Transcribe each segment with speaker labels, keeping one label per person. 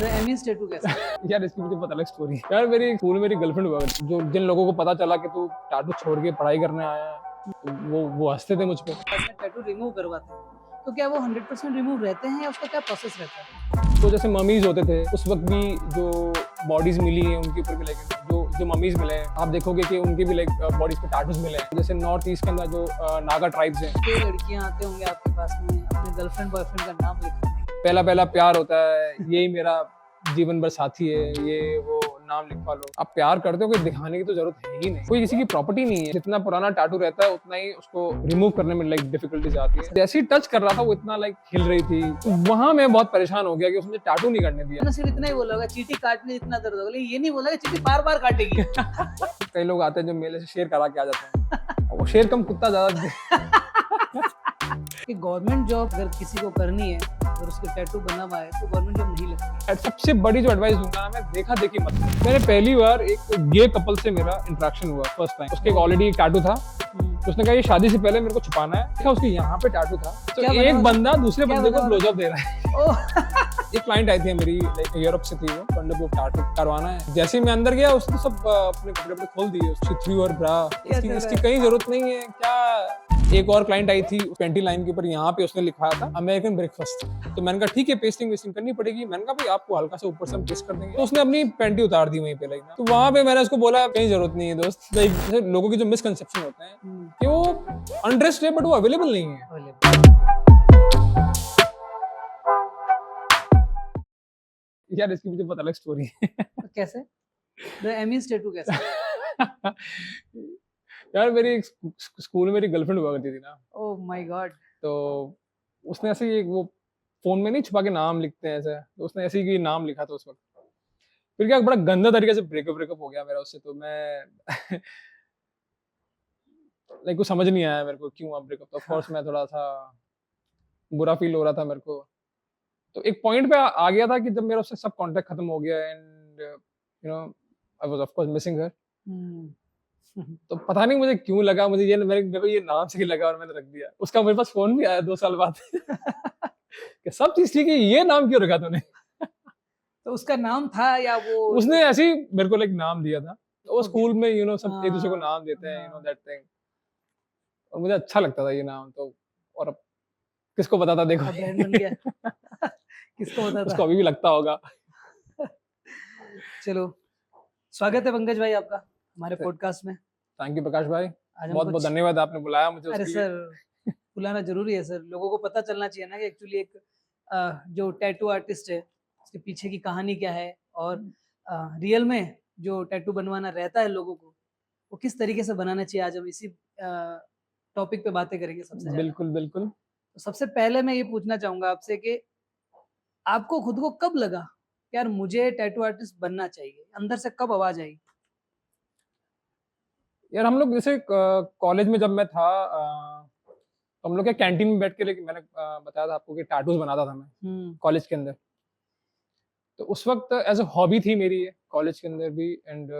Speaker 1: Emmys tattoo कैसा?
Speaker 2: यार इसकी मुझे पता अलग स्टोरी है। यार मेरी स्कूल में मेरी गर्लफ्रेंड हुआ करती, जो जिन लोगों को पता चला कि तू टैटू छोड़ के पढ़ाई करने आया है, तो वो हंसते थे मुझ पे।
Speaker 1: अपने टैटू रिमूव करवाते हैं तो क्या वो 100% रिमूव रहते हैं या उसका क्या प्रोसेस रहता है?
Speaker 2: तो जैसे ममीज होते थे उस वक्त भी, जो बॉडीज मिली हैं उनके ऊपर भी लाइक जो जो ममीज मिले हैं, आप देखोगे कि उनके भी लाइक बॉडीज पे टैटूज मिले हैं। जैसे नॉर्थ ईस्ट के अंदर जो नागा ट्राइब्स हैं,
Speaker 1: कई लड़कियां आते होंगे आपके पास में अपने गर्लफ्रेंड बॉयफ्रेंड का नाम लिखवाने।
Speaker 2: पहला पहला प्यार होता है, यही मेरा जीवन भर साथी है, ये वो नाम लिखवा लो। आप प्यार करते हो, कोई दिखाने की तो जरूरत है ही नहीं, कोई किसी की प्रॉपर्टी नहीं है। जितना पुराना टैटू रहता है उतना ही उसको रिमूव करने में लाइक डिफिकल्टीज आती है। जैसे ही टच कर रहा था वो इतना लाइक हिल रही थी, तो वहां मैं बहुत परेशान हो गया कि उसने टैटू नहीं करने दिया।
Speaker 1: सिर्फ इतना ही बोला होगा चीटी काटने इतना दर्द होगा, लेकिन ये नहीं बोला कि चीटी बार बार काटेगी।
Speaker 2: कई लोग आते हैं जो मेले से शेयर करा के आ जाते हैं, वो शेर कम कुत्ता ज्यादा।
Speaker 1: कि गवर्नमेंट जॉब अगर किसी को करनी है और उसके टैटू बना हुआ है तो गवर्नमेंट जॉब नहीं लगती।
Speaker 2: सबसे बड़ी जो एडवाइस दूंगा ना, मैं देखा देखी मत। मैंने पहली बार एक गे कपल से मेरा इंटरेक्शन हुआ फर्स्ट टाइम। उसके ऑलरेडी टैटू था, तो उसने कहा ये शादी से पहले मेरे को छुपाना है। देखा उसके यहाँ पे टैटू था, तो एक बंदा दूसरे बंदे को ब्लोजॉब दे रहा है। एक क्लाइंट आई थी मेरी, लाइक यूरोप से थी, वो पंडित को टैटू करवाना है। जैसे ही मैं अंदर गया उसने सब अपने कपड़े खोल दिए, उसकी थ्री और ब्रा, इसकी कहीं जरूरत नहीं है क्या। एक और क्लाइंट आई थी, 20 लाइन के ऊपर यहाँ पे उसने लिखाया था अमेरिकन ब्रेकफास्ट। तो मैंने कहा ठीक है, पेस्टिंग वेस्टिंग करनी पड़ेगी। मैंने कहा भाई आपको हल्का सा ऊपर से हम पेस्ट कर देंगे। तो उसने अपनी पैंटी उतार दी वहीं पे लाइक। तो वहां पे मैंने उसको बोला कहीं जरूरत नहीं है दोस्त। लाइक लोगों के जो मिसकंसेप्शन होते हैं कि वो अनड्रेस्ड है बट वो अवेलेबल नहीं है। यार इसकी मुझे पता अलग स्टोरी है।
Speaker 1: कैसे? द एमीज टैटू कैसे?
Speaker 2: यार मेरी स्कूल में मेरी गर्लफ्रेंड हुआ करती थी ना।
Speaker 1: Oh my God.
Speaker 2: तो उसने ऐसे ही वो फोन में नहीं छुपा के नाम लिखते हैं ऐसे, तो उसने ऐसे ही नाम लिखा था उस वक्त। फिर क्या बड़ा गंदा तरीके से ब्रेकअप हो गया मेरा उससे। तो मैं लाइक कुछ समझ नहीं आया मेरे को क्यों अब ब्रेकअप। तो ऑफ कोर्स मैं थोड़ा सा बुरा फील हो रहा था मेरे को। तो एक पॉइंट पे आ गया था कि जब मेरा उससे सब कांटेक्ट खत्म हो गया and you know I was of course missing हर। तो पता नहीं मुझे क्यों लगा, मुझे ये मेरे को ये नाम से ही लगा और मैंने रख दिया। उसका मेरे पास फोन भी आया 2 साल बाद कि सब चीज ठीक है, ये नाम क्यों रखा तूने?
Speaker 1: तो उसका नाम था या वो
Speaker 2: उसने ऐसे ही मेरे को लाइक नाम दिया था। तो वो स्कूल में यू नो सब एक दूसरे को नाम देते हैं, यू नो दैट थिंग। और मुझे अच्छा लगता था ये नाम। तो और अब किसको पता था, देखो
Speaker 1: ब्रांड बन गया। किसको पता था?
Speaker 2: उसको अभी भी लगता होगा।
Speaker 1: चलो, स्वागत है पंकज भाई आपका हमारे पॉडकास्ट में।
Speaker 2: थैंक यू प्रकाश भाई,
Speaker 1: आज
Speaker 2: बहुत बहुत धन्यवाद आपने बुलाया मुझे।
Speaker 1: अरे सर, बुलाना जरूरी है सर, लोगों को पता चलना चाहिए ना कि एक्चुअली एक जो टैटू आर्टिस्ट है उसके पीछे की कहानी क्या है और रियल में जो टैटू बनवाना रहता है लोगों को वो किस तरीके से बनाना चाहिए। आज हम इसी टॉपिक पे बातें करेंगे सबसे ज्यादा।
Speaker 2: बिल्कुल बिल्कुल।
Speaker 1: तो सबसे पहले मैं ये पूछना चाहूंगा आपसे कि आपको खुद को कब लगा यार मुझे टैटू आर्टिस्ट बनना चाहिए, अंदर से कब आवाज आई?
Speaker 2: यार हम लोग जैसे कॉलेज में जब मैं था, तो हम लोग क्या कैंटीन में बैठ के, लेकिन मैंने बताया था आपको कि टैटूज बनाता था मैं कॉलेज के अंदर। तो उस वक्त एज अ हॉबी थी मेरी कॉलेज के अंदर भी। एंड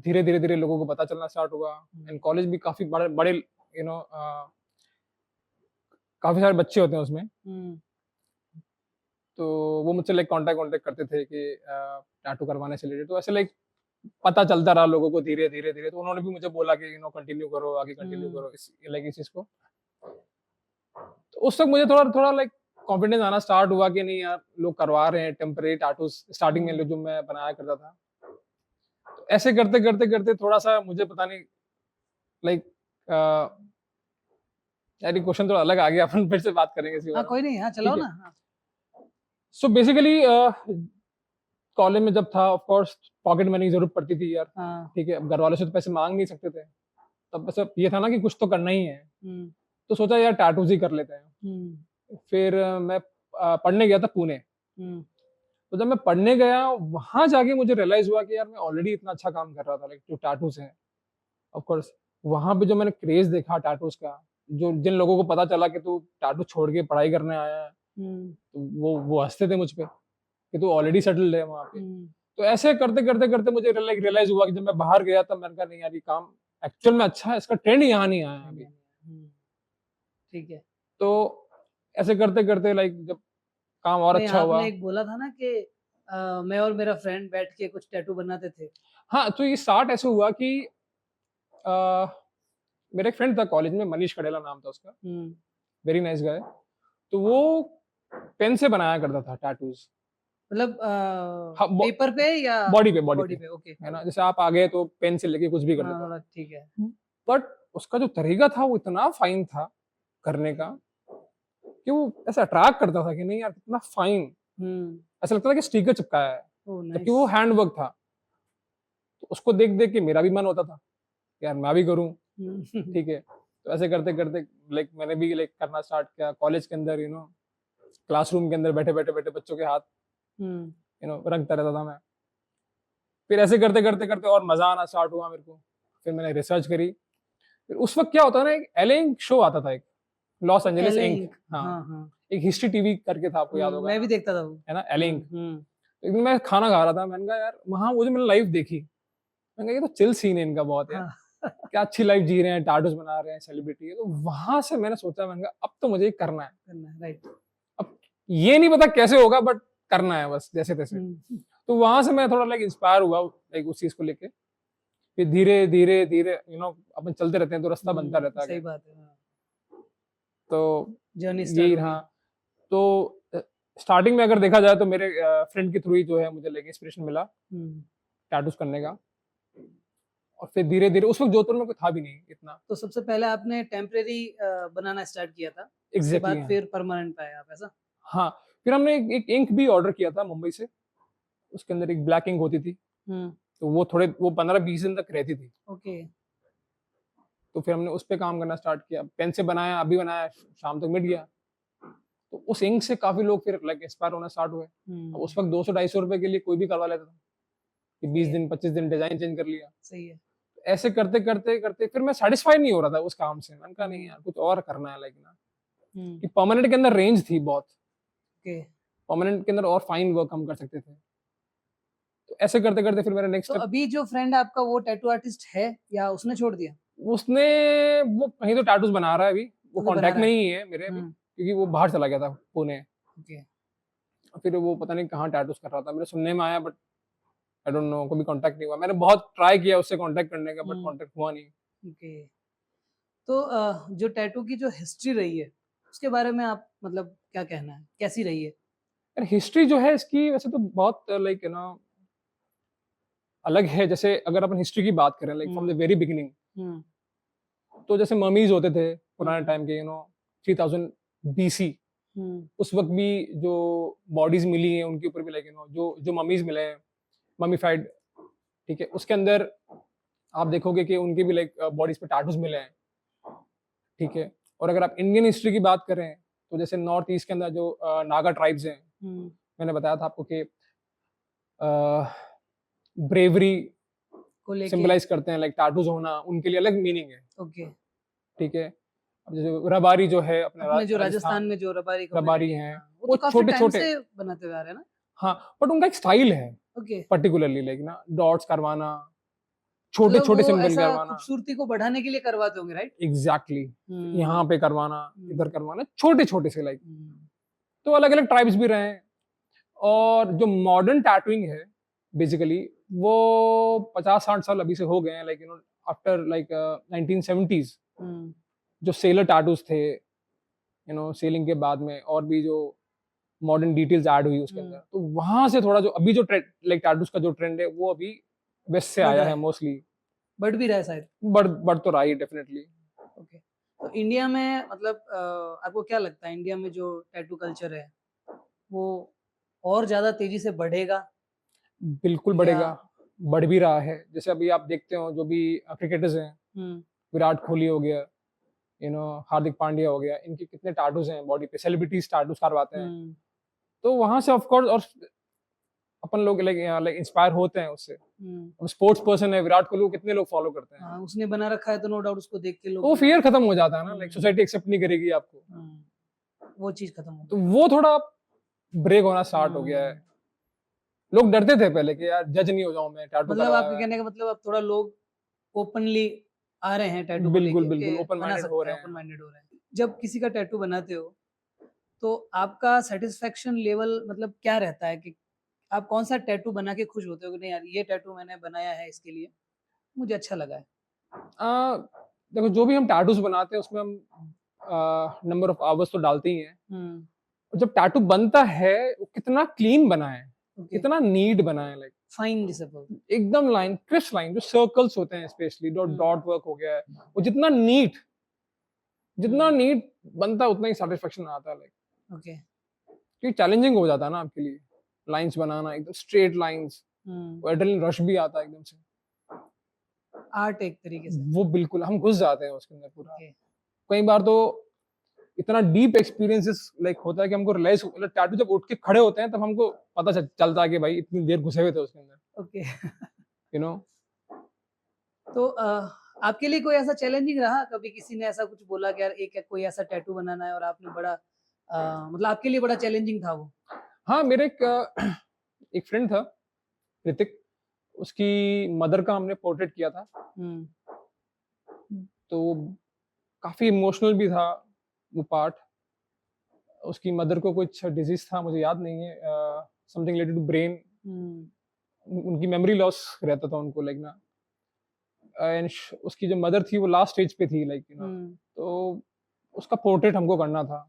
Speaker 2: धीरे धीरे धीरे लोगों को पता चलना स्टार्ट हुआ। एंड कॉलेज भी काफी बड़े बड़े यू नो काफी सारे बच्चे होते हैं उसमें। तो वो मुझसे लाइक कांटेक्ट करते थे कि टैटू करवाने से रिलेटेड। तो ऐसे लाइक पता चलता रहा लोगों को धीरे धीरे धीरे। तो उन्होंने भी मुझे बोला कि यू नो कंटिन्यू करो, आगे कंटिन्यू करो इस चीज को। तो उस वक्त मुझे थोड़ा थोड़ा लाइक कॉन्फिडेंस आना स्टार्ट हुआ कि नहीं यार, लोग करवा रहे हैं टेम्परेरी टैटूज। स्टार्टिंग में जो मैं बनाया करता था, तो ऐसे करते करते करते थोड़ा सा मुझे पता नहीं लाइक यार ये क्वेश्चन थोड़ा अलग आ गया, अपन फिर से बात करेंगे इसी बारे में।
Speaker 1: कोई नहीं, हाँ चलाओ ना।
Speaker 2: सो बेसिकली कॉलेज में जब था, ऑफ कोर्स पॉकेट मनी की जरूरत पड़ती थी यार। ठीक है, अब घर वालों से तो पैसे मांग नहीं सकते थे। तब बस ये था ना कि कुछ तो करना ही है। तो सोचा यार टैटूज ही कर लेते हैं। फिर मैं पढ़ने गया था पुणे। तो जब मैं पढ़ने गया वहां जाके मुझे रियलाइज हुआ कि यार मैं ऑलरेडी इतना अच्छा काम कर रहा था लाइक जो टैटूज हैं। ऑफ कोर्स वहां पे जो मैंने क्रेज देखा टैटूज का, जो जिन लोगों को पता चला कि तू टैटू छोड़ के पढ़ाई करने आया है, तो वो हंसते थे मुझ पे कि तू ऑलरेडी सेटल्ड है वहां पे। तो ऐसे करते करते करते मुझे रियलाइज हुआ कि जब मैं बाहर गया तब मैंने कहा नहीं यार ये काम एक्चुअल में अच्छा है, इसका ट्रेंड यहाँ नहीं आया अभी।
Speaker 1: ठीक है।
Speaker 2: तो ऐसे करते करते लाइक जब काम और अच्छा हुआ।
Speaker 1: आपने एक बोला था ना कि मैं और मेरा फ्रेंड बैठ के कुछ टैटू बनाते थे।
Speaker 2: हाँ, तो ये स्टार्ट ऐसे हुआ कि अ, मेरा एक फ्रेंड था कॉलेज में, मनीष कडेला नाम था उसका,
Speaker 1: हम्म,
Speaker 2: वेरी नाइस गाय। तो वो पेन से बनाया करता था टैटूज।
Speaker 1: मतलब
Speaker 2: हाँ,
Speaker 1: पेपर पे या
Speaker 2: बॉडी पे, बॉडी
Speaker 1: बॉडी
Speaker 2: पे,
Speaker 1: पे? ओके,
Speaker 2: है ना? जैसे आप आ गए तो पेन से लेके कुछ भी कर
Speaker 1: हाँ
Speaker 2: देता
Speaker 1: थोड़ा
Speaker 2: था।
Speaker 1: ठीक है।
Speaker 2: बट उसका जो तरीका था वो इतना फाइन था करने का कि वो ऐसा अट्रैक्ट करता था कि नहीं यार कितना फाइन,
Speaker 1: हम्म,
Speaker 2: ऐसा लगता था कि स्टिकर चिपकाया है,
Speaker 1: ओह
Speaker 2: जबकि
Speaker 1: नाइस।
Speaker 2: वो हैंड वर्क था। तो उसको देख देख के मेरा भी मन होता था कि यार मैं भी करूं।
Speaker 1: हम्म,
Speaker 2: ठीक है, तो ऐसे करते करते लाइक मैंने भी लाइक करना स्टार्ट किया कॉलेज के अंदर, क्लासरूम के अंदर बैठे बैठे बैठे बच्चों के हाथ
Speaker 1: हम्म,
Speaker 2: रंगता रहता था मैं। फिर ऐसे करते करते करते और मजा आना स्टार्ट हुआ मेरे को। फिर मैंने रिसर्च करी। फिर उस वक्त क्या होता है ना, एक एले इंक शो आता था, एक लॉस एंजलिस
Speaker 1: एले
Speaker 2: इंक।
Speaker 1: इंक,
Speaker 2: हाँ,
Speaker 1: हाँ हाँ,
Speaker 2: एक हिस्ट्री टीवी करके था, आपको याद होगा
Speaker 1: मैं
Speaker 2: ना,
Speaker 1: भी देखता था वो।
Speaker 2: है ना, एले इंक।
Speaker 1: हम्म,
Speaker 2: एक दिन मैं खाना खा रहा था, मैंने कहा यार वहां वो जो मैंने लाइव देखी, मैंने कहा ये तो चिल सीन है इनका बहुत यार,
Speaker 1: हाँ
Speaker 2: क्या अच्छी लाइफ जी रहे हैं, टाटूज बना रहे हैं, सेलिब्रिटी है। तो वहां से मैंने सोचा, मैंने कहा अब तो मुझे ये करना है।
Speaker 1: करना है, राइट।
Speaker 2: अब ये नहीं पता कैसे होगा, बट करना है बस जैसे तैसे।
Speaker 1: हम्म,
Speaker 2: तो वहां से मैं थोड़ा लाइक इंस्पायर हुआ लाइक उस चीज को लेके। फिर धीरे धीरे धीरे अपन चलते रहते हैं तो रास्ता बनता रहता
Speaker 1: सही
Speaker 2: है।
Speaker 1: बात है, हाँ।
Speaker 2: तो
Speaker 1: जर्नी स्टार्ट
Speaker 2: यही
Speaker 1: हो
Speaker 2: रहा।
Speaker 1: गई।
Speaker 2: तो स्टार्टिंग में अगर देखा जाए तो मेरे फ्रेंड के थ्रू ही जो है मुझे लेके इंस्पिरेशन मिला
Speaker 1: हम्म,
Speaker 2: टैटूज करने का। और फिर धीरे धीरे, उस वक्त जोधपुर में कोई था भी नहीं इतना।
Speaker 1: तो सबसे पहले आपने टेम्परेरी बनाना स्टार्ट किया था, उसके
Speaker 2: एग्जैक्टली
Speaker 1: बाद
Speaker 2: हाँ।
Speaker 1: फिर परमानेंट पाए आप, ऐसा?
Speaker 2: हाँ, फिर हमने एक इंक भी ऑर्डर किया था मुंबई से। उसके अंदर एक ब्लैक इंक होती थी,
Speaker 1: हम्म,
Speaker 2: तो वो 15-20 दिन तक रहती थी।
Speaker 1: ओके।
Speaker 2: तो फिर हमने उस पर काम करना स्टार्ट किया, पेन से बनाया, अभी बनाया, शाम तक मिट गया। तो उस इंक से काफी लोग फिर लाइक इंस्पायर होना स्टार्ट हुए। अब उस वक्त 200-250 रुपए के लिए कोई भी करवा लेता था कि 20
Speaker 1: सही है,
Speaker 2: दिन 25 दिन डिजाइन चेंज कर लिया।
Speaker 1: सही है।
Speaker 2: ऐसे करते करते करते फिर मैं सेटिस्फाई नहीं हो रहा था उस काम से। मैंने कहा नहीं
Speaker 1: हम्म,
Speaker 2: यार कुछ और करना है, लाइक ना
Speaker 1: हम्म,
Speaker 2: कि परमानेंट के अंदर रेंज थी बहुत,
Speaker 1: ओके।
Speaker 2: परमानेंट के अंदर और फाइन वर्क हम कर सकते थे। तो ऐसे करते करते फिर मेरा नेक्स्ट
Speaker 1: तो
Speaker 2: स्टेप,
Speaker 1: अभी जो फ्रेंड आपका वो टैटू आर्टिस्ट है या उसने छोड़ दिया?
Speaker 2: उसने वो कहीं तो टैटूज बना रहा है अभी, वो
Speaker 1: ओके, बना
Speaker 2: कांटेक्ट
Speaker 1: रहा
Speaker 2: में
Speaker 1: है।
Speaker 2: ही है मेरे अभी,
Speaker 1: हम्म,
Speaker 2: क्योंकि वो बाहर चला गया था पुणे।
Speaker 1: ओके।
Speaker 2: फिर वो पता नहीं कहाँ टैटूज कर रहा था, मेरे सुनने में आया, बट आई डोंट नो, कभी कांटेक्ट नहीं हुआ। मैंने बहुत ट्राई किया उससे कांटेक्ट करने का, बट
Speaker 1: हम्म,
Speaker 2: कांटेक्ट हुआ नहीं।
Speaker 1: ओके। तो जो टैटू की जो हिस्ट्री रही है, उसके बारे में आप मतलब क्या कहना है, कैसी रही है?
Speaker 2: यार हिस्ट्री जो है इसकी वैसे तो बहुत लाइक अलग है। जैसे अगर अपन हिस्ट्री की बात करें like from the
Speaker 1: hmm,
Speaker 2: very beginning,
Speaker 1: hmm,
Speaker 2: तो जैसे ममीज होते थे पुराने
Speaker 1: हम्म,
Speaker 2: टाइम के, 3000 बीसी,
Speaker 1: हम्म,
Speaker 2: उस वक्त भी जो बॉडीज मिली हैं उनके ऊपर भी लाइक जो जो ममीज मिले हैं, ममीफाइड, ठीक है, उसके अंदर आप देखोगे कि उनके भी लाइक बॉडीज पे टैटूज मिले हैं, ठीक है। और अगर आप इंडियन हिस्ट्री की बात करें तो जैसे नॉर्थ ईस्ट के अंदर जो नागा ट्राइब्स हैं,
Speaker 1: हम्म,
Speaker 2: मैंने बताया था आपको कि ब्रेवरी
Speaker 1: को लेके।
Speaker 2: सिंबलाइज करते हैं, लाइक टैटूज होना उनके लिए अलग मीनिंग है,
Speaker 1: ओके।
Speaker 2: ठीक है। अब जैसे रबारी जो है अपने
Speaker 1: अपने जो राजस्थान
Speaker 2: राजस्थान,
Speaker 1: में जो रबारी
Speaker 2: रबारी
Speaker 1: कम्युनिटी है,
Speaker 2: हैं,
Speaker 1: हाँ, वो
Speaker 2: वो
Speaker 1: तो काफी
Speaker 2: छोटे
Speaker 1: टाइम
Speaker 2: छोटे,
Speaker 1: से बनाते हुए आ रहे हैं ना?
Speaker 2: हाँ, बट उनका एक स्टाइल है
Speaker 1: ओके।
Speaker 2: पर्टिकुलरली, लाइक डॉट्स करवाना, छोटे
Speaker 1: मतलब
Speaker 2: छोटे
Speaker 1: वो
Speaker 2: सिंबल
Speaker 1: ऐसा
Speaker 2: करवाना।
Speaker 1: खूबसूरती को बढ़ाने के लिए करवाते होंगे, राइट?
Speaker 2: एग्जैक्टली यहाँ
Speaker 1: हम्म,
Speaker 2: पे करवाना, इधर
Speaker 1: हम्म,
Speaker 2: करवाना, छोटे छोटे से लाइक।
Speaker 1: हम्म,
Speaker 2: तो अलग अलग ट्राइब्स भी रहे हैं। और जो मॉडर्न टैटूइंग है बेसिकली, वो 50-60 साल अभी से हो गए हैं, लाइक आफ्टर लाइक 1970s,
Speaker 1: हम्म,
Speaker 2: जो सेलर टैटूज थे, सेलिंग के बाद में और भी जो मॉडर्न डिटेल्स ऐड हुई उसके अंदर,
Speaker 1: हम्म,
Speaker 2: तो वहां से थोड़ा जो अभी जो ट्रेंड लाइक टैटूज का जो ट्रेंड है वो अभी वेस्ट से
Speaker 1: बढ़
Speaker 2: आया
Speaker 1: रहा
Speaker 2: है
Speaker 1: है,
Speaker 2: मोस्टली।
Speaker 1: बढ़ भी रहा है शायद।
Speaker 2: बढ़ तो रहा है डेफिनेटली।
Speaker 1: ओके। तो इंडिया में मतलब आपको क्या लगता है, इंडिया में जो टैटू कल्चर है वो और ज्यादा तेजी से बढ़ेगा
Speaker 2: बिल्कुल
Speaker 1: या?
Speaker 2: बढ़ेगा, बढ़ भी रहा है। जैसे अभी आप देखते हो जो भी क्रिकेटर्स हैं,
Speaker 1: हम्म,
Speaker 2: विराट कोहली हो गया, हार्दिक पांड्या हो गया, इनके कितने टैटूज हैं बॉडी पे, सेलिब्रिटीज टैटूज करवाते हैं।
Speaker 1: हम्म,
Speaker 2: तो वहां से ऑफ कोर्स और अपन लोग लाइक लाइक इंस्पायर होते हैं उससे।
Speaker 1: हम्म,
Speaker 2: अब स्पोर्ट्स पर्सन है विराट कोहली को कितने लोग फॉलो करते हैं,
Speaker 1: हाँ, उसने बना रखा है तो नो डाउट उसको देख के
Speaker 2: तो
Speaker 1: लोग
Speaker 2: वो
Speaker 1: भी।
Speaker 2: फियर खत्म हो जाता है ना, लाइक
Speaker 1: हम्म,
Speaker 2: सोसाइटी एक्सेप्ट नहीं करेगी आपको।
Speaker 1: वो चीज खत्म हो
Speaker 2: तो
Speaker 1: गई।
Speaker 2: वो थोड़ा ब्रेक होना स्टार्ट हो गया है।
Speaker 1: हम्म,
Speaker 2: लोग डरते थे पहले कि यार जज नहीं हो जाऊं मैं, टैटू
Speaker 1: मतलब
Speaker 2: करवाया
Speaker 1: आपके
Speaker 2: हुआ है।
Speaker 1: कहने का मतलब अब थोड़ा लोग ओपनली आ रहे हैं टैटू को
Speaker 2: बिल्कुल
Speaker 1: लेके
Speaker 2: बिल्कुल
Speaker 1: कि
Speaker 2: ओपन
Speaker 1: बना
Speaker 2: माइंडेड हो
Speaker 1: सकते हैं,
Speaker 2: रहे
Speaker 1: ओपन
Speaker 2: हैं।
Speaker 1: माइंडेड हो रहे हैं। जब किसी का टैटू बनाते हो तो आपका सेटिस्फेक्शन लेवल मतलब क्या रहता है कि आप कौन सा टैटू बना के खुश होते हो कि नहीं यार ये टैटू मैंने बनाया है इसके लिए, मुझे अच्छा लगा है?
Speaker 2: देखो जो भी हम टैटूज बनाते हैं उसमें हम नंबर ऑफ आवर्स तो डालते ही हैं।
Speaker 1: हम्म।
Speaker 2: और जब टैटू बनता है वो कितना क्लीन बना है,
Speaker 1: ओके।
Speaker 2: कितना नीट बना है, लाइक
Speaker 1: फाइन जिसे बोलते हैं।
Speaker 2: एकदम लाइन क्रिस्प लाइन, जो सर्कल्स होते हैं स्पेशली डॉट वर्क हो गया है, वो जितना नीट बनता है उतना ही सेटिस्फेक्शन आता है, लाइक
Speaker 1: ओके।
Speaker 2: क्योंकि चैलेंजिंग हो जाता है ना आपके लिए लाइंस बनाना, एकदम स्ट्रेट लाइंस, वो एड्रेनलिन रश भी आता है एकदम से,
Speaker 1: आर्ट एक तरीके से।
Speaker 2: वो बिल्कुल हम घुस जाते हैं उसके अंदर पूरा।
Speaker 1: ओके।
Speaker 2: कई बार तो इतना डीप एक्सपीरियंसेस लाइक होता है कि हमको रियलाइज, मतलब टैटू जब उठ के खड़े होते हैं तब हमको पता चलता है कि भाई इतनी देर घुसे हुए थे उसके अंदर,
Speaker 1: ओके।
Speaker 2: You know.
Speaker 1: तो आपके लिए कोई ऐसा चैलेंजिंग रहा कभी, किसी ने ऐसा कुछ बोला कि यार एक कोई ऐसा टैटू बनाना है और आपने बड़ा मतलब आपके लिए बड़ा चैलेंजिंग था वो?
Speaker 2: हाँ, मेरे एक फ्रेंड था ऋतिक, उसकी मदर का हमने पोर्ट्रेट किया था, तो काफी इमोशनल भी था वो पार्ट। उसकी मदर को कुछ डिजीज था, मुझे याद नहीं है, समथिंग रिलेटेड टू ब्रेन, उनकी मेमोरी लॉस रहता था उनको, लाइक ना। एंड उसकी जो मदर थी वो लास्ट स्टेज पे थी, लाइक यू नो, तो उसका पोर्ट्रेट हमको करना था।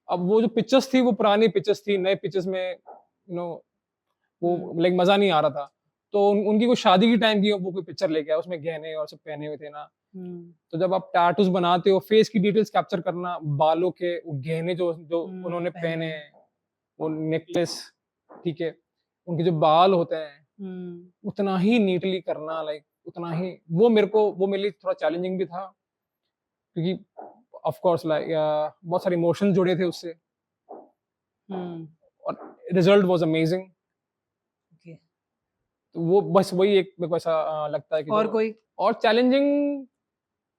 Speaker 2: अब वो जो पिक्चर्स थी वो पुरानी पिक्चर्स थी, नए पिक्चर्स में यू नो वो लाइक मजा नहीं आ रहा था। तो उनकी कोई शादी की टाइम की वो कोई पिक्चर लेके आया, उसमें गहने और सब पहने हुए थे ना। तो जब आप टैटूज बनाते हो, फेस की डिटेल्स कैप्चर करना, बालों के वो गहने जो जो उन्होंने पहने हैं, वो नेकलेस, ठीक है, उनके जो बाल होते हैं उतना ही नीटली करना, लाइक उतना ही, वो मेरे लिए थोड़ा चैलेंजिंग भी था, क्योंकि ऑफ कोर्स लाइक बहुत सारे इमोशंस जुड़े थे उससे, और रिजल्ट वाज अमेजिंग। तो वो बस वही एक मेरे को ऐसा लगता है कि
Speaker 1: और कोई
Speaker 2: और चैलेंजिंग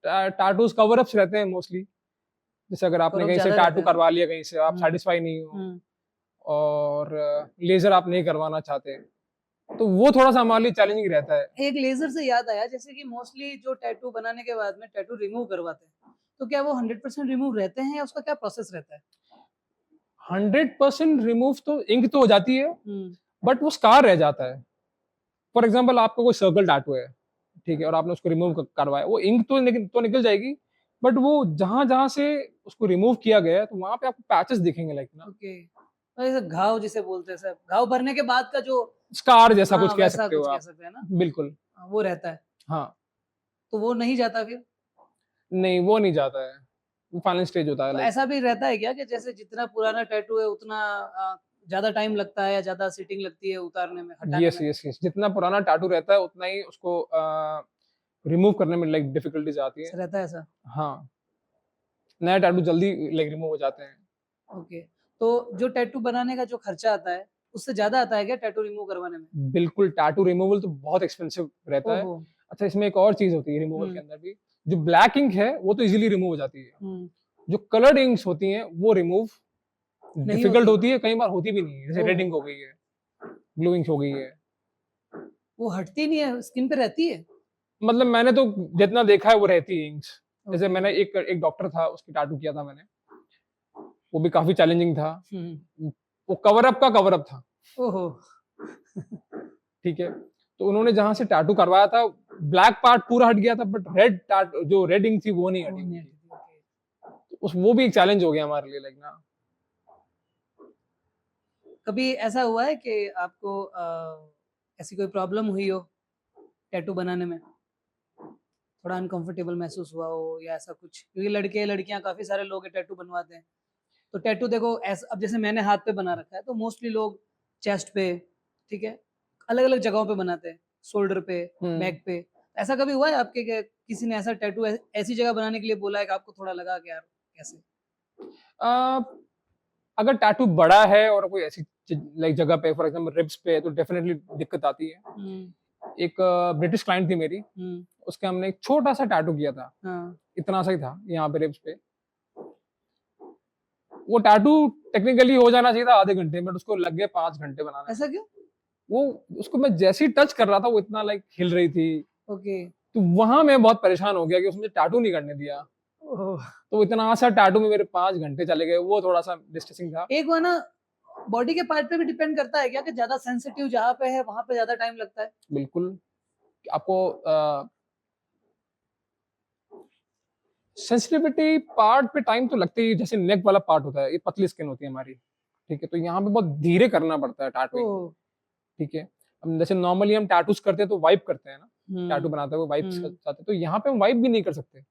Speaker 2: टैटूज कवर अप्स रहते हैं मोस्टली। जैसे अगर आपने कहीं से टैटू करवा लिया, कहीं से आप सेटिस्फाई नहीं हो और लेजर आप नहीं करवाना चाहते, तो वो थोड़ा सा हमारे लिए चैलेंजिंग रहता है।
Speaker 1: एक लेजर से याद आया, जैसे कि मोस्टली जो टैटू बनाने के बाद में टैटू रिमूव करवाते हैं, तो क्या वो 100% रिमूव रहते हैं या उसका क्या प्रोसेस रहता है?
Speaker 2: 100% रिमूव तो इंक तो हो जाती है, बट वो स्कार रह जाता है। फॉर एग्जाम्पल आपको कोई सर्कल टैटू है, ठीक है, और आपने उसको रिमूव करवाया, वो इंक तो निकल जाएगी, बट वो जहां जहां से उसको रिमूव किया गया है तो वहां पे आपको पैचेस दिखेंगे, लाइक ना।
Speaker 1: ओके। जैसे घाव जिसे बोलते हैं सर, घाव भरने के बाद का जो
Speaker 2: स्कार जैसा कुछ कह
Speaker 1: वैसा
Speaker 2: सकते हो
Speaker 1: कुछ कह
Speaker 2: आप,
Speaker 1: सकते हैं ना,
Speaker 2: बिल्कुल।
Speaker 1: वो रहता है।
Speaker 2: हाँ,
Speaker 1: तो वो नहीं जाता फिर?
Speaker 2: नहीं वो नहीं जाता है, वो फाइनल स्टेज होता है,
Speaker 1: तो
Speaker 2: लाइक।
Speaker 1: ऐसा भी रहता है क्या कि जैसे जितना पुराना टैटू है उतना ज्यादा टाइम लगता है या ज्यादा सीटिंग लगती है उतारने में, हटाने
Speaker 2: यस
Speaker 1: में?
Speaker 2: यस यस, जितना पुराना टैटू रहता है उतना ही उसको रिमूव करने में लाइक डिफिकल्टीज आती है।
Speaker 1: रहता है ऐसा?
Speaker 2: हाँ, नया टैटू जल्दी लाइक रिमूव हो जाते हैं।
Speaker 1: ओके। तो जो टैटू बनाने का जो खर्चा आता है उससे ज्यादा आता है क्या टैटू रिमूव करवाने में?
Speaker 2: बिल्कुल, टैटू रिमूवल तो बहुत एक्सपेंसिव रहता है।
Speaker 1: ओहो।
Speaker 2: अच्छा, इसमें एक और चीज होती है रिमूवल के अंदर भी, जो ब्लैक इंक है वो तो इजीली रिमूव हो जाती है, जो कलर्ड इंक्स होती हैं वो रिमूव डिफिकल्ट होती है, कई बार होती भी नहीं है, जैसे रेड इंक हो गई है, ब्लू इंक हो गई है,
Speaker 1: वो हटती नहीं है, स्किन पे रहती है?
Speaker 2: मतलब मैंने तो जितना देखा है वो रहती है इंक्स। जैसे मैंने एक डॉक्टर था, उसकी टैटू किया था मैंने, वो भी काफी चैलेंजिंग था। वो कवर अप था।
Speaker 1: ओहो।
Speaker 2: ठीक है, तो उन्होंने जहां से टैटू करवाया था ब्लैक पार्ट पूरा हट गया था, बट जो रेड इंक थी वो नहीं हटी। वो भी एक चैलेंज हो गया हमारे लिए, लाइक ना।
Speaker 1: कभी ऐसा हुआ है कि आपको ऐसी कोई प्रॉब्लम हुई हो टैटू बनाने में, थोड़ा अनकंफर्टेबल महसूस हुआ हो या ऐसा कुछ? क्योंकि लड़के लड़कियां काफी सारे लोग टैटू बनवाते हैं, तो टैटू देखो ऐसा, अब जैसे मैंने हाथ पे बना रखा है तो मोस्टली लोग चेस्ट पे, ठीक है, अलग अलग जगहों पे बनाते हैं, शोल्डर पे, बैक पे। ऐसा कभी हुआ है आपके कि किसी ने ऐसा टैटू ऐसी जगह बनाने के लिए बोला है कि आपको थोड़ा लगा कि यार कैसे?
Speaker 2: अगर टैटू बड़ा है और कोई ऐसी लाइक जगह पे, फॉर एग्जांपल रिब्स पे, तो डेफिनेटली दिक्कत आती है। एक ब्रिटिश क्लाइंट थी मेरी, उसके हमने एक छोटा सा टैटू किया था, इतना सा ही था यहाँ पे रिब्स पे। वो टैटू टेक्निकली हो जाना चाहिए था आधे घंटे में, उसको लग गए 5 घंटे बनाने।
Speaker 1: ऐसा क्यों?
Speaker 2: वो उसको मैं जैसे ही टच कर रहा था वो इतना लाइक हिल रही थी।
Speaker 1: ओके।
Speaker 2: तो वहां मैं बहुत परेशान हो गया कि उसने टैटू नहीं करने दिया। तो इतना सा टैटू में मेरे 5 घंटे चले गए, वो थोड़ा सा डिस्ट्रेसिंग था।
Speaker 1: एक वो ना बॉडी के पार्ट पे भी डिपेंड करता है क्या कि ज्यादा सेंसिटिव जहाँ पे है वहां पे ज्यादा टाइम लगता है?
Speaker 2: बिल्कुल। आपको सेंसिटिविटी पार्ट पे टाइम तो लगता ही है, जैसे नेक वाला पार्ट होता है, ये पतली स्किन होती है हमारी, ठीक है, तो यहाँ पे बहुत धीरे करना पड़ता है टैटूइंग,
Speaker 1: ओह,
Speaker 2: ठीक है। अब जैसे नॉर्मली हम टैटूज करते हैं तो वाइप करते हैं ना, टैटू
Speaker 1: हम्म,
Speaker 2: बनाते हैं वो वाइप
Speaker 1: हम्म,
Speaker 2: चाहते हैं, तो यहाँ पे हम वाइप भी नहीं कर सकते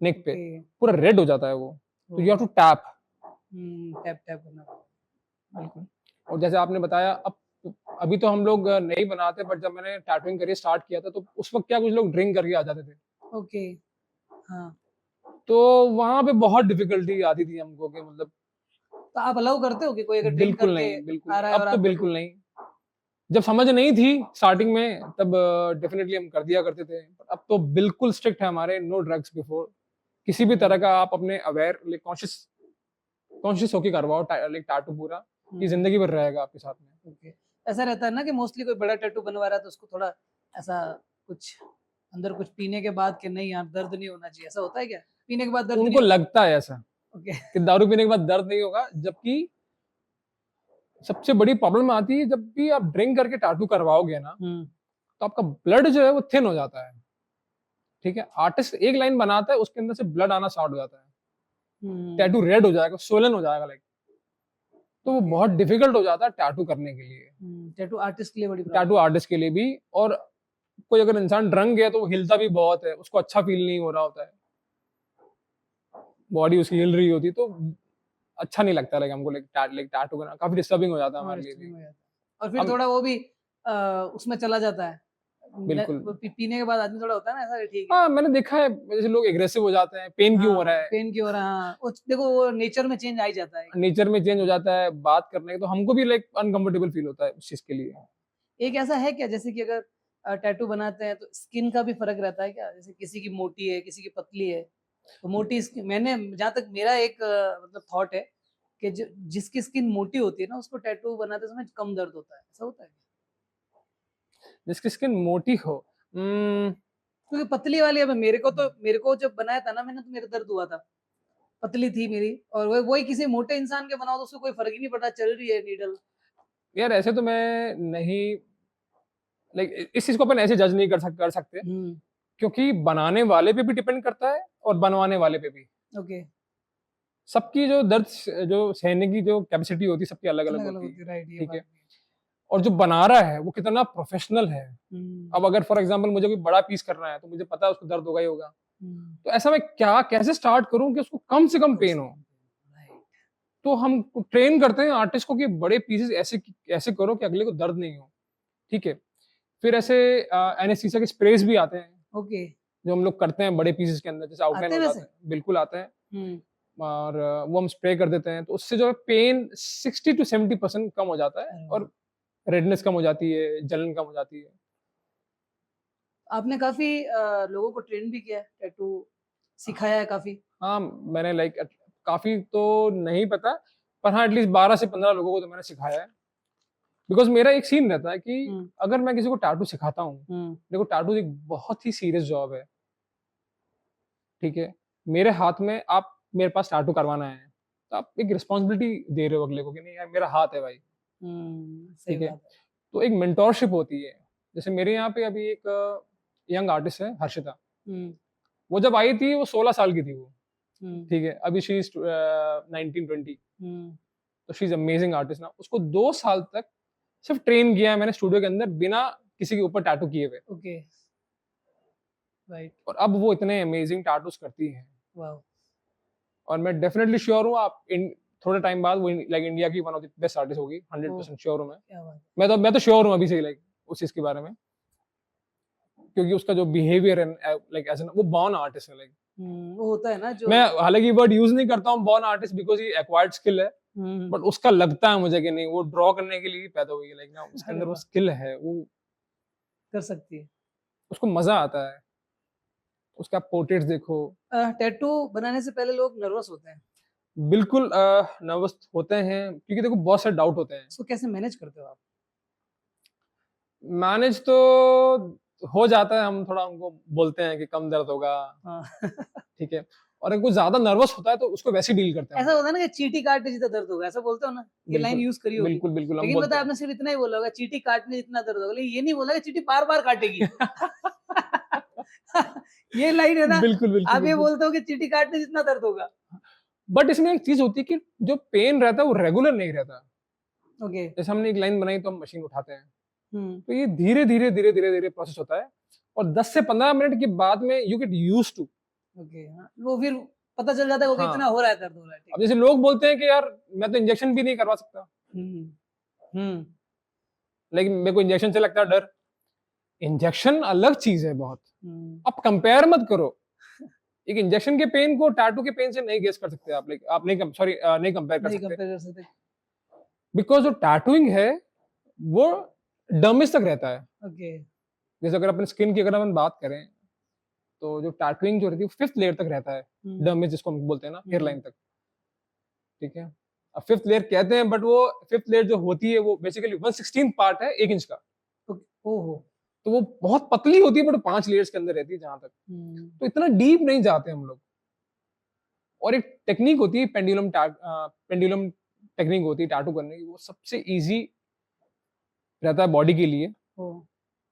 Speaker 2: नेक पे,
Speaker 1: ओके,
Speaker 2: पूरा रेड हो जाता है वो, तो you have to tap.
Speaker 1: Tap tap करना पड़ेगा।
Speaker 2: बिल्कुल। और जैसे आपने बताया, अब अभी तो हम लोग नहीं बनाते, बट जब मैंने टैटूइंग करियर स्टार्ट किया था तो उस वक्त क्या कुछ लोग ड्रिंक करके आ जाते थे,
Speaker 1: ओके, हाँ,
Speaker 2: तो वहां पे बहुत डिफिकल्टी आती थी हमको कि मतलब
Speaker 1: तो आप अलाउ करते हो कि कोई अगर ड्रिंक
Speaker 2: बिल्कुल
Speaker 1: करके
Speaker 2: नहीं, बिल्कुल
Speaker 1: आ
Speaker 2: नहीं,
Speaker 1: रहा है
Speaker 2: अब
Speaker 1: और
Speaker 2: तो
Speaker 1: आप
Speaker 2: बिल्कुल
Speaker 1: टैटू?
Speaker 2: नहीं। जब समझ नहीं थी स्टार्टिंग में तब डेफिनेटली हम कर दिया करते थे, अब तो बिल्कुल स्ट्रिक्ट है हमारे, नो ड्रग्स बिफोर किसी भी तरह का, आप अपने अवेयर कॉन्शियस कॉन्शियस होके करवाओ टैटू पूरा, ये जिंदगी भर रहेगा आपके साथ में।
Speaker 1: ओके, ऐसा रहता है ना कि मोस्टली कोई बड़ा टैटू बनवा रहा है तो उसको थोड़ा ऐसा कुछ अंदर कुछ पीने के बाद कि नहीं यार दर्द नहीं होना चाहिए, ऐसा होता है क्या? पीने के बाद दर्द नहीं
Speaker 2: उनको
Speaker 1: होता?
Speaker 2: लगता है ऐसा
Speaker 1: ओके,
Speaker 2: कि दारू पीने के बाद दर्द नहीं होगा, जबकि सबसे बड़ी प्रॉब्लम आती है जब भी आप ड्रिंक करके टैटू करवाओगे ना, तो आपका ब्लड जो है वो थिन हो जाता है, ठीक है। आर्टिस्ट एक लाइन बनाता है, उसके अंदर से ब्लड आना स्टार्ट हो जाता है, टैटू रेड हो जाएगा, सोलन हो जाएगा लाइक, तो वो बहुत डिफिकल्ट हो जाता है टैटू करने के लिए,
Speaker 1: टैटू आर्टिस्ट के लिए बड़ी
Speaker 2: टैटू
Speaker 1: प्रॉब्लम।
Speaker 2: आर्टिस्ट के लिए भी। और कोई अगर इंसान ड्रंक है तो वो हिलता भी बहुत है, उसको अच्छा फील नहीं हो रहा होता है, बॉडी उसकी हिल रही होती, तो अच्छा नहीं लगता लाइक हमको, लाइक टैटू करना काफी डिस्टर्बिंग हो जाता है
Speaker 1: हाँ,
Speaker 2: हमारे लिए भी।
Speaker 1: डिस्टर्बिंग हो जाता है और फिर
Speaker 2: हम
Speaker 1: थोड़ा वो भी उसमें चला जाता है
Speaker 2: बिल्कुल,
Speaker 1: वो पीने के बाद आदमी थोड़ा होता है ना ऐसा कि ठीक है।
Speaker 2: हाँ मैंने देखा है, जैसे लोग एग्रेसिव हो जाते हैं, पेन क्यों हो
Speaker 1: हाँ,
Speaker 2: रहा है,
Speaker 1: पेन की हो रहा है, हाँ, देखो वो नेचर में चेंज आ ही जाता है।
Speaker 2: नेचर में चेंज हो जाता है बात करने के, तो हमको भी लाइक अनकंफर्टेबल फील होता है उस चीज के लिए।
Speaker 1: एक ऐसा है क्या जैसे कि अगर टैटू बनाते हैं तो स्किन का भी फर्क रहता है क्या? जैसे किसी की मोटी है, किसी की पतली है, तो मोटी स्किन मैंने जहाँ तक मेरा एक मतलब थॉट है कि जिसकी स्किन मोटी होती है ना उसको टैटू बनाते समय कम दर्द होता है, ऐसा होता है क्या?
Speaker 2: जिसकी स्किन मोटी हो,
Speaker 1: क्योंकि पतली वाली अब मेरे को जब बनाया था ना मैंने तो मेरा दर्द हुआ था, पतली थी मेरी, और वही किसी मोटे इंसान के बनाओ तो उसको कोई फर्क ही नहीं पड़ता, चल रही है नीडल।
Speaker 2: यार ऐसे तो मैं नहीं, लाइक इस चीज को अपन ऐसे जज नहीं कर सकते,
Speaker 1: हम्म,
Speaker 2: क्योंकि बनाने वाले पे भी डिपेंड करता है और बनवाने वाले पे भी।
Speaker 1: ओके,
Speaker 2: सबकी जो दर्द जो सहने की जो कैपेसिटी होती है सबकी अलग अलग
Speaker 1: अलग अलग
Speaker 2: होती है,
Speaker 1: होती है, राइट, ये
Speaker 2: ठीक
Speaker 1: बात
Speaker 2: है।
Speaker 1: भी
Speaker 2: और जो बना रहा है वो कितना प्रोफेशनल है,
Speaker 1: है।
Speaker 2: अब अगर फॉर एग्जांपल मुझे कोई बड़ा पीस करना है तो मुझे पता है उसको दर्द होगा ही होगा,
Speaker 1: हम्म,
Speaker 2: तो ऐसा मैं क्या कैसे स्टार्ट करूं कि उसको कम से कम
Speaker 1: कम
Speaker 2: पेन
Speaker 1: से
Speaker 2: हो।
Speaker 1: कम राइट।
Speaker 2: तो हम ट्रेन करते हैं आर्टिस्ट को कि बड़े पीसेस ऐसे ऐसे करो कि अगले को दर्द नहीं हो, ठीक है। फिर ऐसे एनेस्थीसिया के स्प्रेस भी आते हैं
Speaker 1: ओके,
Speaker 2: जो हम लोग करते हैं बड़े पीसेस के अंदर, जैसे आउटलाइन
Speaker 1: आते
Speaker 2: हो
Speaker 1: हैं
Speaker 2: जाते
Speaker 1: वैसे?
Speaker 2: हैं, बिल्कुल आते हैं।
Speaker 1: हम्म,
Speaker 2: और वो हम स्प्रे कर देते हैं, तो उससे जो है पेन 60 to 70% कम हो जाता है,
Speaker 1: अरे वाह।
Speaker 2: और रेडनेस कम हो जाती है, जलन कम हो जाती है।
Speaker 1: आपने काफी लोगों को ट्रेन भी किया है, टैटू सिखाया है काफी?
Speaker 2: हाँ मैंने लाइक काफी तो नहीं पता, पर हाँ एटलीस्ट 12 से 15 लोगों को तो मैंने सिखाया है, बिकॉज मेरा एक सीन रहता है कि
Speaker 1: हम्म,
Speaker 2: अगर मैं किसी को टैटू सिखाता हूँ,
Speaker 1: हम्म,
Speaker 2: देखो टैटू एक बहुत ही सीरियस जॉब है, ठीक है। मेरे हाथ में आप मेरे पास टैटू करवाना है, तो आप एक रिस्पॉन्सिबिलिटी दे रहे हो अगले को कि नहीं यार मेरा हाथ है भाई,
Speaker 1: सही
Speaker 2: ठीक है।
Speaker 1: बात है।
Speaker 2: तो एक मेंटोरशिप होती है, जैसे मेरे यहाँ पे अभी एक यंग आर्टिस्ट है हर्षिता,
Speaker 1: हम्म,
Speaker 2: वो जब आई थी वो 16 साल की थी वो,
Speaker 1: हम्म,
Speaker 2: ठीक है, अभी शी इज 19-20,
Speaker 1: हम्म,
Speaker 2: तो शी इज अमेजिंग आर्टिस्ट ना। उसको 2 साल तक सिर्फ ट्रेन किया है मैंने स्टूडियो के अंदर बिना किसी के ऊपर टैटू किए हुए,
Speaker 1: ओके, राइट,
Speaker 2: और अब वो इतने अमेजिंग टैटूज करती है।
Speaker 1: वाह,
Speaker 2: और मैं डेफिनेटली श्योर हूँ आप थोड़े टाइम बाद वो लाइक इंडिया की one of the best artist होगी,
Speaker 1: ओ
Speaker 2: 100% श्योर हूँ मैं।
Speaker 1: क्या बात
Speaker 2: मैं तो श्योर हूँ अभी से लाइक उस चीज के बारे में, क्योंकि उसका जो बिहेवियर है लाइक एज वो बॉर्न आर्टिस्ट है लाइक।
Speaker 1: है। वो होता है ना जो
Speaker 2: मैं हालांकि वर्ड यूज नहीं करता हूँ बॉर्न आर्टिस्ट, बिकॉज ये एक्वायर्ड स्किल है,
Speaker 1: हम्म,
Speaker 2: बट उसका लगता है मुझे कि नहीं वो ड्रॉ करने के लिए ही पैदा हुई है, लाइक ना उसके
Speaker 1: अरे
Speaker 2: अंदर वो
Speaker 1: वाह,
Speaker 2: स्किल है, वो
Speaker 1: कर सकती है।
Speaker 2: उसको मजा आता है, उसका पोर्ट्रेट्स देखो।
Speaker 1: टैटू बनाने से पहले लोग नर्वस होते हैं,
Speaker 2: बिल्कुल नर्वस होते हैं, क्योंकि देखो बहुत सारे डाउट होते हैं।
Speaker 1: उसको कैसे मैनेज करते हो आप?
Speaker 2: मैनेज तो हो जाता है, हम थोड़ा हमको बोलते हैं कि कम दर्द होगा,
Speaker 1: हाँ,
Speaker 2: ठीक है। और अगर कोई ज्यादा नर्वस होता है तो उसको वैसे डील करते हैं
Speaker 1: ऐसा होता है ना कि चींटी काटने जितना दर्द होगा, ऐसा बोलते हो ना, ये लाइन
Speaker 2: बिल्कुल
Speaker 1: यूज करी होगी।
Speaker 2: बिल्कुल बिल्कुल हम
Speaker 1: लेकिन
Speaker 2: बोलते
Speaker 1: पता है
Speaker 2: हैं
Speaker 1: आपने सिर्फ इतना ही बोला होगा, चींटी काटने जितना दर्द होगा, लेकिन ये नहीं बोला कि चींटी बार बार काटेगी। ये लाइन है ना,
Speaker 2: बिल्कुल बिल्कुल
Speaker 1: आप ये
Speaker 2: बिल्कुल
Speaker 1: बोलते हो कि चींटी काटने जितना दर्द होगा।
Speaker 2: बट इसमें एक चीज होती है कि जो पेन रहता है वो रेगुलर नहीं रहता।
Speaker 1: ओके।
Speaker 2: जैसे हमने एक लाइन बनाई तो हम मशीन उठाते हैं,
Speaker 1: हम्म।
Speaker 2: तो ये धीरे धीरे धीरे धीरे धीरे प्रोसेस होता है, और 10 से 15 मिनट के बाद में you get used to.
Speaker 1: Okay, हाँ, वो फिर पता चल जाता है कि इतना
Speaker 2: हाँ,
Speaker 1: हो रहा है, दर्द हो रहा है, ठीक
Speaker 2: अब
Speaker 1: है।
Speaker 2: जैसे लोग बोलते हैं कि यार मैं तो इंजेक्शन भी नहीं करवा सकता,
Speaker 1: हम्म। हम्म।
Speaker 2: लेकिन मेरे को इंजेक्शन से लगता है डर। इंजेक्शन अलग चीज है बहुत,
Speaker 1: हम्म।
Speaker 2: आप कंपेयर मत करो। एक इंजेक्शन के पेन को टैटू के पेन से नहीं गेस कर सकते आप, लाइक आप नहीं, सॉरी, नहीं कंपेयर कर
Speaker 1: नहीं
Speaker 2: सकते,
Speaker 1: कंपेयर कर सकते।
Speaker 2: बिकॉज जो टैटूइंग है वो डर्मिस तक रहता है।
Speaker 1: ओके।
Speaker 2: जैसे अगर अपने स्किन की अगर अपन बात करें, तो जो टैटूइंग जो रहती है फिफ्थ लेयर तक रहता है, डर्मिस जिसको हम बोलते हैं ना, हेयर लाइन तक, ठीक है। अब फिफ्थ लेयर कहते हैं, बट वो फिफ्थ लेयर जो होती है वो बेसिकली 1/16 पार्ट है 1 इंच का।
Speaker 1: ओहो।
Speaker 2: तो वो बहुत पतली होती है, बट 5 लेयर्स के अंदर रहती है जहां तक, तो इतना डीप नहीं जाते हम लोग। और एक टेक्निक होती है पेंडुलम टेक्निक होती है टैटू करने की, वो सबसे इजी रहता है बॉडी के लिए,
Speaker 1: ओ।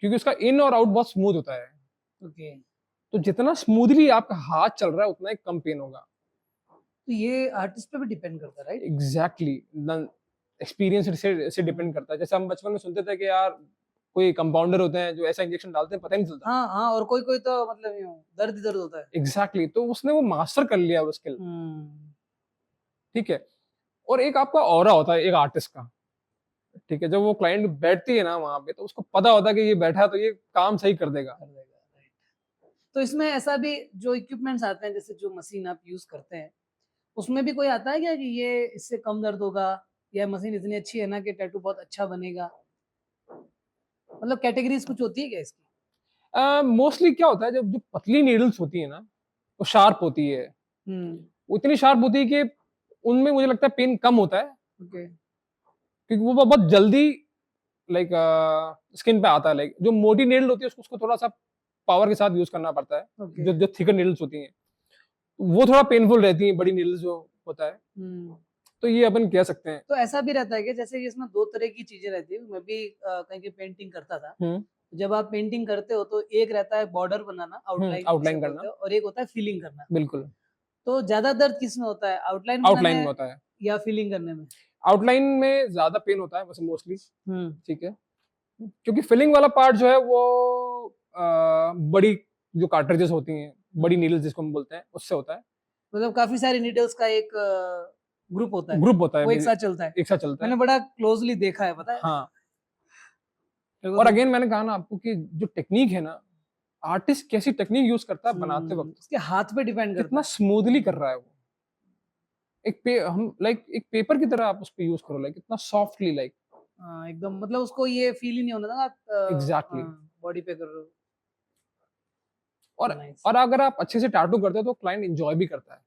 Speaker 2: क्योंकि उसका इन और आउट बहुत स्मूथ होता है।
Speaker 1: ओके।
Speaker 2: तो जितना स्मूथली आपका हाथ चल रहा है उतना ही कम पेन होगा।
Speaker 1: तो ये आर्टिस्ट पे भी डिपेंड करता है, राइट?
Speaker 2: एग्जैक्टली, एक्सपीरियंस से डिपेंड करता है। जैसे हम बचपन में सुनते थे कि यार कोई कंपाउंडर होते हैं जो ऐसा इंजेक्शन डालते हैं पता ही नहीं चलता।
Speaker 1: हाँ हाँ, और कोई कोई तो मतलब यूं दर्द ही दर्द होता है।
Speaker 2: एग्जैक्टली, तो उसने वो मास्टर कर लिया वो स्किल, ठीक है। और एक आपका ऑरा होता है एक आर्टिस्ट का, ठीक है। जब वो क्लाइंट बैठती है ना वहां पे, तो उसको पता होता है कि ये बैठा है तो ये काम सही कर देगा।
Speaker 1: तो इसमें ऐसा भी जो इक्विपमेंट्स आते हैं, जैसे जो मशीन आप यूज करते हैं, उसमें भी कोई आता है क्या कि ये इससे कम दर्द होगा, या मशीन इतनी अच्छी है ना कि टैटू बहुत अच्छा बनेगा? मतलब कैटेगरीज कुछ होती है क्या इसकी?
Speaker 2: मोस्टली क्या होता है, जब जो पतली नीडल्स होती है ना वो शार्प होती है,
Speaker 1: हम्म।
Speaker 2: वो इतनी शार्प होती है कि उनमें मुझे लगता है पेन कम होता है,
Speaker 1: ओके।
Speaker 2: क्योंकि वो बहुत जल्दी लाइक स्किन पे आता है। लाइक जो मोटी नीडल होती है उसको थोड़ा सा पावर के साथ यूज करना पड़ता है।
Speaker 1: ओके।
Speaker 2: जो जो थिकर नीडल्स होती हैं वो थोड़ा पेनफुल रहती हैं, बड़ी नीडल्स जो होता है, तो ये अपन कह सकते हैं।
Speaker 1: तो ऐसा भी रहता है कि जैसे इसमें दो तरह की चीजें रहती है, मैं भी कहीं की पेंटिंग करता था। जब आप पेंटिंग करते हो तो एक रहता है बॉर्डर बनाना, आउटलाइन
Speaker 2: आउटलाइन
Speaker 1: बोलते
Speaker 2: करना,
Speaker 1: हो, और एक होता है फीलिंग करना।
Speaker 2: बिल्कुल।
Speaker 1: तो ज्यादा दर्द किस में होता है, आउटलाइन बनाने
Speaker 2: आउटलाइन में
Speaker 1: में
Speaker 2: होता है,
Speaker 1: या फीलिंग करने में?
Speaker 2: आउटलाइन में ज्यादा पेन होता है वैसे मोस्टली,
Speaker 1: हम्म।
Speaker 2: ठीक है। क्योंकि फिलिंग वाला पार्ट जो है वो बड़ी जो कार्ट्रिजेस होती हैं, बड़ी नीडल्स जिसको हम बोलते हैं, उससे होता है।
Speaker 1: मतलब काफी सारी नीडल्स का एक ग्रुप होता है,
Speaker 2: ग्रुप होता है,
Speaker 1: वो एक साथ चलता है।
Speaker 2: एक साथ चलता
Speaker 1: मैंने
Speaker 2: है।
Speaker 1: बड़ा क्लोजली देखा है, पता है।
Speaker 2: हाँ,
Speaker 1: मेरे को
Speaker 2: और
Speaker 1: तो
Speaker 2: अगेन मैंने कहा ना आपको कि जो टेक्निक है ना, आर्टिस्ट कैसी टेक्निक यूज करता है बनाते वक्त,
Speaker 1: उसके हाथ पे डिपेंड करता
Speaker 2: कितना
Speaker 1: है।
Speaker 2: स्मूथली कर रहा है वो। हम लाइक एक पेपर की तरह आप उस पे यूज करो, लाइक इतना सॉफ्टली, लाइक
Speaker 1: हाँ, एकदम, मतलब उसको ये फील ही नहीं होना था आप
Speaker 2: एग्जैक्टली।
Speaker 1: बॉडी पे कर रहे हो।
Speaker 2: और
Speaker 1: नाइस।
Speaker 2: और अगर आप अच्छे से टैटू करते हो तो क्लाइंट एंजॉय भी करता है,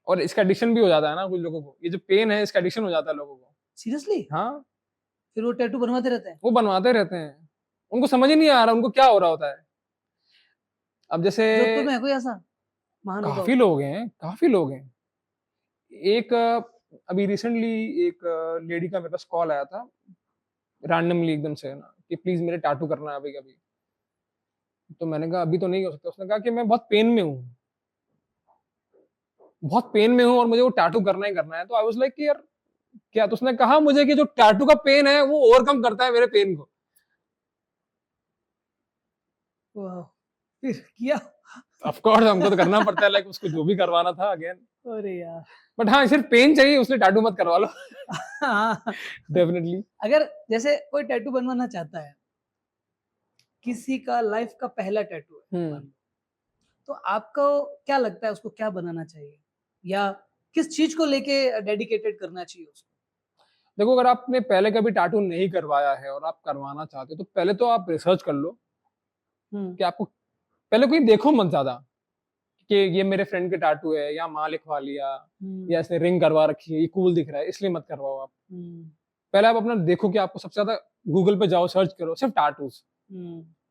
Speaker 2: और इसका एडिक्शन भी हो जाता है ना कुछ लोगों को, ये जो पेन है इसका एडिक्शन हो जाता है लोगों को।
Speaker 1: सीरियसली?
Speaker 2: हाँ,
Speaker 1: फिर वो टैटू बनवाते रहते हैं?
Speaker 2: वो बनवाते रहते हैं, उनको समझ ही नहीं आ रहा उनको क्या हो रहा होता है। अब जैसे
Speaker 1: जोधपुर में है कोई ऐसा महानुभाव?
Speaker 2: काफी लोग हैं, काफी लोग हैं। एक अभी रिसेंटली एक लेडी का मेरे पास कॉल आया था रैंडमली एकदम से ना, कि प्लीज मेरे टैटू करना है अभी अभी। तो मैंने कहा अभी तो नहीं हो सकता। उसने कहा कि मैं बहुत पेन में हूँ, बहुत पेन में हूँ, और मुझे वो टैटू करना ही करना है। तो आई वाज लाइक कि यार क्या? तो उसने कहा मुझे कि जो टैटू का पेन है वो ओवरकम करता है मेरे पेन को।
Speaker 1: वाह। फिर किया?
Speaker 2: ऑफ कोर्स हमको तो करना पड़ता है, लाइक उसको जो भी करवाना था अगेन।
Speaker 1: अरे यार।
Speaker 2: बट हाँ, सिर्फ पेन चाहिए, उसने टैटू मत करवा लो।
Speaker 1: हाँ।
Speaker 2: डेफिनेटली।
Speaker 1: अगर जैसे कोई टैटू बनवाना चाहता है, किसी का लाइफ का पहला टैटू है, मान लो, तो आपको क्या लगता है उसको क्या बनाना चाहिए, या किस चीज को लेके डेडिकेटेड करना चाहिए उसको?
Speaker 2: देखो, अगर आपने पहले कभी टैटू नहीं करवाया है और आप करवाना चाहते हो, तो पहले तो आप रिसर्च कर लो कि आपको, पहले कोई देखो मत ज्यादा कि ये मेरे फ्रेंड के टैटू है, या माँ लिखवा लिया, या इसने रिंग करवा रखी है, ये कूल दिख रहा है इसलिए मत करवाओ आप। पहले आप अपना देखो कि आपको सबसे ज्यादा, गूगल पे जाओ, सर्च करो सिर्फ टैटूज,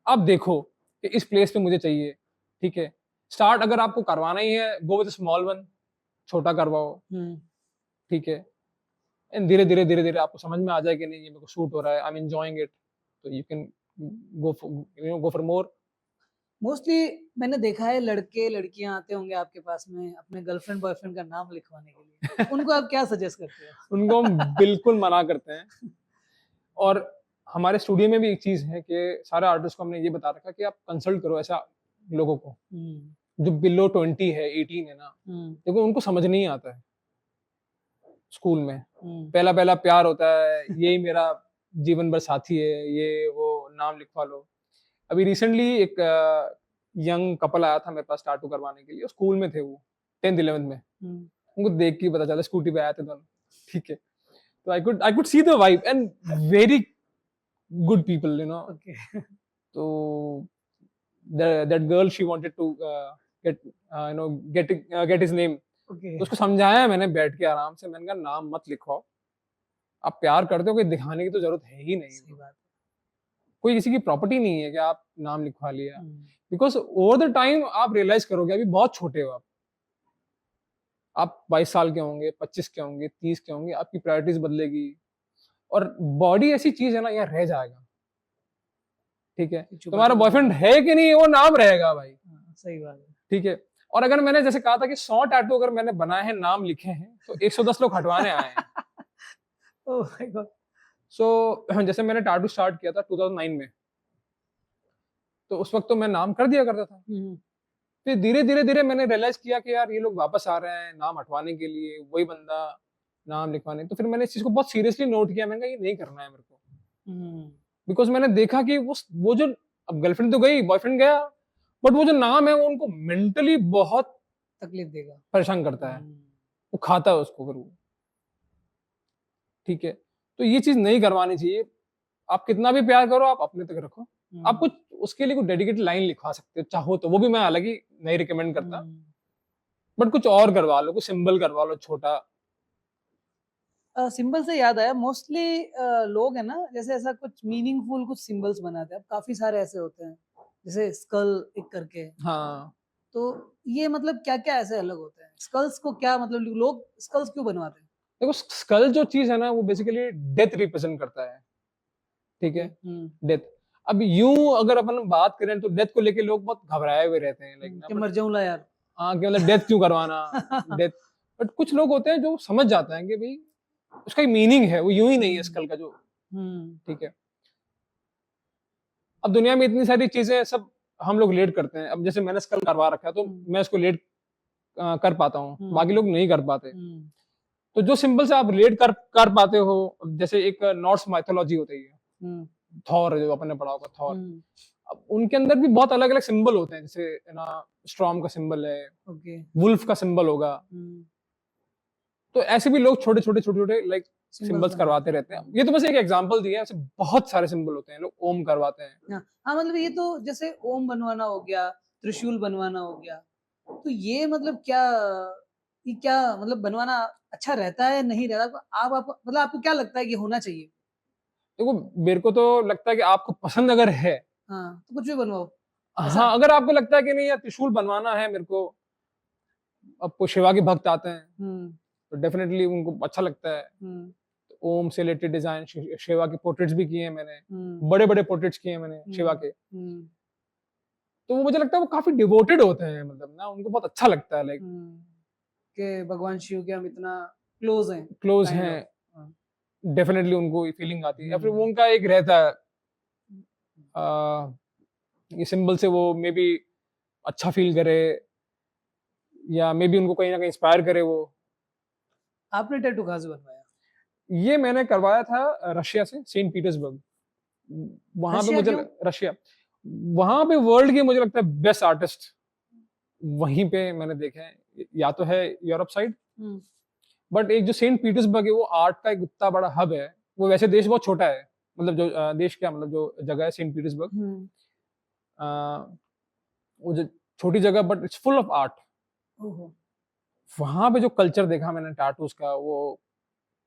Speaker 2: आप देखो कि इस प्लेस पे मुझे चाहिए, ठीक है। स्टार्ट अगर आपको करवाना ही है, गो विद स्मॉल वन, छोटा करवाओ, ठीक है। एंड धीरे धीरे आपको समझ में आ जाए कि नहीं ये मेरे को सूट हो रहा है, आई एम एंजॉयिंग इट, तो you can go for more.
Speaker 1: Mostly मैंने देखा है लड़के लड़कियां आते होंगे आपके पास में अपने गर्लफ्रेंड बॉयफ्रेंड का नाम लिखवाने के लिए, उनको आप क्या सजेस्ट करते हो?
Speaker 2: उनको हम बिल्कुल मना करते हैं। और हमारे स्टूडियो में भी एक चीज है कि सारे आर्टिस्ट को हमने ये बता रखा कि आप कंसल्ट करो ऐसा लोगों को जो बिलो 20 है, 18 है ना, देखो उनको समझ नहीं आता है स्कूल में। पहला पहला प्यार होता है, यही मेरा जीवन भर साथी है, ये वो नाम लिखवा लो। अभी रिसेंटली एक यंग कपल आया था मेरे पास टैटू करवाने के लिए, स्कूल में थे वो 10th 11th में, उनको देख के ही पता चला, स्कूटी पे आए थे दोनों, ठीक है। तो I could see the vibe and very good people, you know.
Speaker 1: Okay.
Speaker 2: तो that girl she wanted to get his name,
Speaker 1: okay.
Speaker 2: तो उसको समझाया मैंने बैठ के आराम से, मैंने कहा नाम मत लिखवाओ, आप प्यार करते हो, कोई दिखाने की तो जरूरत है ही नहीं,
Speaker 1: सही बात।
Speaker 2: कोई किसी की प्रॉपर्टी नहीं है कि आप नाम लिखवा लिया। बिकॉज ओवर द टाइम आप रियलाइज करोगे, अभी बहुत छोटे हो आप 22 साल के होंगे, 25 के होंगे, 30 के होंगे, आपकी प्रायोरिटीज बदलेगी, और बॉडी ऐसी चीज है ना, यहाँ रह जाएगा, ठीक है। तुम्हारा बॉयफ्रेंड है कि नहीं, वो नाम रहेगा भाई।
Speaker 1: सही बात है।
Speaker 2: ठीक है। और अगर मैंने जैसे कहा था कि 100 टैटू अगर मैंने बनाए हैं, नाम लिखे हैं, तो 110 लोग हटवाने आए हैं।
Speaker 1: Oh my God.
Speaker 2: सो जैसे मैंने टैटू स्टार्ट किया था 2009 में, तो उस वक्त तो मैं नाम कर दिया करता था। फिर धीरे धीरे मैंने रियलाइज किया कि यार ये लोग वापस आ रहे हैं नाम हटवाने के लिए, वही बंदा नाम लिखवाने, तो फिर मैंने इस चीज को बहुत सीरियसली नोट किया, मैंने कहा ये नहीं करना है मेरे को। बिकॉज मैंने देखा कि वो जो, अब गर्लफ्रेंड तो गई, बॉयफ्रेंड गया, बट वो जो नाम है वो उनको मेंटली बहुत
Speaker 1: तकलीफ देगा,
Speaker 2: परेशान करता है, वो खाता है उसको फिर वो, ठीक है। तो ये चीज नहीं करवानी चाहिए। आप कितना भी प्यार करो, आप अपने तक रखो। आप कुछ उसके लिए कुछ डेडिकेटेड लाइन लिखवा सकते हो चाहो तो, वो भी मैं अलग ही नहीं रिकमेंड करता, बट कुछ और करवा लो, कुछ सिंबल करवा लो छोटा।
Speaker 1: सिंबल से याद आया, मोस्टली लोग है ना, जैसे ऐसा कुछ मीनिंगफुल कुछ सिंबल्स बनाते हैं, अब काफी सारे ऐसे होते हैं, जैसे स्कल एक करके।
Speaker 2: हाँ,
Speaker 1: तो ये मतलब क्या क्या ऐसे अलग होते हैं स्कल्स को, क्या मतलब लोग स्कल्स क्यों बनवाते हैं?
Speaker 2: देखो स्कल जो चीज है ना, वो बेसिकली डेथ रिप्रेजेंट करता है, ठीक है, डेथ। अब यूं अगर अपन बात करें तो डेथ को लेके लोग बहुत घबराए हुए रहते हैं, लाइक
Speaker 1: कि मर जाऊं ला यार।
Speaker 2: हाँ, कि मतलब डेथ क्यों करवाना, डेथ। बट कुछ लोग होते हैं जो समझ जाते हैं कि भाई उसका मीनिंग है, वो यूं ही नहीं है स्कल का जो, ठीक है। अब दुनिया में इतनी सारी चीजें सब हम लोग लेट करते हैं। अब जैसे मैंने स्कल करवा रखा है, तो मैं उसको लेट कर पाता हूँ, बाकी लोग नहीं कर पाते। तो जो सिंबल से आप रिलेट कर पाते हो, जैसे एक नॉर्स माइथोलॉजी होती है, थॉर जो आपने पढ़ा होगा, थॉर। अब उनके अंदर भी बहुत अलग अलग सिंबल होते हैं, जैसे ना स्ट्रॉम का सिंबल है, वुल्फ का सिंबल होगा। तो ऐसे भी लोग छोटे छोटे लाइक सिंबल्स करवाते रहते हैं। ये तो बस एक एग्जांपल दिया है, ऐसे बहुत सारे सिंबल होते हैं, लोग ओम करवाते हैं।
Speaker 1: हाँ मतलब ये तो जैसे ओम बनवाना हो गया, त्रिशूल बनवाना हो गया, तो ये मतलब क्या, ये क्या मतलब बनवाना अच्छा रहता है नहीं रहता? आप मतलब आपको क्या लगता है कि होना चाहिए?
Speaker 2: देखो मेरे को तो लगता है कि आपको पसंद अगर है,
Speaker 1: हाँ तो कुछ भी बनवाओ।
Speaker 2: हाँ, अगर आपको लगता है कि नहीं यार त्रिशूल बनवाना है मेरे को, अब शिवा के भक्त आते हैं तो डेफिनेटली उनको अच्छा लगता है। तो ओम से रिलेटेड डिजाइन, शिवा के पोर्ट्रेट्स भी किए हैं मैंने, बड़े बड़े पोर्ट्रेट्स किए हैं मैंने शिवा के। तो वो मुझे लगता है वो काफी डिवोटेड होते हैं, मतलब ना उनको बहुत अच्छा लगता है, लाइक
Speaker 1: कि भगवान शिव के हम इतना क्लोज हैं,
Speaker 2: डेफिनेटली उनको फीलिंग आती है। या फिर वो उनका एक रहता है ये सिंबल से वो मे बी अच्छा फील करे, या मे बी उनको कहीं ना कहीं इंस्पायर करे वो।
Speaker 1: आपने टैटू कहाँ से बनवाया?
Speaker 2: ये मैंने करवाया था रशिया से, सेंट पीटर्सबर्ग। वहां पे मुझे रशिया, वहां पे वर्ल्ड के मुझे लगता है बेस्ट आर्टिस्ट वहीं पे मैंने देखे हैं। या तो है यूरोप साइड, बट एक जो सेंट पीटर्सबर्ग है वो आर्ट का एक इतना बड़ा हब है। वो वैसे देश बहुत छोटा है, मतलब जो देश क्या, मतलब जो जगह है सेंट पीटर्सबर्ग, वो जो छोटी जगह but it's full of art. वहां पे जो कल्चर देखा मैंने टैटूज का, वो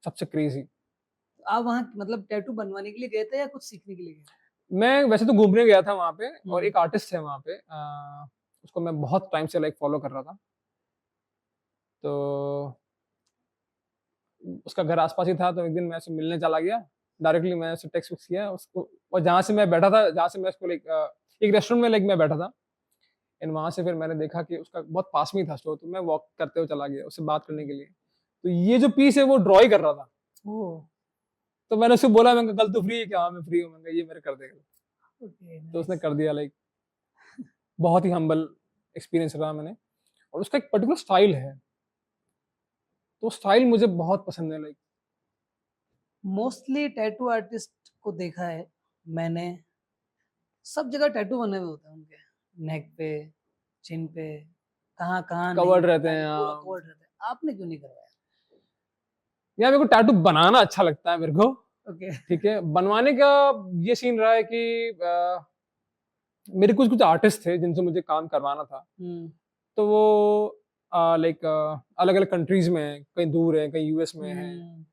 Speaker 2: सबसे क्रेजी।
Speaker 1: आप वहाँ मतलब टैटू बनवाने के लिए गए थे या कुछ सीखने के लिए गए?
Speaker 2: मैं वैसे तो घूमने गया था वहां पे, और एक आर्टिस्ट है वहां पे, उसको मैं बहुत टाइम से लाइक फॉलो कर रहा था। तो उसका घर आसपास ही था, तो एक दिन मैं उससे मिलने चला गया। डायरेक्टली मैंने उसे टेक्स्ट वुक्स किया उसको, और जहाँ से मैं बैठा था, जहाँ से मैं उसको लाइक एक रेस्टोरेंट में लाइक मैं बैठा था, एंड वहाँ से फिर मैंने देखा कि उसका बहुत पास में ही था स्टोर, तो मैं वॉक करते हुए चला गया उससे बात करने के लिए। तो ये जो पीस है वो ड्रॉ ही कर रहा था।
Speaker 1: ओह!
Speaker 2: तो मैंने उससे बोला, मैंने कहा, कल तू फ्री है क्या? हाँ, मैं फ्री हूँ। मैंने कहा, ये मेरे कर देगा।
Speaker 1: ओके,
Speaker 2: तो उसने
Speaker 1: नाइस।
Speaker 2: कर दिया लाइक। बहुत ही हम्बल एक्सपीरियंस रहा मैंने। और उसका एक पर्टिकुलर स्टाइल है, तो स्टाइल मुझे बहुत पसंद है लाइक।
Speaker 1: मोस्टली टैटू आर्टिस्ट को देखा है मैंने, सब जगह टैटू बने हुए होते हैं उनके, नेक पे, चिन पे, कहाँ-कहाँ नहीं,
Speaker 2: कवर्ड रहते
Speaker 1: पता
Speaker 2: हैं
Speaker 1: नहीं, पूरा
Speaker 2: हाँ।
Speaker 1: कवर्ड रहता है। आपने क्यों नहीं करवाया?
Speaker 2: यार मेरे को टैटू बनाना अच्छा लगता है मेरे को।
Speaker 1: ओके।
Speaker 2: ठीक है, बनवाने का ये सीन रहा है कि मेरे कुछ कुछ आर्टिस्ट थे जिनसे मुझे काम करवाना था।
Speaker 1: हुँ,
Speaker 2: तो वो लाइक अलग अलग कंट्रीज में हैं, कहीं दूर है, कहीं यूएस में है।
Speaker 1: हुँ।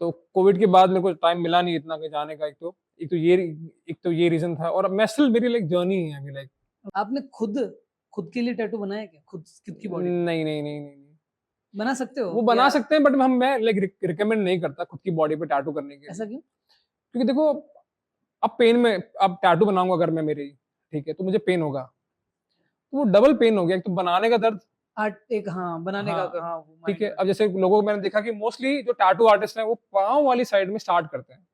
Speaker 2: तो कोविड के बाद मेरे को टाइम मिला नहीं इतना कहीं जाने का। एक तो ये रीजन था, और मैं स्टिल, मेरी लाइक जर्नी है अभी लाइक।
Speaker 1: आपने खुद के लिए टैटू बनाया क्या? खुद की बॉडी पे?
Speaker 2: नहीं नहीं नहीं नहीं नहीं।
Speaker 1: बना सकते हो
Speaker 2: वो बना
Speaker 1: या
Speaker 2: सकते हैं, बट मैं लाइक रिकमेंड नहीं करता खुद की बॉडी पे टैटू करने के लिए।
Speaker 1: ऐसा क्यों?
Speaker 2: क्योंकि देखो, अब पेन में, अब टैटू बनाऊंगा अगर मैं मेरी, ठीक है, तो मुझे पेन होगा। तो वो डबल पेन हो गया, एक तो बनाने का दर्द।
Speaker 1: आर्ट एक हाँ, बनाने का
Speaker 2: हाँ,
Speaker 1: हाँ, वो
Speaker 2: ठीक
Speaker 1: माइंड
Speaker 2: है।
Speaker 1: में।
Speaker 2: अब जैसे लोगों को मैंने देखा कि मोस्टली जो टैटू आर्टिस्ट हैं वो पाँव वाली साइड में स्टार्ट करते हैं।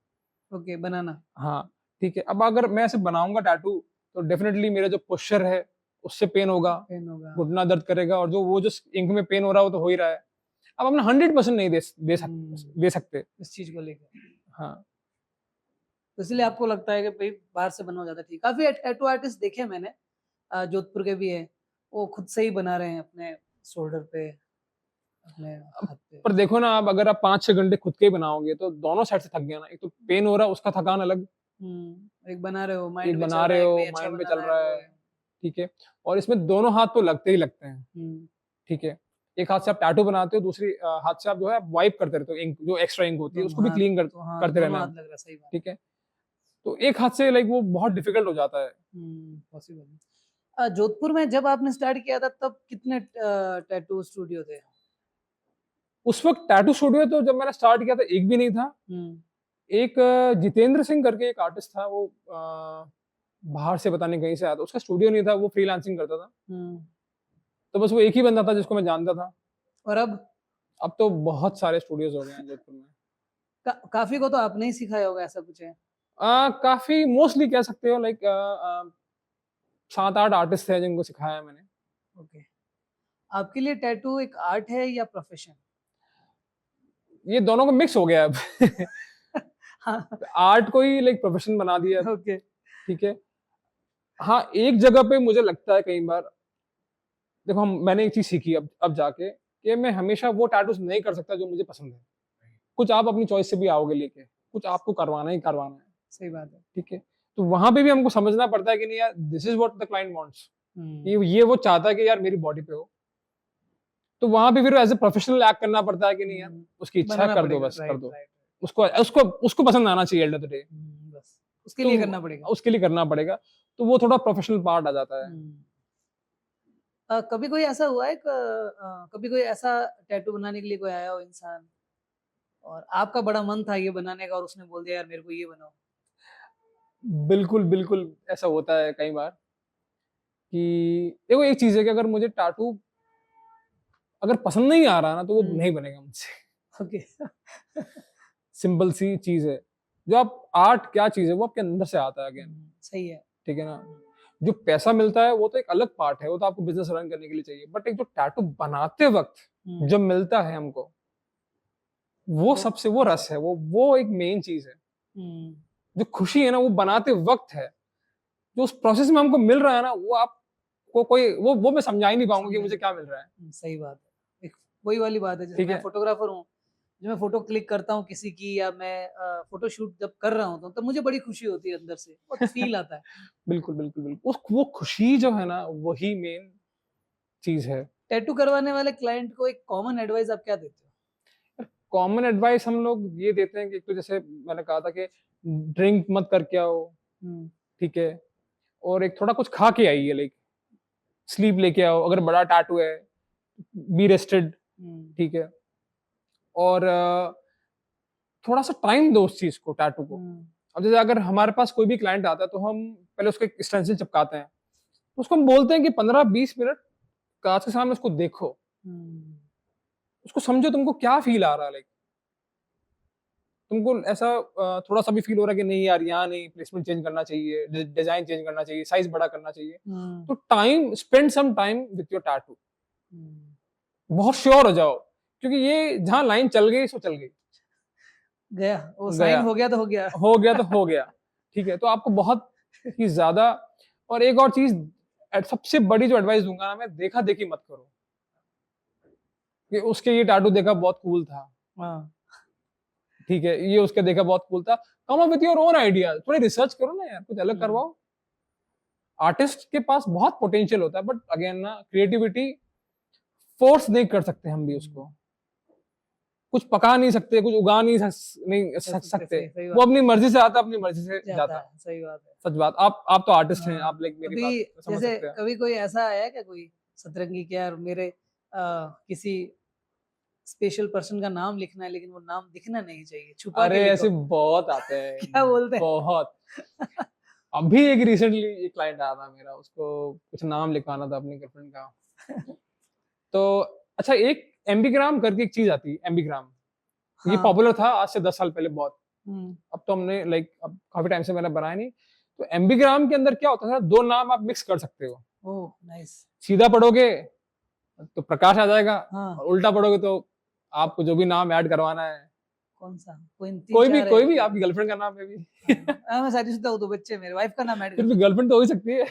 Speaker 1: ओके, बनाना।
Speaker 2: हाँ, ठीक है। अब अगर मैं ऐसे बनाऊंगा टैटू, तो डेफिनेटली मेरा जो पोस्चर है उससे पेन होगा,
Speaker 1: पेन होगा।
Speaker 2: घुटना दर्द करेगा, और वो जो इंक में पेन हो रहा है वो तो हो ही रहा है। अब अपना 100% नहीं दे सकते।
Speaker 1: इस चीज़ को लेके।
Speaker 2: हाँ।
Speaker 1: तो इसलिए आपको लगता है कि भई बाहर से बनवा ज़्यादा ठीक। काफ़ी टैटू आर्टिस्ट देखे हैं मैंने, जोधपुर के भी हैं, वो खुद से ही बना रहे हैं अपने शोल्डर पे, अपने हाथ पे।
Speaker 2: पर देखो ना, अब अगर आप 5-6 घंटे खुद के ही बनाओगे तो दोनों साइड से थक गया ना। एक तो पेन हो रहा है, उसका थकान अलग,
Speaker 1: एक बना रहे हो, माइंड
Speaker 2: एक
Speaker 1: में
Speaker 2: बना
Speaker 1: चल रहा
Speaker 2: रहे
Speaker 1: है कि
Speaker 2: हो,
Speaker 1: भई अच्छा
Speaker 2: माइंड में
Speaker 1: बना
Speaker 2: चल
Speaker 1: रहा है,
Speaker 2: रहा
Speaker 1: वो
Speaker 2: है,
Speaker 1: है।
Speaker 2: ठीक है। और इसमें दोनों हाथ तो लगते ही लगते हैं,
Speaker 1: हुँ,
Speaker 2: ठीक है। एक हाथ से आप टैटू बनाते हो, दूसरी हाथ से आप जो है वाइप करते रहते हो, इंक जो एक्स्ट्रा इंक होती है
Speaker 1: दोनों
Speaker 2: उसको भी
Speaker 1: हाथ
Speaker 2: क्लीन
Speaker 1: तो हाँ,
Speaker 2: करते
Speaker 1: दोनों
Speaker 2: रहना
Speaker 1: हाथ
Speaker 2: है,
Speaker 1: लग रहा है, सही बात।
Speaker 2: ठीक है। तो एक हाथ से लाइक वो बहुत डिफिकल्ट हो जाता है।
Speaker 1: पॉसिबल है। जोधपुर में जब आपने स्टार्ट किया था तब कितने टैटू स्टूडियो थे?
Speaker 2: उस वक्त टैटू स्टूडियो तो जब मैंने स्टार्ट किया था एक भी नहीं था।
Speaker 1: हुँ,
Speaker 2: एक जितेंद्र सिंह करके एक आर्टिस्ट था, वो बाहर से पता नहीं कहीं से आया था, उसका स्टूडियो नहीं था, वो फ्रीलांसिंग करता था।
Speaker 1: हुँ।
Speaker 2: तो बस वो एक ही बंदा था जिसको मैं जानता था।
Speaker 1: और अब
Speaker 2: अब तो बहुत सारे स्टूडियोज हो गए हैं जोधपुर में।
Speaker 1: काफ़ी को तो आपने ही सिखाया होगा, ऐसा कुछ है?
Speaker 2: काफी मोस्टली कह सकते हो लाइक 7-8 आर्टिस्ट हैं जिनको सिखाया है मैंने।
Speaker 1: ओके। आपके लिए टैटू एक आर्ट है या प्रोफेशन?
Speaker 2: ये दोनों का मिक्स हो गया है अब।
Speaker 1: हाँ,
Speaker 2: आर्ट को ही लाइक प्रोफेशन बना दिया है,
Speaker 1: ओके।
Speaker 2: ठीक है। हाँ, एक जगह पे मुझे लगता है कई बार, देखो मैंने एक चीज सीखी अब जाके, कि मैं हमेशा वो टैटूज नहीं कर सकता जो मुझे पसंद है। कुछ आप अपनी चॉइस से भी आओगे लेके, कुछ आपको करवाना ही करवाना है,
Speaker 1: सही बात है।
Speaker 2: ठीक है। तो वहां पे भी हमको समझना पड़ता है कि नहीं यार, this is what the client wants.
Speaker 1: हुँ,
Speaker 2: ये वो चाहता है कि यार मेरी बॉडी पे हो। तो वहां पे फिर एज ए प्रोफेशनल एक्ट करना पड़ता है कि नहीं यार,
Speaker 1: हुँ।
Speaker 2: उसकी इच्छा है,
Speaker 1: बनाना
Speaker 2: कर दो,
Speaker 1: पड़ेगा,
Speaker 2: बस कर
Speaker 1: राइट,
Speaker 2: दो।
Speaker 1: राइट।
Speaker 2: उसको उसको उसको पसंद आना चाहिए एंड ऑफ द डे।
Speaker 1: बस उसके
Speaker 2: तो
Speaker 1: लिए करना पड़ेगा।
Speaker 2: उसके लिए करना पड़ेगा। तो वो थोड़ा प्रोफेशनल पार्ट आ जाता है।
Speaker 1: हुँ। कभी कोई ऐसा हुआ है कभी कोई ऐसा टैटू बनाने के लिए कोई आया हो इंसान और आपका बड़ा मन था ये बनाने का और उसने बोल दिया यार मेरे को ये बनाओ?
Speaker 2: बिल्कुल बिल्कुल ऐसा होता है कई बार कि देखो, एक चीज है कि अगर मुझे टाटू अगर पसंद नहीं आ रहा ना, तो वो
Speaker 1: हुँ,
Speaker 2: नहीं बनेगा मुझसे।
Speaker 1: ओके।
Speaker 2: सिंपल सी चीज है। जो आप आर्ट क्या चीज है, वो आपके अंदर से आता है अगेन,
Speaker 1: सही है।
Speaker 2: ठीक है ना। जो पैसा मिलता है वो तो एक अलग पार्ट है, वो तो आपको बिजनेस रन करने के लिए चाहिए, बट एक जो टैटू बनाते वक्त
Speaker 1: हुँ,
Speaker 2: जब मिलता है हमको, वो
Speaker 1: वो
Speaker 2: सबसे वो रस है, वो एक मेन चीज है।
Speaker 1: हुँ,
Speaker 2: जो खुशी है ना, वो बनाते वक्त है। जो उस प्रोसेस में हमको मिल रहा है ना, वो आपको कोई वो मैं समझा ही नहीं पाऊंगा कि
Speaker 1: समझ
Speaker 2: मुझे क्या मिल रहा है,
Speaker 1: सही बात है। एक वही वाली बात है जैसे
Speaker 2: ठीक
Speaker 1: मैं
Speaker 2: है।
Speaker 1: फ़ोटोग्राफ़र हूँ, जब मैं फ़ोटो क्लिक करता हूँ किसी की या मैं फ़ोटो शूट जब कर रहा होता हूँ, तब मुझे बड़ी खुशी होती है अंदर से, बहुत फ़ील आता है।
Speaker 2: बिल्कुल बिल्कुल बिल्कुल, वो खुशी जो है ना, वही मेन चीज है।
Speaker 1: टैटू करवाने वाले क्लाइंट को एक कॉमन एडवाइस आप क्या देते
Speaker 2: कॉमन एडवाइस हम लोग ये देते हैं कि एक तो जैसे मैंने कहा था कि ड्रिंक मत करके आओ,
Speaker 1: हो?
Speaker 2: ठीक है। और एक थोड़ा कुछ खा के आइए लाइक, स्लीप लेके आओ, अगर बड़ा टैटू है बी रेस्टेड, ठीक है, और थोड़ा सा टाइम दो उस चीज को, टैटू को। अब जैसे अगर हमारे पास कोई भी क्लाइंट आता है तो हम पहले उसको एक स्टेंसिल चिपकाते हैं, तो उसको हम बोलते हैं कि 15-20 मिनट कांच के सामने उसको देखो, उसको समझो तुमको क्या फील आ रहा है, लाइक तुमको ऐसा थोड़ा सा भी फील हो रहा है कि नहीं यार यहाँ नहीं, प्लेसमेंट चेंज करना चाहिए, डिजाइन चेंज करना चाहिए, साइज बड़ा करना चाहिए, तो time spend some time with your tattoo, बहुत श्योर हो जाओ, क्योंकि ये जहाँ लाइन चल गई सो चल गई,
Speaker 1: गया वो साइन हो गया तो हो गया,
Speaker 2: हो गया तो हो गया, ठीक है। तो आपको बहुत ही ज्यादा, और एक और चीज सबसे बड़ी जो एडवाइस दूंगा ना मैं, देखा देखी मत करो कि उसके ये टैटू देखा बहुत कूल था, ठीक है, ये उसके देखा बहुत कूल था, come up with your own idea, थोड़ी रिसर्च करो ना यार, कुछ अलग करवाओ। आर्टिस्ट के पास बहुत पोटेंशियल होता है, बट अगेन ना, क्रिएटिविटी फोर्स नहीं कर सकते हम भी उसको, कुछ पका नहीं सकते, कुछ उगा नहीं सकते, वो अपनी मर्जी से आता, अपनी मर्जी से जाता है।
Speaker 1: सही बात है,
Speaker 2: सच बात। आप तो आर्टिस्ट हैं, आप लाइक मेरी बात समझ
Speaker 1: जैसे
Speaker 2: सकते हैं।
Speaker 1: कभी कोई ऐसा आया क्या, कोई सतरंगी के यार मेरे किसी स्पेशल पर्सन का नाम लिखना है, लेकिन वो नाम दिखना नहीं चाहिए, छुपा
Speaker 2: अरे
Speaker 1: के
Speaker 2: ऐसे बहुत आते हैं
Speaker 1: क्या बोलते हैं?
Speaker 2: बहुत। अभी एक रिसेंटली एक क्लाइंट आया था मेरा, उसको कुछ नाम लिखवाना था अपनी गर्लफ्रेंड का। तो अच्छा, एक एम्बीग्राम करके एक चीज आती है, एम्बीग्राम, ये पॉपुलर था आज से 10 साल पहले बहुत, अब तो हमने लाइक अब काफी टाइम से मैंने बनाया नहीं। तो एम्बीग्राम के अंदर क्या होता था, 2 नाम आप मिक्स कर सकते हो।
Speaker 1: Oh nice.
Speaker 2: सीधा पढ़ोगे तो प्रकाश आ जाएगा,
Speaker 1: हाँ।
Speaker 2: और उल्टा पढ़ोगे तो आपको जो भी नाम ऐड करवाना है,
Speaker 1: कौन सा,
Speaker 2: कोई भी आपकी गर्लफ्रेंड का नाम है भी।
Speaker 1: मैं शादीशुदा हूँ, तो बच्चे मेरे वाइफ का नाम ऐड
Speaker 2: फिर भी गर्लफ्रेंड तो हो ही सकती है।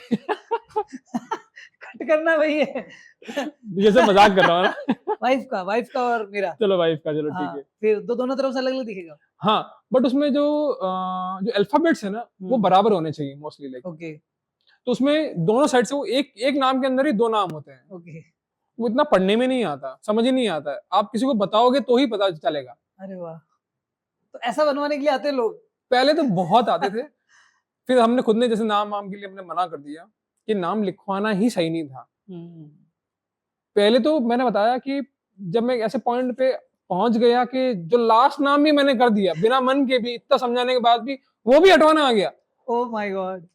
Speaker 1: कट करना वही है।
Speaker 2: जैसे मजाक कर रहा हूँ ना।
Speaker 1: वाइफ का और मेरा,
Speaker 2: चलो वाइफ का, चलो ठीक
Speaker 1: हाँ,
Speaker 2: है।
Speaker 1: फिर दोनों तरफ से अलग अलग दिखेगा।
Speaker 2: हाँ, बट उसमें जो अल्फाबेट्स है ना, वो बराबर होने चाहिए मोस्टली, लाइक
Speaker 1: ओके।
Speaker 2: तो उसमें दोनों साइड से वो एक नाम के अंदर ही 2 नाम होते हैं।
Speaker 1: ओके।
Speaker 2: वो इतना पढ़ने में नहीं आता, समझ ही नहीं आता है, आप किसी को बताओगे तो ही पता चलेगा।
Speaker 1: अरे वाह, तो ऐसा बनवाने के लिए आते हैं लोग?
Speaker 2: पहले तो बहुत आते थे, फिर हमने खुद ने जैसे नाम के लिए हमने मना कर दिया कि नाम लिखवाना ही सही नहीं था। पहले तो मैंने बताया कि जब मैं ऐसे पॉइंट पे पहुंच गया कि जो लास्ट नाम भी मैंने कर दिया बिना मन के भी, इतना समझाने के बाद भी वो भी हटवाना आ गया।
Speaker 1: Oh my God.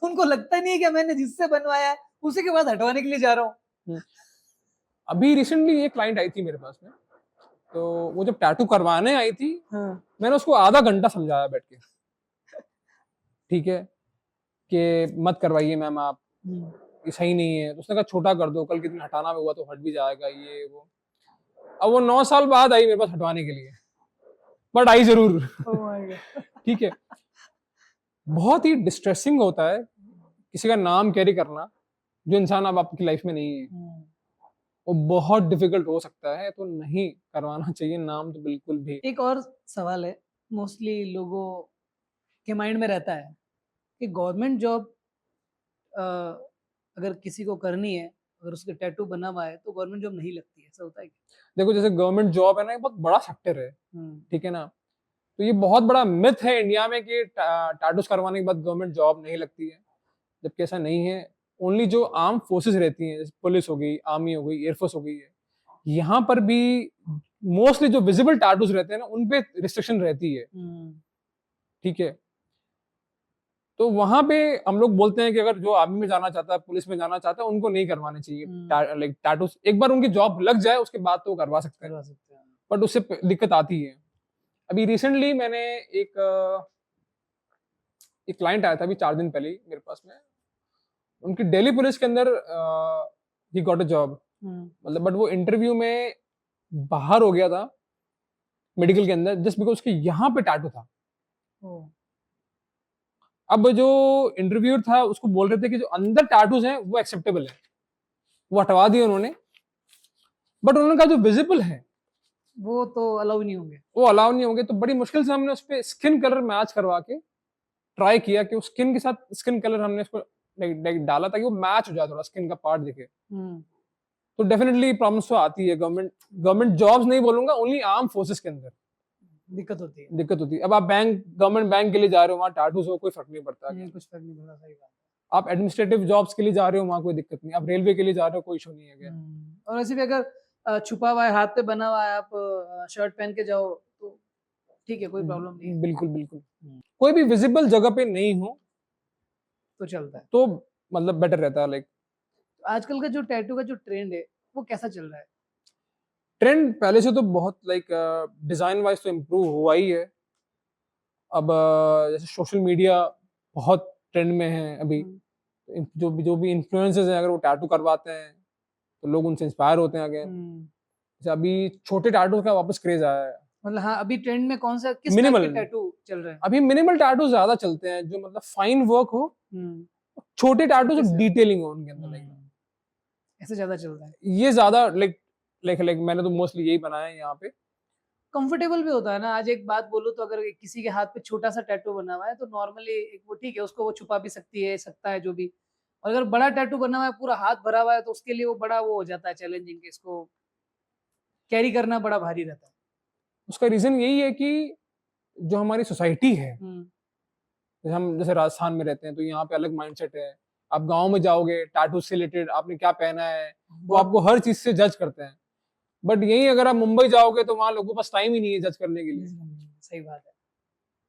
Speaker 1: उनको लगता नहीं कि मैंने जिससे बनवाया उसी के बाद हटवाने के लिए जा रहा हूँ।
Speaker 2: अभी रिसेंटली एक क्लाइंट आई थी मेरे पास में, तो वो जब टैटू करवाने आई थी, मैंने उसको आधा घंटा समझाया बैठ के, ठीक है, कि मत करवाइए मैम आप, ये सही नहीं है। उसने कहा छोटा कर दो, कल कितने हटाना हुआ तो हट भी जाएगा, ये वो। अब वो 9 साल बाद आई मेरे पास हटवाने के लिए, बट आई जरूर। ठीक है, बहुत ही डिस्ट्रेसिंग होता है किसी का नाम कैरी करना जो इंसान अब आपकी लाइफ में नहीं है, वो बहुत डिफिकल्ट हो सकता है, तो नहीं करवाना चाहिए नाम तो बिल्कुल भी।
Speaker 1: एक और सवाल है, मोस्टली लोगों के माइंड में रहता है कि गवर्नमेंट जॉब अगर किसी को करनी है, अगर उसके टैटू बना हुआ है तो गवर्नमेंट जॉब नहीं लगती है, ऐसा होता है क्या?
Speaker 2: देखो, जैसे गवर्नमेंट जॉब है ना, ये बहुत बड़ा सेक्टर है, ठीक है ना, तो ये बहुत बड़ा मिथ है इंडिया में कि टैटूज करवाने के बाद गवर्नमेंट जॉब नहीं लगती है, जबकि ऐसा नहीं है। ओनली जो आर्म फोर्सेस रहती हैं, जैसे पुलिस हो गई, आर्मी हो गई, एयरफोर्स हो गई है, यहाँ पर भी मोस्टली जो विजिबल टैटूज रहते हैं ना, उनपे रिस्ट्रिक्शन रहती है, ठीक है। तो वहां पे हम लोग बोलते हैं कि अगर जो आर्मी में जाना चाहता है, पुलिस में जाना चाहता है, उनको नहीं करवाने चाहिए लाइक टैटूज। एक बार उनकी जॉब लग जाए उसके बाद तो करवा सकते हैं, बट उससे दिक्कत आती है। अभी रिसेंटली मैंने एक क्लाइंट आया था अभी 4 दिन पहले ही मेरे पास में, उनकी दिल्ली पुलिस के अंदर ही गॉट अ जॉब, मतलब बट वो इंटरव्यू में बाहर हो गया था मेडिकल के अंदर, जस्ट बिकॉज उसके यहाँ पे टैटू था। अब जो इंटरव्यूअर था उसको बोल रहे थे कि जो अंदर टैटूज हैं वो एक्सेप्टेबल है, वो हटवा दिए उन्होंने, बट उन्होंने कहा जो विजिबल है
Speaker 1: वो तो अलाउ नहीं होंगे,
Speaker 2: वो अलाउ नहीं होंगे। तो बड़ी मुश्किल से हमने उस पर स्किन कलर मैच करवा के ट्राई किया कि उस स्किन के साथ स्किन कलर हमने उसको डाला ताकि वो मैच हो जाए, थोड़ा स्किन का पार्ट दिखे। तो डेफिनेटली प्रॉब्लम्स तो आती है, गवर्नमेंट जॉब्स नहीं बोलूंगा, ओनली आर्म फोर्सेस के अंदर दिक्कत होती है। अब आप गवर्नमेंट बैंक के लिए जा रहे हो, वहाँ टैटूज हो, कोई फर्क नहीं पड़ता,
Speaker 1: कुछ फर्क नहीं पड़ता, सही बात।
Speaker 2: आप एडमिनिस्ट्रेटिव जॉब्स के लिए जा रहे हो, वहाँ कोई दिक्कत नहीं, आप रेलवे के लिए जा रहे हो, कोई इशू नहीं है क्या।
Speaker 1: और वैसे भी अगर छुपा हुआ है, हाथ पे बना हुआ है, आप शर्ट पहन के जाओ तो ठीक है, कोई प्रॉब्लम नहीं है।
Speaker 2: बिल्कुल बिल्कुल, कोई भी विजिबल जगह पे नहीं हो
Speaker 1: तो चलता है।
Speaker 2: तो मतलब बेटर रहता है। लाइक
Speaker 1: आजकल का जो टैटू का जो ट्रेंड है वो कैसा चल रहा है?
Speaker 2: ट्रेंड पहले से तो बहुत लाइक डिजाइन वाइज तो इम्प्रूव हुआ ही है। अब जैसे सोशल मीडिया बहुत ट्रेंड में है अभी, जो भी इन्फ्लुएंसर्स हैं, अगर वो टैटू करवाते हैं तो लोग उनसे इंस्पायर होते हैं अगेन। जैसे अभी छोटे टैटू का वापस क्रेज आया है।
Speaker 1: मतलब हाँ, अभी ट्रेंड में कौन सा, किस टाइप
Speaker 2: मिनिमल
Speaker 1: के टैटू चल रहे हैं?
Speaker 2: अभी मिनिमल टैटू ज्यादा चलते हैं, जो मतलब फाइन वर्क हो, छोटे टैटू
Speaker 1: छोटे
Speaker 2: जो
Speaker 1: से।
Speaker 2: डिटेलिंग हो उनके अंदर। लाइक
Speaker 1: ऐसे ज्यादा चलता है।
Speaker 2: ये ज्यादा लाइक लाइक मैंने तो मोस्टली यही बनाया है यहाँ पे।
Speaker 1: कंफर्टेबल भी होता है ना। आज एक बात बोलूं तो अगर किसी के हाथ पे छोटा सा टैटू बना हुआ है तो नॉर्मली वो ठीक है, उसको वो छुपा भी सकता है जो भी। और अगर बड़ा टैटू बना हुआ है, पूरा हाथ भरा हुआ है, तो उसके लिए वो बड़ा वो हो जाता है चैलेंजिंग, कि इसको कैरी करना बड़ा भारी रहता है।
Speaker 2: उसका रीजन यही है कि जो हमारी सोसाइटी है, जैसे राजस्थान में रहते हैं तो यहाँ पे अलग माइंडसेट है। आप गांव में जाओगे, टैटू से रिलेटेड आपने क्या पहना है, वो आपको हर चीज से जज करते हैं। बट यही अगर आप मुंबई जाओगे तो वहां लोगों के पास टाइम ही नहीं है जज करने के लिए।
Speaker 1: सही बात है।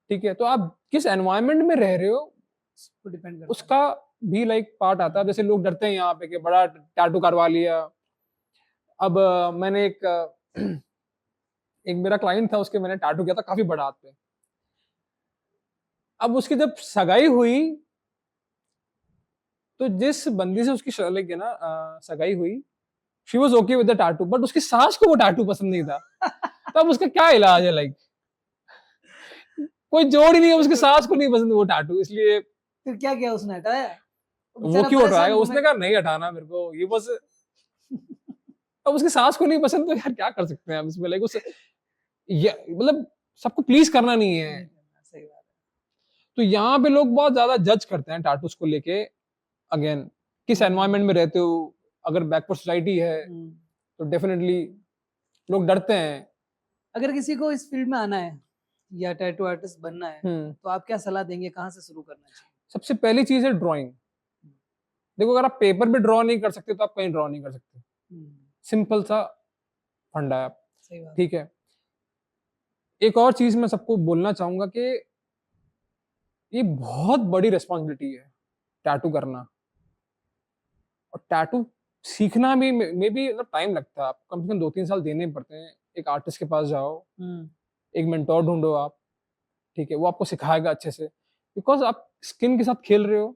Speaker 2: ठीक है, तो आप किस एनवायरनमेंट में रह रहे हो
Speaker 1: वो डिपेंड करता है।
Speaker 2: उसका भी लाइक पार्ट आता है। जैसे लोग डरते हैं यहाँ पे कि बड़ा टैटू करवा लिया। अब मैंने एक मेरा क्लाइंट था, उसके मैंने टैटू किया था काफी बड़ा हाथ पे। अब उसकी जब सगाई हुई तो जिस बंदी से उसकी लाइक है ना सगाई हुई, she was okay with the tattoo, but उसकी सास को वो टैटू पसंद नहीं था। तो अब उसका क्या इलाज है? लाइक कोई जोड़ ही नहीं है, उसकी सास को नहीं पसंद वो टैटू, इसलिए
Speaker 1: फिर क्या किया उसने, हटाया?
Speaker 2: वो क्यों हटाएगा? उसने कहा नहीं हटाना मेरे को, ये बस। अब उसकी सास को नहीं पसंद तो यार क्या कर सकते हैं हम इसमें। लाइक उस मतलब सबको प्लीज करना नहीं है।
Speaker 1: सही बात है।
Speaker 2: तो यहाँ पे लोग बहुत ज्यादा जज करते हैं टैटूज को लेके। अगेन किस एनवायरनमेंट में रहते हो, अगर बैकवर्ड सोसाइटी है तो डेफिनेटली लोग डरते हैं।
Speaker 1: अगर किसी को इस फील्ड में आना है या टैटू आर्टिस्ट बनना है तो आप क्या सलाह देंगे, कहाँ से शुरू करना चाहिए?
Speaker 2: सबसे पहली चीज है ड्राइंग। देखो, अगर आप पेपर पे ड्रॉ नहीं कर सकते तो आप कहीं ड्रॉ नहीं कर सकते। सिंपल सा फंडा है।
Speaker 1: सही बात।
Speaker 2: ठीक है, एक और चीज मैं सबको बोलना चाहूंगा कि ये बहुत बड़ी रिस्पॉन्सिबिलिटी है टैटू करना। और टैटू सीखना भी मे बी मतलब टाइम लगता है, आपको कम से कम 2-3 साल देने पड़ते हैं। एक आर्टिस्ट के पास जाओ, एक मेंटोर ढूंढो आप, ठीक है, वो आपको सिखाएगा अच्छे से, बिकॉज आप स्किन के साथ खेल रहे हो।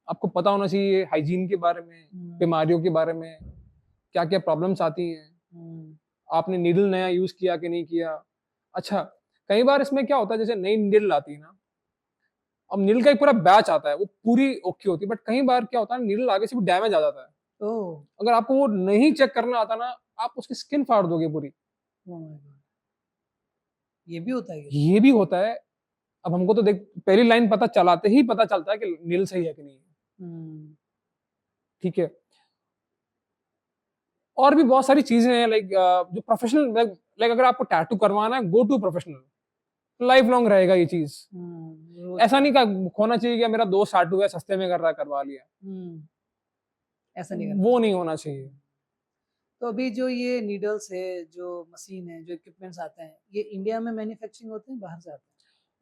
Speaker 2: आपको पता होना चाहिए हाइजीन के बारे में, बीमारियों के बारे में, क्या क्या प्रॉब्लम्स आती हैं। आपने नीडल नया यूज किया कि नहीं किया। अच्छा, कई बार इसमें क्या होता है, जैसे नई नीडल आती है ना, अब नीडल का एक पूरा बैच आता है, वो पूरी ओके होती है, बट कई बार क्या होता है नीडल आगे से भी डैमेज आ जाता है। अगर आपको वो नहीं चेक करना आता ना, आप उसकी स्किन फाड़ दोगे पूरी।
Speaker 1: ये भी होता है?
Speaker 2: ये भी होता है। अब हमको तो देख पहली लाइन पता चलाते ही पता चलता है कि नीडल सही है कि नहीं है। ठीक है, और भी बहुत सारी चीजें हैं लाइक जो प्रोफेशनल, लाइक अगर आपको टैटू करवाना है, go to professional. Life long रहेगा ये चीज। ऐसा नहीं का होना चाहिए कि मेरा दोस्त टैटू है सस्ते में कर रहा है करवा लिया,
Speaker 1: ऐसा नहीं करना,
Speaker 2: वो नहीं होना चाहिए।
Speaker 1: तो अभी जो ये नीडल्स है, जो मशीन है, जो इक्विपमेंट्स आते हैं, ये इंडिया में मैन्युफैक्चरिंग होते हैं, बाहर से आते हैं?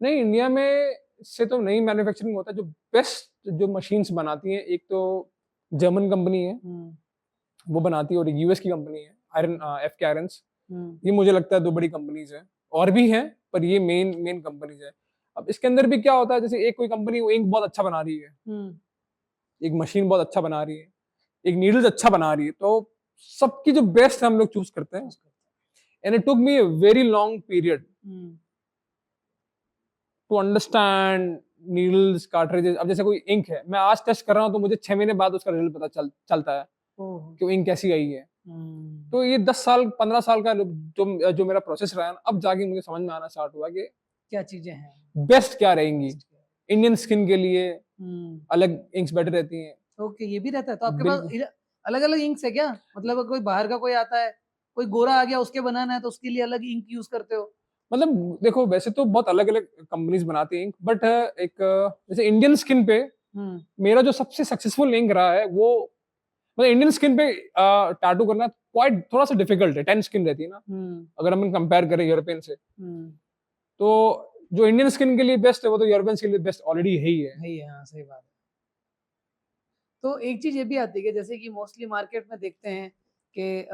Speaker 2: नहीं, इंडिया में से तो नहीं मैन्युफैक्चरिंग होता। जो बेस्ट जो मशीन्स बनाती हैं, एक तो जर्मन कंपनी है वो बनाती है, और एक यूएस की कंपनी है आयरन एफके आयरन्स। ये मुझे लगता है 2 बड़ी कंपनीज है, और भी हैं पर ये मेन कंपनीज है। अब इसके अंदर भी क्या होता है, जैसे एक कोई कंपनी इंक बहुत अच्छा बना रही है, एक मशीन बहुत अच्छा बना रही है, एक नीडल्स अच्छा बना रही है, तो सबकी जो बेस्ट हम लोग चूज करते हैं। And it took me a very long period to understand needles, cartridges. अब जैसे कोई इंक है, मैं आज टेस्ट कर रहा हूँ तो मुझे 6 महीने बाद उसका रिजल्ट पता चलता है कि वो इंक कैसी आई है। तो ये 10 साल 15 साल का जो मेरा प्रोसेस रहा है, अब जाके मुझे समझ में आना स्टार्ट हुआ कि
Speaker 1: क्या चीजें हैं,
Speaker 2: बेस्ट क्या रहेंगी। इंडियन स्किन के लिए अलग इंक्स बेटर रहती हैं।
Speaker 1: ओके, ये भी रहता है। तो आपके पास अलग अलग इंक्स है क्या? मतलब कोई बाहर का कोई आता है, कोई गोरा आ गया, उसके बनाना है तो उसके लिए अलग इंक यूज करते हो?
Speaker 2: मतलब देखो, वैसे तो बहुत अलग अलग कंपनीज बनाती हैं इंक, बट एक जैसे इंडियन स्किन पे मेरा जो सबसे सक्सेसफुल इंक रहा है वो मतलब इंडियन स्किन पे टैटू करना क्वाइट थोड़ा सा डिफिकल्ट है, टेन स्किन रहती है ना, अगर हम कंपेयर करें यूरोपियन से, तो जो इंडियन स्किन के लिए बेस्ट है वो तो यूरोपियन के लिए बेस्ट ऑलरेडी है ही है।
Speaker 1: हाँ, सही बात है। तो एक चीज ये भी आती है कि जैसे कि मोस्टली मार्केट में देखते हैं कि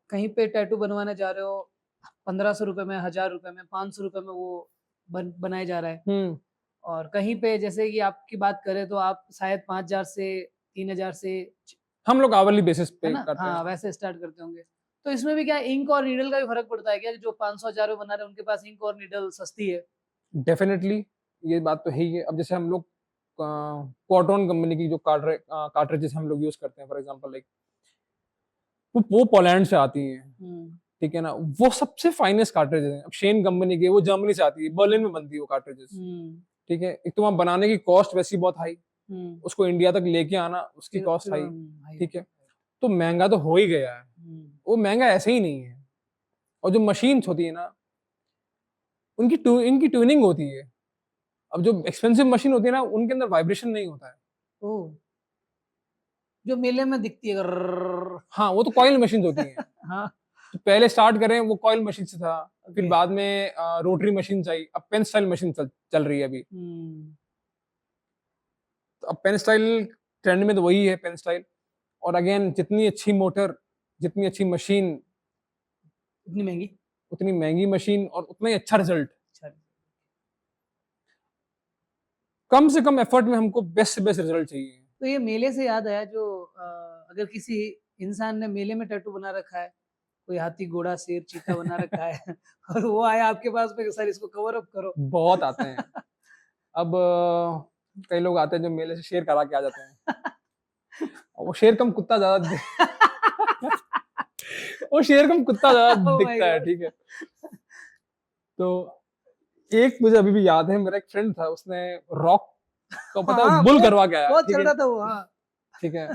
Speaker 1: कहीं पे टैटू बनवाने जा रहे हो 1500 रुपए में, 1000 रुपए में, 500 रुपए में वो बनाया जा रहा है, और कहीं पे जैसे कि आपकी बात करें तो आप शायद 5000 से 3000 से,
Speaker 2: हम लोग आवरली बेसिस पे
Speaker 1: है ना,
Speaker 2: करते हैं।
Speaker 1: हाँ वैसे स्टार्ट करते होंगे। तो इसमें भी क्या इंक और नीडल का भी फर्क पड़ता है क्या, जो 500 1000 में बना रहे हैं उनके पास इंक और नीडल सस्ती है?
Speaker 2: डेफिनेटली ये बात तो है ही है। अब जैसे हम लोग कॉटन कंपनी की जो कार्ट्रिजेस हम लोग यूज करते हैं, फॉर एग्जांपल लाइक वो पोलैंड से आती हैं, ठीक है ना, वो सबसे फाइनेस्ट कार्ट्रिजेस हैं। अब शेन कंपनी की वो जर्मनी से आती है, बर्लिन में बनती है वो कार्ट्रिजेस, ठीक है। एक तो वहाँ बनाने की कॉस्ट वैसी बहुत हाई, उसको इंडिया तक लेके आना उसकी कॉस्ट हाई, ठीक है, तो महंगा तो हो ही गया है। वो महंगा ऐसे ही नहीं है। और जो मशीन्स होती है ना, इनकी ट्यूनिंग होती है। अब जो एक्सपेंसिव मशीन होती है ना, उनके अंदर वाइब्रेशन नहीं होता है।
Speaker 1: ओह, जो मेले में दिखती है।
Speaker 2: हाँ, वो तो कॉइल मशीन होती हैं।
Speaker 1: हाँ,
Speaker 2: तो पहले स्टार्ट करें वो कॉइल मशीन से था, फिर बाद में रोटरी मशीन आई, अब पेन स्टाइल मशीन चल रही है अभी। तो अब पेन स्टाइल ट्रेंड में तो वही है, पेन स्टाइल। और अगेन जितनी अच्छी मोटर, जितनी अच्छी मशीन, उतनी महंगी मशीन और उतना ही अच्छा रिजल्ट। कम से कम एफर्ट में हमको बेस्ट से बेस्ट रिजल्ट चाहिए।
Speaker 1: तो ये मेले से याद आया, जो अगर किसी इंसान ने मेले में टैटू बना रखा है, कोई हाथी घोड़ा शेर चीता बना रखा है और वो आया आपके पास में सर इसको कवर अप करो, बहुत
Speaker 2: आते हैं। अब कई लोग आते हैं जो मेले से शेर करा के आ जाते हैं। वो शेर कम कुत्ता ज्यादा वो शेर कम कुत्ता ज्यादा दिखता है, ठीक है। तो एक मुझे अभी भी याद है, मेरा एक फ्रेंड था, उसने रॉक को पता है बुल करवा के आया,
Speaker 1: बहुत चल रहा था वो, हाँ
Speaker 2: ठीक है।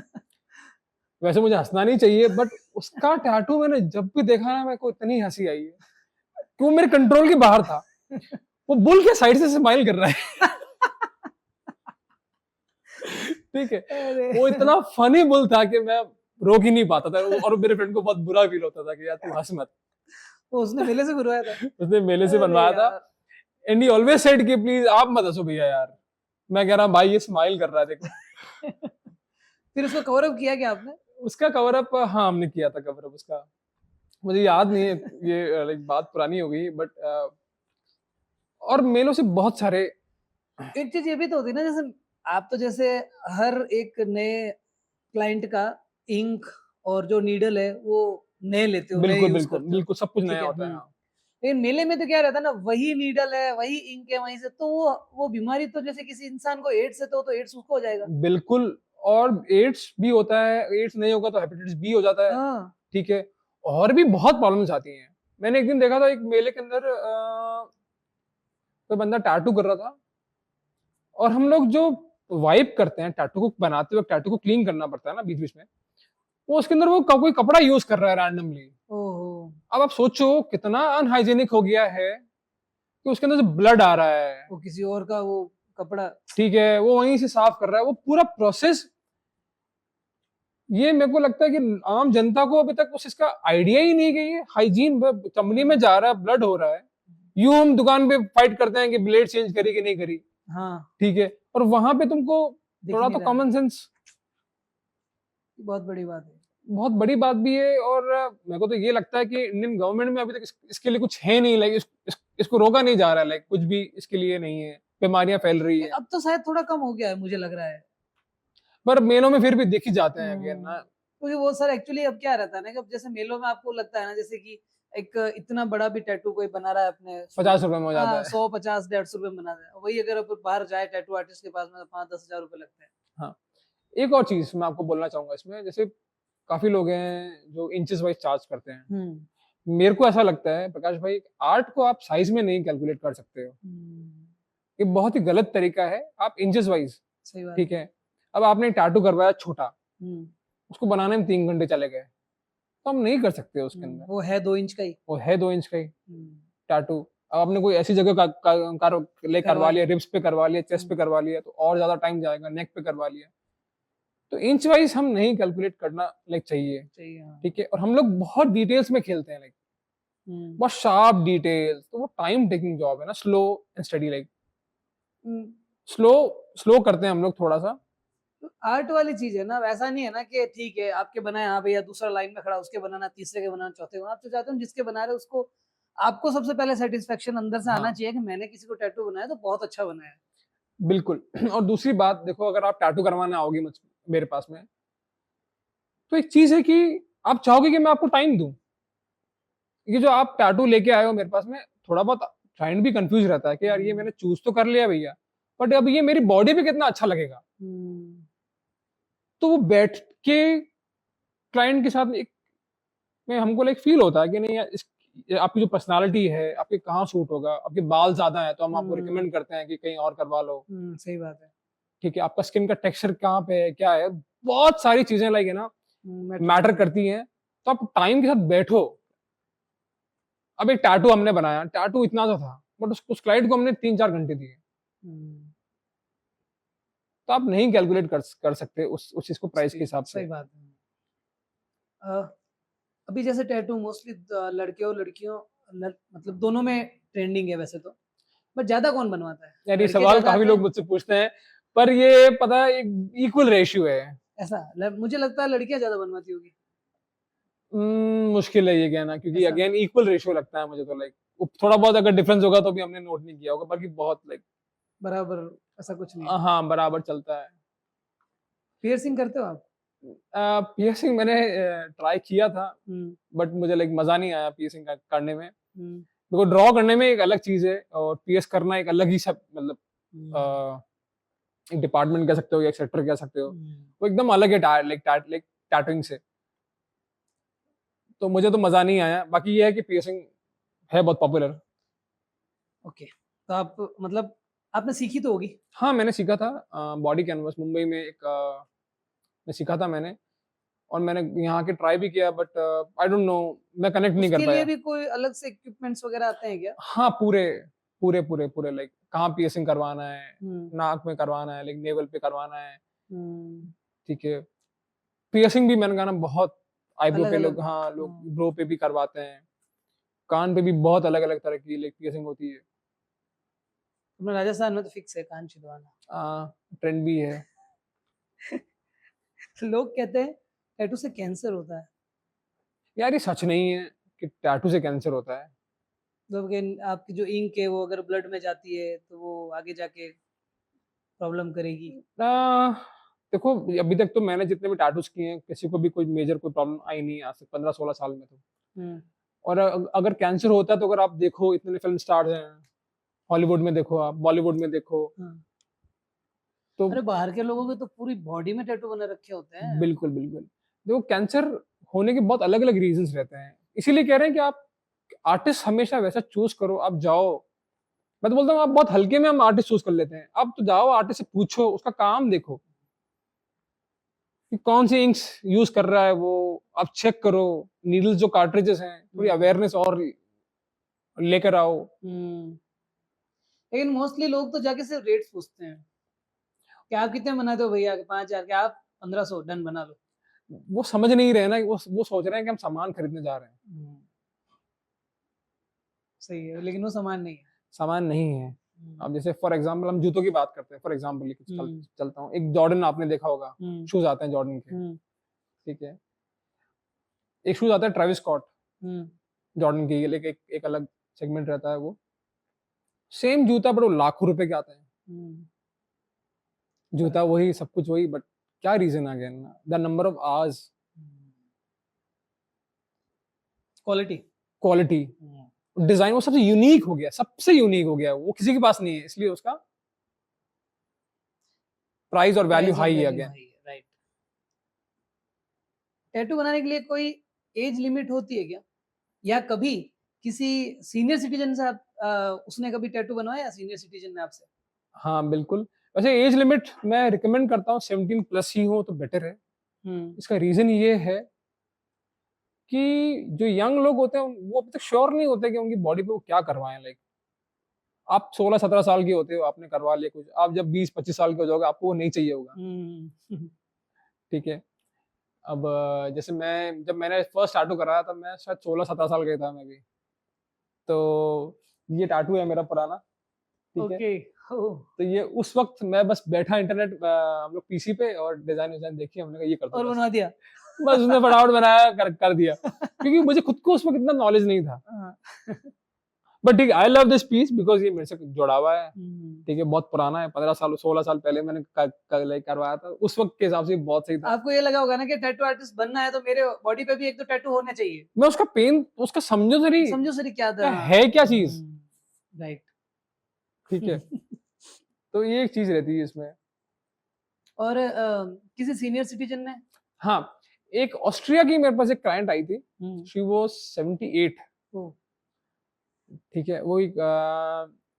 Speaker 2: वैसे मुझे हंसना नहीं चाहिए, बट उसका टैटू मैंने जब भी देखा ना, मेरे को इतनी हंसी आई है कि वो मेरे कंट्रोल के बाहर था। वो बुल के साइड से स्माइल कर रहा है, ठीक है। वो इतना फनी बुल था कि मैं रोक ही नहीं पाता था, और मेरे फ्रेंड को बहुत बुरा फील होता था कि यार तू हंस मत।
Speaker 1: वो उसने मेले से बनवाया था।
Speaker 2: उसने मेले से बनवाया था, एंड ही ऑलवेज सेड कि प्लीज आप मत हंसो भैया यार। मैं कह रहा भाई ये स्माइल कर रहा है देखो।
Speaker 1: फिर उसको कवर अप किया क्या आपने?
Speaker 2: उसका कवर अप, हाँ हमने किया था कवर अप उसका। मुझे याद नहीं है, ये लाइक बात पुरानी हो गई, बट और मेलों से बहुत सारे।
Speaker 1: एक चीज ये भी तो होती है ना, जैसे आप तो जैसे हर एक नए क्लाइंट का इंक और जो नीडल है वो नए लेते हो,
Speaker 2: बिल्कुल बिल्कुल बिल्कुल, सब कुछ नया होता है।
Speaker 1: लेकिन मेले में तो क्या रहता है ना, वही नीडल है, वही इंक है वहीं से, तो वो बीमारी तो जैसे किसी इंसान को एड्स है तो एड्स उसको हो जाएगा।
Speaker 2: बिल्कुल, और एड्स भी होता है, एड्स नहीं होगा तो हेपेटाइटिस बी हो जाता है, ठीक है। और भी बहुत प्रॉब्लम्स आती हैं। मैंने एक दिन देखा था, एक मेले के अंदर कोई बंदा टैटू कर रहा था, और हम लोग जो वाइप करते हैं टैटू को बनाते वक्त, टैटू को क्लीन करना पड़ता है ना बीच बीच में, वो उसके अंदर वो कोई कपड़ा यूज कर रहा है रैंडमली। अब आप सोचो कितना अनहाइजेनिक हो गया है कि उसके अंदर से ब्लड आ रहा है,
Speaker 1: वो किसी और का वो कपड़ा, ठीक
Speaker 2: है, वो वहीं से साफ कर रहा है, वो पूरा प्रोसेस। ये मेरे को लगता है कि आम जनता को अभी तक उस इसका आइडिया ही नहीं कि ये हाइजीन, कंपनी में जा रहा है, ब्लड हो रहा है, यूं हम दुकान पे फाइट करते हैं कि ब्लेड चेंज करी कि नहीं करी, हाँ ठीक है, और वहां पे तुमको थोड़ा तो कॉमन सेंस,
Speaker 1: बहुत बड़ी बात है,
Speaker 2: बहुत बड़ी बात भी है। और मेरे को तो ये लगता है कि इंडियन गवर्नमेंट में अभी तक इसके लिए कुछ है नहीं, लाइक इसको रोका नहीं जा रहा है, लाइक कुछ भी इसके लिए नहीं है, बीमारियां फैल रही है।
Speaker 1: अब तो शायद थोड़ा कम हो गया है मुझे लग रहा है,
Speaker 2: पर मेलों में फिर भी देख ही जाते हैं अगेन ना,
Speaker 1: क्योंकि वो सर एक्चुअली अब क्या रहता है ना कि अब जैसे मेलों में आपको लगता है ना, जैसे कि एक इतना बड़ा भी टैटू कोई बना रहा है अपने
Speaker 2: 50 रुपए में हो जाता है,
Speaker 1: 100 50 150 रुपए में बना रहा है, वही अगर आप बाहर जाए टैटू आर्टिस्ट के पास में तो 5 10 हजार रुपए लगते हैं।
Speaker 2: हाँ, एक और चीज मैं आपको बोलना चाहूंगा इसमें, जैसे काफी लोग हैं जो इंचेस वाइज चार्ज करते हैं। मेरे को ऐसा लगता है प्रकाश भाई, आर्ट को आप साइज में नहीं कैलकुलेट कर सकते हो, ये बहुत ही गलत तरीका है। आप इंचेस वाइज, ठीक है। अब आपने टैटू करवाया छोटा, उसको बनाने में 3 घंटे चले गए, तो हम नहीं कर सकते उसके अंदर,
Speaker 1: वो है 2 इंच का ही,
Speaker 2: वो है 2 इंच का ही टैटू। अब आपने कोई ऐसी जगह करवा
Speaker 1: करवा
Speaker 2: लिया,
Speaker 1: लिया।
Speaker 2: रिब्स पे करवा लिया, चेस्ट पे करवा लिया, तो और ज्यादा टाइम जाएगा। नेक पे करवा लिया, तो इंच वाइज हम नहीं कैलकुलेट करना चाहिए।
Speaker 1: चाहिए, हाँ।
Speaker 2: ठीक है, और हम लोग बहुत डिटेल्स में खेलते हैं, बहुत शार्प डिटेल्स, तो वो टाइम टेकिंग जॉब है ना, slow and study,
Speaker 1: hmm,
Speaker 2: slow slow करते हैं हम लोग थोड़ा सा।
Speaker 1: आर्ट वाली चीज है ना, वैसा नहीं है ना कि ठीक है आपके बनाए, हाँ भैया दूसरा लाइन में खड़ा उसके बनाना, तीसरे के बनाना, चौथे को। आप तो चाहते हो जिसके बना रहे हो उसको, आपको सबसे पहले सेटिस्फेक्शन अंदर से आना
Speaker 2: हाँ,
Speaker 1: चाहिए कि मैंने किसी को टैटू बनाया तो बहुत अच्छा बनाया है।
Speaker 2: बिल्कुल। और दूसरी बात देखो, अगर आप टैटू करवाने आओगे मेरे पास में, तो एक चीज है कि आप चाहोगे कि मैं आपको टाइम दूं। ये जो आप टैटू लेके आए हो मेरे पास में, थोड़ा बहुत क्लाइंट भी कंफ्यूज रहता है कि यार ये मैंने चूज तो कर लिया भैया, बट अब ये मेरी बॉडी पे कितना अच्छा लगेगा। तो वो बैठ के क्लाइंट के साथ एक में हमको फील होता है कि नहीं यार, आपकी जो पर्सनालिटी है, आपके कहाँ सूट होगा। आपके बाल ज्यादा है तो हम आपको रिकमेंड करते हैं कि कहीं और करवा लो।
Speaker 1: सही बात है।
Speaker 2: ठीक है, आपका स्किन का टेक्सचर कहाँ पे है, क्या है, बहुत सारी चीजें है ना, मैटर करती हैं। तो आप टाइम के साथ बैठो। अब एक टैटू हमने बनाया, टैटू इतना सा था, बट उस क्लाइंट को हमने 3-4 घंटे दिए। तो आप नहीं कैलकुलेट कर सकते उस चीज को प्राइस के हिसाब से।
Speaker 1: सही बात है। अभी जैसे टैटू मोस्टली लड़के और लड़कियों मतलब दोनों में ट्रेंडिंग है वैसे तो, बट ज्यादा कौन बनवाता है?
Speaker 2: यार ये
Speaker 1: लड़के
Speaker 2: सवाल
Speaker 1: ज्यादा
Speaker 2: काफी
Speaker 1: आते
Speaker 2: लोग
Speaker 1: हैं?
Speaker 2: मुझसे पूछते हैं, पर ये पता है एक इक्वल रेशियो है।
Speaker 1: ऐसा मुझे लगता है लड़कियां ज्यादा बनवाती होगी।
Speaker 2: मुश्किल है ये कहना, क्योंकि
Speaker 1: ऐसा
Speaker 2: अगेन इक्वल रेशियो लगता है मुझे तो। थोड़ा बहुत अगर डिफरेंस होगा तो भी हमने नोट नहीं किया होगा, बाकी बहुत
Speaker 1: बराबर ऐसा कुछ नहीं है।
Speaker 2: हाँ, बराबर चलता है।
Speaker 1: पियर्सिंग करते हो आप?
Speaker 2: पियर्सिंग मैंने ट्राई किया था, बट मुझे मजा नहीं आया पियर्सिंग करने में। देखो, ड्रॉ करने में एक अलग चीज है, और पियर्स करना एक अलग ही सब, एक डिपार्टमेंट कह सकते हो या एक सेक्टर कह सकते हो। वो एकदम अलग है टैटूइंग से। तो मुझे तो मजा नहीं आया। बाकी ये है कि पियर्सिंग है बहुत पॉपुलर।
Speaker 1: ओके, तो आप मतलब आपने सीखी तो होगी?
Speaker 2: हाँ, मैंने सीखा था बॉडी कैनवस मुंबई में में सीखा था मैंने। और मैंने यहाँ के ट्राई भी किया, बट आई डोंट नो, मैं कनेक्ट नहीं कर
Speaker 1: उसके लिए
Speaker 2: पाया।
Speaker 1: भी कोई अलग से इक्विपमेंट्स वगैरह आते हैं क्या?
Speaker 2: हाँ, पूरे पूरे पूरे पूरे कहाँ पियर्सिंग करवाना है, नाक में करवाना है, नेवल पे करवाना है। ठीक है, पियर्सिंग भी मैंने कहा ना, बहुत आईब्रो
Speaker 1: अलग
Speaker 2: पे
Speaker 1: अलग।
Speaker 2: लोग, हाँ, लोग ब्रो पे भी करवाते हैं। कान पे भी बहुत अलग अलग तरह की पियर्सिंग होती है।
Speaker 1: अपना राजस्थान में तो फिक्स है कान छिदवाना।
Speaker 2: ट्रेंड भी है।
Speaker 1: लोग कहते हैं टैटू से कैंसर होता है।
Speaker 2: यार ये सच नहीं है कि टैटू से कैंसर होता है।
Speaker 1: मतलब कि आपकी जो इंक है वो अगर ब्लड में जाती है तो वो आगे जाके प्रॉब्लम करेगी।
Speaker 2: आ, देखो, अभी तक तो मैंने जितने भी टैटूज किए हैं, किसी को भी कोई मेजर कोई प्रॉब्लम आई नहीं है आज से 15-16 साल में तो। और अगर कैंसर होता है तो अगर आप देखो, इतने फिल्म स्टार्स हैं, हॉलीवुड में देखो, आप बॉलीवुड में देखो, तो
Speaker 1: अरे बाहर के लोगों के तो पूरी बॉडी में टैटू बने रखे होते हैं।
Speaker 2: बिल्कुल बिल्कुल। देखो, कैंसर होने के बहुत अलग अलग रीजंस रहते हैं। इसीलिए कह रहे हैं कि आप आर्टिस्ट हमेशा वैसा चूज करो। आप जाओ, मैं तो बोलता हूँ, आप बहुत हल्के में हम आर्टिस्ट चूज कर लेते हैं। आप तो जाओ, आर्टिस्ट से पूछो, उसका काम देखो कि कौन सी इंक्स यूज कर रहा है वो। आप चेक करो, नीडल्स जो कार्ट्रिजेस हैं, थोड़ी अवेयरनेस और लेकर आओ।
Speaker 1: लेकिन मोस्टली लोग तो जाके सिर्फ रेट्स पूछते हैं कि आप कितने बनाते हो भैया, 5,000 के, आप 1,500 डन बना लो।
Speaker 2: वो समझ नहीं रहे ना, वो सोच रहे हैं कि हम सामान खरीदने जा रहे हैं।
Speaker 1: सही है, लेकिन वो सामान नहीं है।
Speaker 2: सामान नहीं है। अब जैसे फॉर एग्जांपल हम जूतों की बात करते हैं, फॉर एग्जांपल चलता हूँ, एक जॉर्डन आपने देखा होगा, शूज आते हैं जॉर्डन के। ठीक है, एक शूज आता है ट्रेविस स्कॉट, जॉर्डन के, एक अलग सेगमेंट रहता है वो। सेम जूता, बट वो लाखों रुपए के आते हैं। जूता वही, सब कुछ वही, बट क्या रीजन आ गया ना, the number of hours,
Speaker 1: quality,
Speaker 2: quality, design, वो सबसे यूनिक हो गया, सबसे यूनिक हो गया, वो किसी के पास नहीं है, इसलिए उसका प्राइस और वैल्यू हाई है अगेन।
Speaker 1: राइट। टैटू बनाने के लिए कोई एज लिमिट होती है क्या, या कभी किसी सीनियर सिटीजन से आप उसने कभी टैटू बनवाया सीनियर सिटीजन ने आपसे?
Speaker 2: हाँ, बिल्कुल। वैसे एज लिमिट मैं रिकमेंड करता हूँ 17 प्लस ही हो तो बेटर है। इसका रीजन ये है कि जो यंग लोग होते हैं वो अभी तक श्योर नहीं होते कि उनकी बॉडी पे वो क्या करवाएं। आप 16-17 साल के होते हो, आपने करवा लिया कुछ, आप जब 20-25 साल के हो जाओगे आपको वो नहीं चाहिए होगा, ठीक है। अब जैसे जब मैंने फर्स्ट टैटू कराया था मैं शायद 16-17 साल का था मैं भी, तो ये टैटू है मेरा पुराना, ठीक है।
Speaker 1: ओके। ओह,
Speaker 2: तो ये उस वक्त मैं बस बैठा इंटरनेट हम लोग पीसी पे और डिजाइन देखी, हमने कहा ये कर दो
Speaker 1: और
Speaker 2: बस।
Speaker 1: बनवा दिया।
Speaker 2: बस उसने फटाफट बनाया, कर दिया, क्योंकि मुझे खुद को उसमें इतना नॉलेज नहीं था।
Speaker 1: हाँ।
Speaker 2: बट ठीक है, I love this piece because ये मेरे से जुड़ा हुआ है,
Speaker 1: हम्म।
Speaker 2: ठीक है, बहुत पुराना है, 16 साल पहले मैंने करवाया था, उस वक्त के हिसाब से बहुत सही था।
Speaker 1: आपको ये लगा होगा ना कि टैटू आर्टिस्ट बनना है तो मेरे बॉडी पे भी एक तो टैटू होना चाहिए।
Speaker 2: मैं उसका पेन उसका समझो तो नहीं,
Speaker 1: समझो सर क्या था।
Speaker 2: है क्या चीज,
Speaker 1: राइट।
Speaker 2: ठीक है। तो ये एक चीज रहती है इसमें।
Speaker 1: और किसी सीनियर सिटीजन ने?
Speaker 2: हाँ, एक ऑस्ट्रिया की मेरे पास एक क्लाइंट आई थी, शी वाज 78,
Speaker 1: ओह,
Speaker 2: ठीक है। वो एक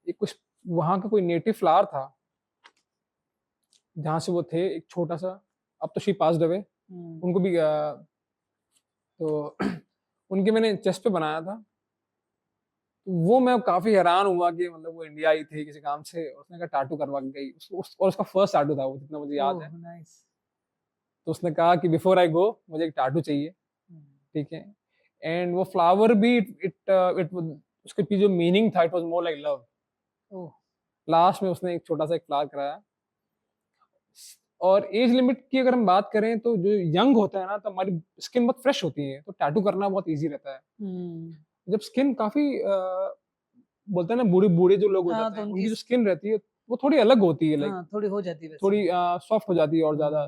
Speaker 2: कुछ वहां का कोई नेटिव फ्लावर था जहां से वो थे, एक छोटा सा, अब तो शी पास्ड अवे, उनको भी तो उनके मैंने चेस्ट पे बनाया था। वो मैं काफी हैरान हुआ कि मतलब वो इंडिया आई थी किसी काम से, उसने कहा टाटू करवा के गई, और उसका फर्स्ट टाटू था वो, जितना मुझे याद है।
Speaker 1: नाइस।
Speaker 2: तो उसने कहा कि बिफोर आई गो मुझे एक टाटू चाहिए, ठीक है। एंड वो फ्लावर भी इट उसके पीछे जो मीनिंग था, it was more like love.
Speaker 1: Oh,
Speaker 2: last में उसने एक छोटा सा एक फ्लावर कराया। और एज लिमिट की अगर हम बात करें तो जो यंग होता है ना, तो हमारी स्किन बहुत फ्रेश होती है, तो टैटू करना बहुत इजी रहता है। जब स्किन काफी बोलते हैं ना, बूढ़े बूढ़े जो लोग हो
Speaker 1: हाँ,
Speaker 2: जाते
Speaker 1: तो
Speaker 2: हैं,
Speaker 1: उनकी
Speaker 2: उनकी जो स्किन रहती है वो थोड़ी अलग होती है, लाइक
Speaker 1: हाँ, थोड़ी हो जाती है वैसे।
Speaker 2: थोड़ी सॉफ्ट हो जाती है और ज्यादा।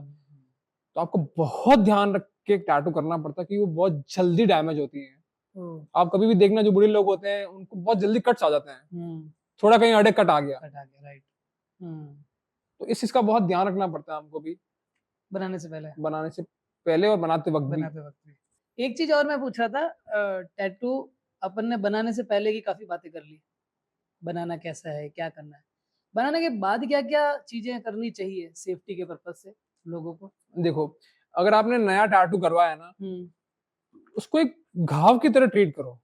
Speaker 2: तो आपको बहुत ध्यान रख के टैटू करना पड़ता है कि वो बहुत जल्दी डैमेज होती है।
Speaker 1: ओह,
Speaker 2: आप कभी भी देखना, जो बूढ़े लोग होते हैं उनको बहुत जल्दी कट्स आ जाते हैं, थोड़ा कहीं अड़े कट आ गया,
Speaker 1: राइट।
Speaker 2: तो इस चीज का बहुत ध्यान रखना पड़ता है हमको भी,
Speaker 1: बनाने से
Speaker 2: पहले और बनाते वक्त भी।
Speaker 1: भी। एक चीज और मैं पूछ रहा था, टैटू अपन ने बनाने से पहले की काफी बातें कर ली, बनाना कैसा है, क्या करना है, बनाने के बाद क्या क्या चीजें करनी चाहिए सेफ्टी के पर्पज से लोगों को?
Speaker 2: देखो, अगर आपने नया टैटू करवाया है ना, उसको एक घाव की तरह ट्रीट करो।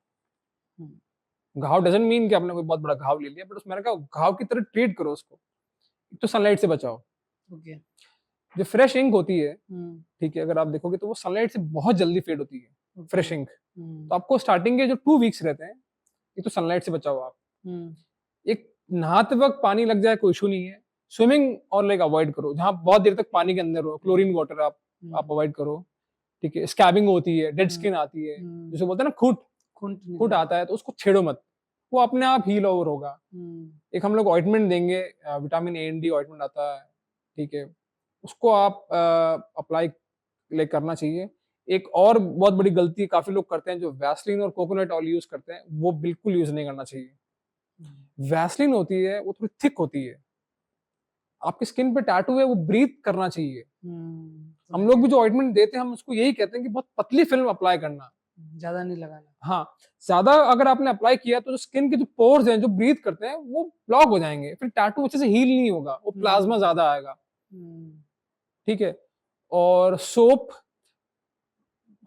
Speaker 2: घाव डजंट मीन कि आपने कोई बहुत बड़ा घाव ले लिया, बट मैंने कहा घाव की तरह ट्रीट करो उसको। एक तो सनलाइट से बचाओ।
Speaker 1: ओके।
Speaker 2: जो फ्रेश इंक होती है, ठीक है, अगर आप देखोगे तो वो सनलाइट से बहुत जल्दी फेड होती है, फ्रेश इंक। तो आपको स्टार्टिंग के जो 2 वीक्स रहते हैं, एक तो सनलाइट से बचाओ आप। एक नहाते वक्त पानी लग जाए कोई इशू नहीं है, स्विमिंग और लाइक अवॉइड करो, जहां बहुत देर तक पानी के अंदर हो, क्लोरीन वाटर आप अवॉइड करो, ठीक है। स्कैबिंग होती है, डेड स्किन आती है, जिसे बोलते हैं ना खूट आता है, तो उसको छेड़ो मत, वो अपने आप हील ओवर होगा। एक हम लोग ऑइंटमेंट देंगे, vitamin A and D ointment आता है, ठीक है, उसको आप अप्लाई लाइक करना चाहिए। एक और बहुत बड़ी गलती काफी लोग करते हैं, जो वैसलीन और कोकोनट ऑयल यूज करते हैं, वो बिल्कुल यूज नहीं करना चाहिए। वैसलीन होती है वो थोड़ी थिक होती है, आपकी स्किन पे टैटू है वो ब्रीथ करना चाहिए। हम लोग भी जो ऑइंटमेंट देते हैं हम उसको यही कहते हैं कि बहुत पतली फिल्म अप्लाई करना,
Speaker 1: ज्यादा नहीं लगाना।
Speaker 2: हाँ, ज्यादा अगर आपने अप्लाई किया तो जो स्किन के जो पोर्स हैं जो ब्रीथ करते हैं वो ब्लॉक हो जाएंगे, फिर टैटू अच्छे से हील नहीं होगा, वो प्लाज्मा ज्यादा आएगा, ठीक है। और सोप,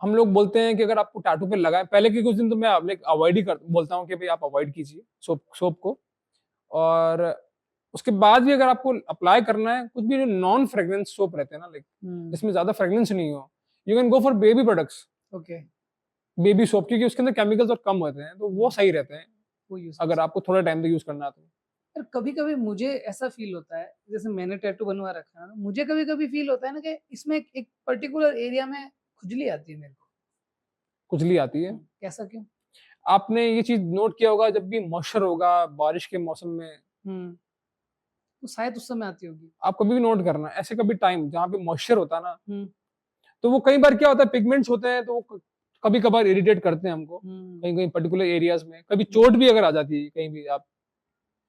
Speaker 2: हम लोग बोलते हैं कि अगर आपको टैटू पे लगाए, पहले के कुछ दिन तो मैं अवॉइड ही बोलता हूँ कि भाई आप अवॉइड कीजिए सोप को। और उसके बाद भी अगर आपको अप्लाई करना है, कुछ भी नॉन फ्रेग्रेंस सोप रहते हैं ना, लाइक जिसमें ज्यादा फ्रेग्रेंस नहीं हो, you can go for baby products.
Speaker 1: Okay.
Speaker 2: Baby soap, क्योंकि उसके अंदर केमिकल्स और कम होते हैं, तो वो सही रहते हैं
Speaker 1: वो यूज
Speaker 2: अगर आपको थोड़ा टाइम तक यूज करना है तो।
Speaker 1: पर कभी कभी मुझे ऐसा फील होता है, जैसे मैंने टैटू बनवा रखा है ना, मुझे कभी कभी फील होता है ना कि इसमें एक पर्टिकुलर एरिया में खुजली आती है मेरे को।
Speaker 2: खुजली आती है,
Speaker 1: कैसा, क्यों?
Speaker 2: आपने ये चीज नोट किया होगा, जब भी मॉइस्चर होगा बारिश के मौसम में,
Speaker 1: तो शायद उस समय आती होगी।
Speaker 2: आप कभी भी नोट करना, ऐसे कभी टाइम जहाँ पे मॉइस्चर होता है ना, तो वो कई बार क्या होता है, पिगमेंट्स होते हैं, तो वो कभी कभार इरिटेट करते हैं हमको कहीं कहीं पर्टिकुलर एरियाज में। कभी चोट भी अगर आ जाती है कहीं भी आप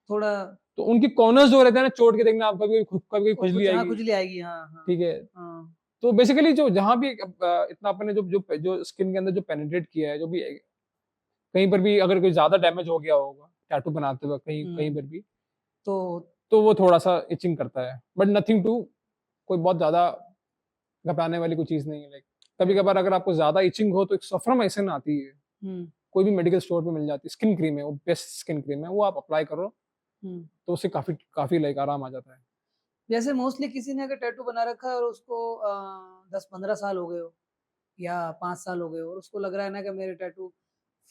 Speaker 1: थोड़ा,
Speaker 2: तो उनकी कॉर्नर्स जो रहते हैं ना, चोट के देखना, आप कभी कभी खुजली
Speaker 1: हाँ,
Speaker 2: आएगी,
Speaker 1: खुजली आएगी, हाँ,
Speaker 2: ठीक है।
Speaker 1: हाँ,
Speaker 2: तो बेसिकली जो जहाँ भी इतना अपने जो स्किन के अंदर जो पेनिट्रेट किया है, जो भी कहीं पर भी अगर कोई ज्यादा डैमेज हो गया होगा टैटू बनाते वक्त कहीं कहीं पर भी, तो वो थोड़ा सा इचिंग करता है, बट नथिंग टू, कोई बहुत ज्यादा घबराने वाली कोई चीज नहीं है। लाइक कभी कभार अगर आपको ज्यादा इचिंग हो तो एक सफ्रामाइसिन आती है, कोई भी मेडिकल स्टोर पे मिल जाती है, स्किन क्रीम है, वो बेस्ट स्किन क्रीम है, वो आप अप्लाई करो, तो उससे काफी काफी लाइक आराम आ जाता है।
Speaker 1: जैसे मोस्टली किसी ने अगर टैटू बना रखा है और उसको 10-15 साल हो गए हो या 5 साल हो गए हो और उसको लग रहा है ना कि मेरे टैटू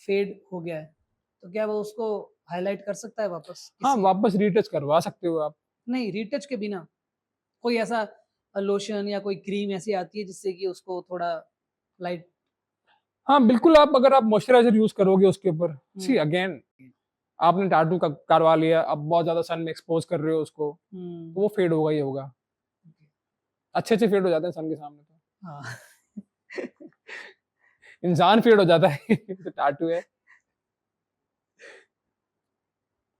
Speaker 1: फेड हो गया है, तो क्या वो उसको हाईलाइट कर सकता है वापस
Speaker 2: हाँ,
Speaker 1: किसी?
Speaker 2: वापस रीटच करवा सकते हो आप।
Speaker 1: नहीं, रीटच के बिना कोई ऐसा लोशन या कोई क्रीम ऐसी आती है जिससे कि उसको थोड़ा लाइट?
Speaker 2: हाँ, बिल्कुल, आप अगर आप मॉइस्चराइज़र यूज़ करोगे उसके ऊपर, सी
Speaker 1: हुँ,
Speaker 2: अगेन आपने टैटू क करवा लिया, अब बहुत ज़्यादा सन में एक्सपोज़ कर रहे हो उसको, तो
Speaker 1: हुँ,
Speaker 2: वो फेड होगा ही होगा। अच्छे-अच्छे फेड हो जाते हैं सन के सामने तो।
Speaker 1: हाँ।
Speaker 2: इंसान फेड हो जाता है तो टैटू है।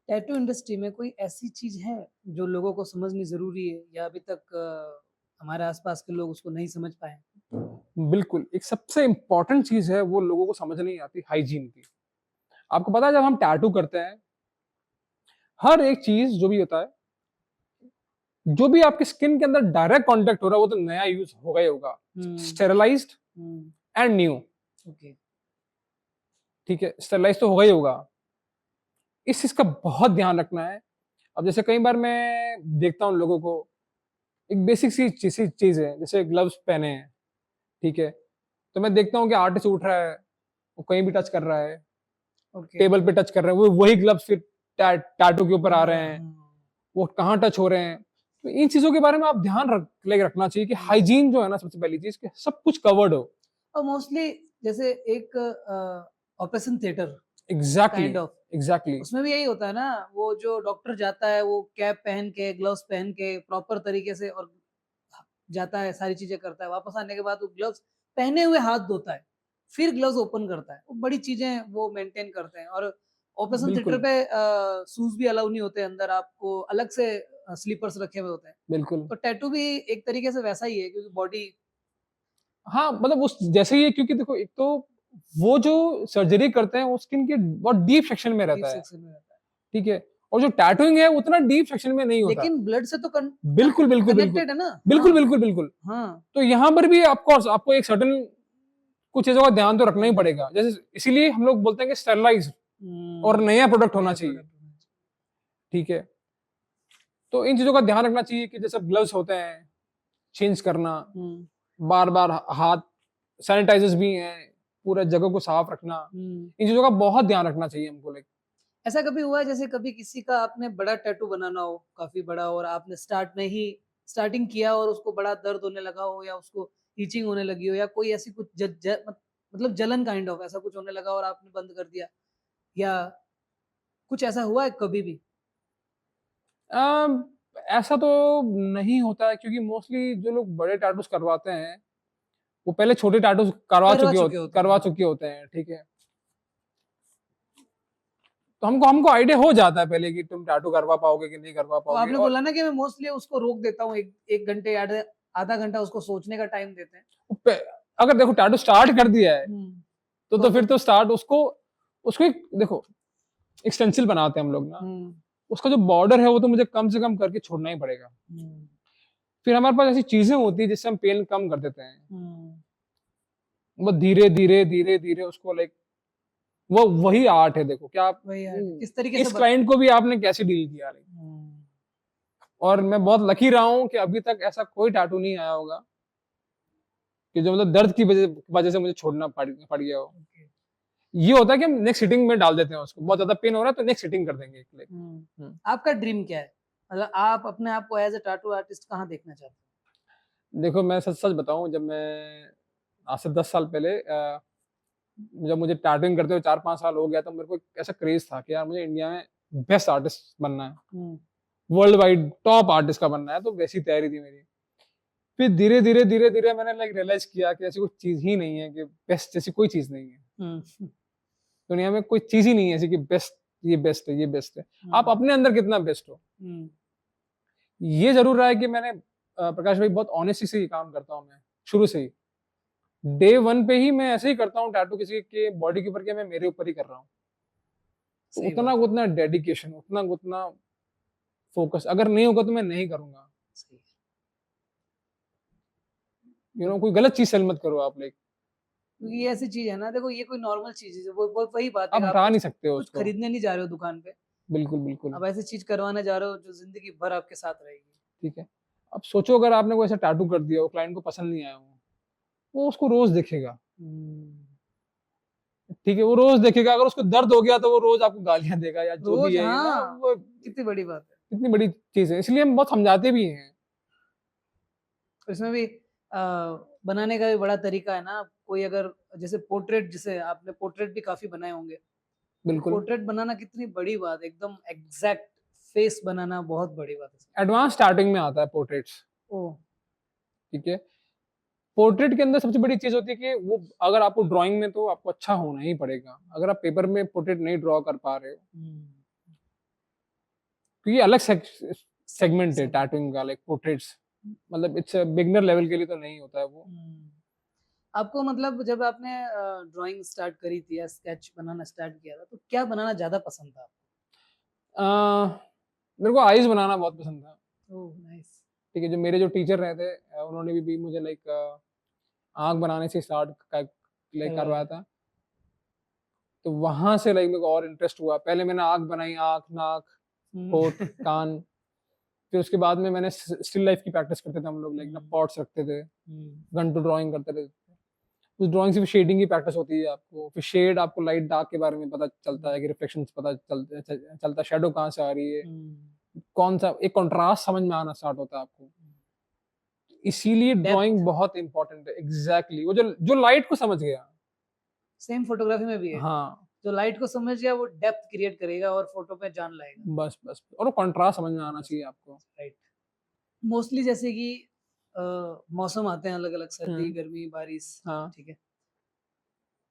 Speaker 1: टैटू इंडस्ट्री में कोई ऐसी चीज़ है जो लोगों को समझनी ज़रूरी है या अभी तक हमारे आस-पास के लोग उसको नहीं समझ पाए?
Speaker 2: बिल्कुल, एक सबसे इम्पोर्टेंट चीज़ है वो लोगों को समझ नहीं आती हाइजीन की। आपको पता है जब हम टैटू करते हैं, हर एक चीज़ जो भी होता है, जो भी आपके स्किन के अंदर डायरेक्ट कॉन्टैक्ट हो रहा है वो तो नया यूज़ होगा ही होगा।
Speaker 1: हुँ,
Speaker 2: स्टेरिलाइज़्ड
Speaker 1: हुँ,
Speaker 2: एंड न्यू,
Speaker 1: ओके।
Speaker 2: ठीक है? स्टेरिलाइज़ तो होगा ही होगा। इस चीज़ का बहुत ध्यान रखना है। अब जैसे कई बार मैं देखता हूँ लोगों को, एक बेसिक सी चीज़ है, जैसे ग्लव्स पहने हैं, ठीक है? तो मैं देखता हूँ कि आर्टिस्ट उठ रहा है, वो कहीं भी टच कर रहा है,
Speaker 1: ओके।
Speaker 2: टेबल पे टच कर रहे हैं, वो वही ग्लव्स फिर टैटू के ऊपर आ रहे हैं,
Speaker 1: हाँ,
Speaker 2: वो कहाँ टच हो रहे हैं। तो इन चीज़ों के बारे में आप ध्यान रखना चाहिए कि
Speaker 1: हुँ।
Speaker 2: हाइजीन जो है ना सबसे पहली चीज़ कि सब कुछ कवर्ड हो।
Speaker 1: और मोस्टली जैसे एक operation theatre
Speaker 2: exactly,
Speaker 1: kind of,
Speaker 2: exactly,
Speaker 1: उसमें भी यही होता है ना, वो जो डॉक्टर जाता है वो कैप पहन के, ग्लव्स पहन के प्रॉपर तरीके से और जाता है, सारी चीज़ें करता है, वापस आने के बाद वो ग्लव्स पहने हुए हाथ धोता है, फिर ग्लव्स ओपन करता है। वो बड़ी चीज़ें वो मेंटेन करते हैं और ऑपरेशन थिएटर
Speaker 2: बिल्कुल,
Speaker 1: पे शूज़ भी अलाउ नहीं होते अंदर, आपको अलग से स्लीपर्स रखे हुए होते हैं।
Speaker 2: बिल्कुल।
Speaker 1: तो टैटू भी एक तरीके से वैसा ही है क्योंकि बॉडी
Speaker 2: हाँ, मतलब उस जैसे ही है क्योंकि देखो एक तो वो जो सर्जरी करते हैं वो स्किन के बहुत डीप सेक्शन में
Speaker 1: डीप
Speaker 2: रहता है,
Speaker 1: सेक्शन में रहता है।
Speaker 2: ठीक है? और जो टैटूइंग है उतना डीप सेक्शन में नहीं होता।
Speaker 1: लेकिन ब्लड से तो
Speaker 2: बिल्कुल, बिल्कुल, बिल्कुल।
Speaker 1: कनेक्टेड है ना?
Speaker 2: बिल्कुल,
Speaker 1: हाँ,
Speaker 2: बिल्कुल, बिल्कुल।
Speaker 1: हाँ।
Speaker 2: तो यहाँ पर भी ऑफ कोर्स आपको एक सर्टेन कुछ चीज़ों का ध्यान तो रखना ही
Speaker 1: हुँ,
Speaker 2: पड़ेगा। जैसे इसीलिए हम लोग बोलते हैं कि स्टेरिलाइज़्ड और
Speaker 1: हुँ,
Speaker 2: नया प्रोडक्ट होना
Speaker 1: नया
Speaker 2: चाहिए,
Speaker 1: प्रोडक्ट होना चाहिए।
Speaker 2: ठीक है? तो इन चीज़ों का ध्यान रखना चाहिए कि जैसे ग्लव्स होते हैं, चेंज करना,
Speaker 1: हुँ,
Speaker 2: बार-बार हाथ सैनिटाइज़र्स भी हैं, पूरा जगह को साफ रखना,
Speaker 1: हुँ।
Speaker 2: इन चीज़ों का बहुत ध्यान रखना चाहिए हमको लाइक।
Speaker 1: ऐसा कभी हुआ है जैसे कभी किसी का आपने बड़ा टैटू बनाना हो, काफ़ी बड़ा और आपने स्टार्टिंग किया और उसको बड़ा दर्द होने लगा हो या उसको इचिंग होने लगी हो या कोई ऐसी कुछ ज ज मतलब जलन काइंड ऑफ ऐसा कुछ होने लगा और आपने बंद कर दिया या कुछ ऐसा हुआ है कभी भी?
Speaker 2: अ, ऐसा तो नहीं होता है क्योंकि मोस्टली जो लोग बड़े टैटूज़ करवाते हैं, वो पहले छोटे टैटूज़
Speaker 1: करवा चुके होते हैं,
Speaker 2: करवा
Speaker 1: हाँ।
Speaker 2: चुके होते हैं, ठीक है? तो हमको हमको आइडिया हो जाता है पहले कि तुम टैटू करवा पाओगे कि नहीं करवा
Speaker 1: तो
Speaker 2: पाओगे
Speaker 1: आपने
Speaker 2: और
Speaker 1: बोला ना कि मैं मोस्टली उसको रोक देता हूँ 1 घंटे या आधा घंटा उसको सोचने का टाइम देते हैं।
Speaker 2: पे अगर देखो टैटू स्टार्ट कर दिया है,
Speaker 1: हुँ।
Speaker 2: तो फिर तो स्टार्ट उसको उसको एक देखो एक स्टेंसिल बनाते हैं हम लोग ना,
Speaker 1: हुँ,
Speaker 2: उसका जो बॉर्डर है वो तो मुझे कम से कम करके छोड़ना ही पड़ेगा।
Speaker 1: हुँ,
Speaker 2: फिर हमारे पास ऐसी चीज़ें होती हैं जिससे हम पेन कम कर देते हैं।
Speaker 1: हुँ।
Speaker 2: वो धीरे-धीरे उसको लाइक वो वही आर्ट है देखो कि आप
Speaker 1: वही है, किस तरीके से
Speaker 2: इस क्लाइंट को भी आपने कैसे डील किया लाइक।
Speaker 1: हुँ,
Speaker 2: और मैं बहुत लकी रहा हूँ कि अभी तक ऐसा कोई टैटू नहीं आया होगा कि जो मतलब दर्द की वजह से मुझे छोड़ना पड़ गया हो।
Speaker 1: ओके।
Speaker 2: ये होता है कि हम नेक्स्ट सिटिंग में डाल देते हैं उसको। बहुत ज़्यादा पेन हो रहा है तो नेक्स्ट सिटिंग कर देंगे लाइक।
Speaker 1: हुँ।
Speaker 2: हुँ।
Speaker 1: आपका ड्रीम क्या है? मतलब आप अपने आप को एज़ अ टैटू आर्टिस्ट कहाँ देखना चाहते हैं?
Speaker 2: देखो मैं सच-सच बताऊँ जब मैं आज से 10 साल पहले जब मुझे टैटूइंग करते हुए 4-5 साल हो गया तो मेरे को एक ऐसा क्रेज़ था कि यार मुझे इंडिया में बेस्ट आर्टिस्ट बनना है।
Speaker 1: हुँ,
Speaker 2: वर्ल्ड वाइड टॉप आर्टिस्ट का बनना है तो वैसी तैयारी थी मेरी। फिर धीरे-धीरे मैंने लाइक रियलाइज़ किया कि ऐसी कोई चीज़ ही नहीं है कि बेस्ट जैसी कोई चीज़ नहीं है।
Speaker 1: हुँ,
Speaker 2: दुनिया में कोई चीज़ ही नहीं है ऐसी कि ये बेस्ट है, ये बेस्ट है। आप
Speaker 1: हुँ,
Speaker 2: अपने अंदर कितना बेस्ट हो।
Speaker 1: हुँ,
Speaker 2: ये ज़रूर रहा है कि मैंने प्रकाश भाई बहुत ऑनेस्टी से ये काम करता हूँ मैं, शुरू से ही। डे 1 पे ही मैं ऐसे ही करता हूँ टैटू किसी के बॉडी के ऊपर क्या मैं मेरे ऊपर ही कर रहा हूँ। तो
Speaker 1: सही
Speaker 2: उतना
Speaker 1: बात है,
Speaker 2: उतना डेडिकेशन, उतना उतना फ़ोकस अगर नहीं होगा तो मैं नहीं करूँगा।
Speaker 1: सही है।
Speaker 2: यू नो
Speaker 1: बिल्कुल,
Speaker 2: कोई गलत चीज़ सेल मत करो आप लाइक
Speaker 1: क्योंकि ये ऐसी चीज़ है ना देखो ये कोई नॉर्मल चीज़ है, वो वही बात है
Speaker 2: आप
Speaker 1: कि आप
Speaker 2: हटा
Speaker 1: कुछ
Speaker 2: नहीं सकते हो
Speaker 1: कुछ
Speaker 2: उसको।
Speaker 1: खरीदने नहीं जा रहे हो दुकान पे।
Speaker 2: बिल्कुल बिल्कुल।
Speaker 1: अब ऐसी चीज करवाने जा रहे हो जो जिंदगी भर आपके साथ रहेगी।
Speaker 2: ठीक है, अब सोचो अगर आपने कोई ऐसा टैटू कर दिया, वो क्लाइंट को पसंद नहीं आया, वो उसको रोज देखेगा। ठीक है, वो रोज देखेगा, अगर उसको दर्द हो गया तो वो रोज आपको गालियां देगा या जो भी
Speaker 1: रोज,
Speaker 2: है, ना
Speaker 1: हाँ,
Speaker 2: वो
Speaker 1: कितनी बड़ी बात है।
Speaker 2: कितनी बड़ी चीज है, इसलिए हम बहुत समझाते भी हैं।
Speaker 1: इसमें भी बनाने का भी बड़ा तरीका है ना। कोई अगर जैसे पोर्ट्रेट, जैसे आपने पोर्ट्रेट भी काफी बनाए होंगे,
Speaker 2: बिल्कुल,
Speaker 1: पोर्ट्रेट बनाना कितनी बड़ी बात है, एकदम एग्जैक्ट फेस बनाना बहुत बड़ी बात है।
Speaker 2: एडवांस स्टार्टिंग में आता है पोर्ट्रेट्स।
Speaker 1: ओ,
Speaker 2: ठीक है, पोर्ट्रेट के अंदर सबसे बड़ी चीज होती है कि वो अगर आपको ड्राइंग में तो आपको अच्छा होना ही पड़ेगा, अगर आप पेपर में पोर्ट्रेट नहीं ड्रॉ कर पा रहे हो, क्योंकि अलग सेगमेंट है टैटूइंग का, लाइक पोर्ट्रेट्स, मतलब इट्स बिगनर लेवल के लिए तो नहीं होता है वो।
Speaker 1: आपको मतलब जब आपने ड्राइंग स्टार्ट करी थी या स्केच बनाना स्टार्ट किया था, तो क्या बनाना ज्यादा पसंद था?
Speaker 2: मेरे को आईज बनाना बहुत पसंद था।
Speaker 1: Oh nice.
Speaker 2: ठीक है, जो मेरे जो टीचर रहे थे, उन्होंने भी मुझे लाइक आँख बनाने से स्टार्ट लाइक करवाया था। तो वहां से लाइक मेरे को और इंटरेस्ट हुआ। पहले मैंने आँख बनाई, आँख, नाक, होठ, कान। फिर उसके बाद में मैंने स्टिल लाइफ की प्रैक्टिस करते थे हम लोग, लाइक ना पॉट्स रखते थे, गन टू ड्राइंग करते थे। उस ड्राइंग से भी शेडिंग की प्रैक्टिस होती है आपको, फिर शेड, आपको लाइट डार्क के बारे में पता चलता है कि रिफ्लेक्शंस पता चलता है, शैडो कहाँ से आ रही है, कौन सा एक कंट्रास्ट समझ में आना स्टार्ट होता है आपको। इसीलिए ड्राइंग बहुत इंपॉर्टेंट है। एग्जैक्टली, वो जो लाइट को समझ गया।
Speaker 1: सेम फोटोग्राफी में भी है।
Speaker 2: हाँ,
Speaker 1: जो लाइट को समझ गया वो डेप्थ क्रिएट करेगा और फोटो पे जान लाएगा।
Speaker 2: बस बस, और वो कंट्रास्ट समझ में आना चाहिए आपको।
Speaker 1: राइट। मोस्टली जैसे कि मौसम आते हैं अलग अलग, सर्दी, गर्मी, बारिश,
Speaker 2: हाँ,
Speaker 1: ठीक है,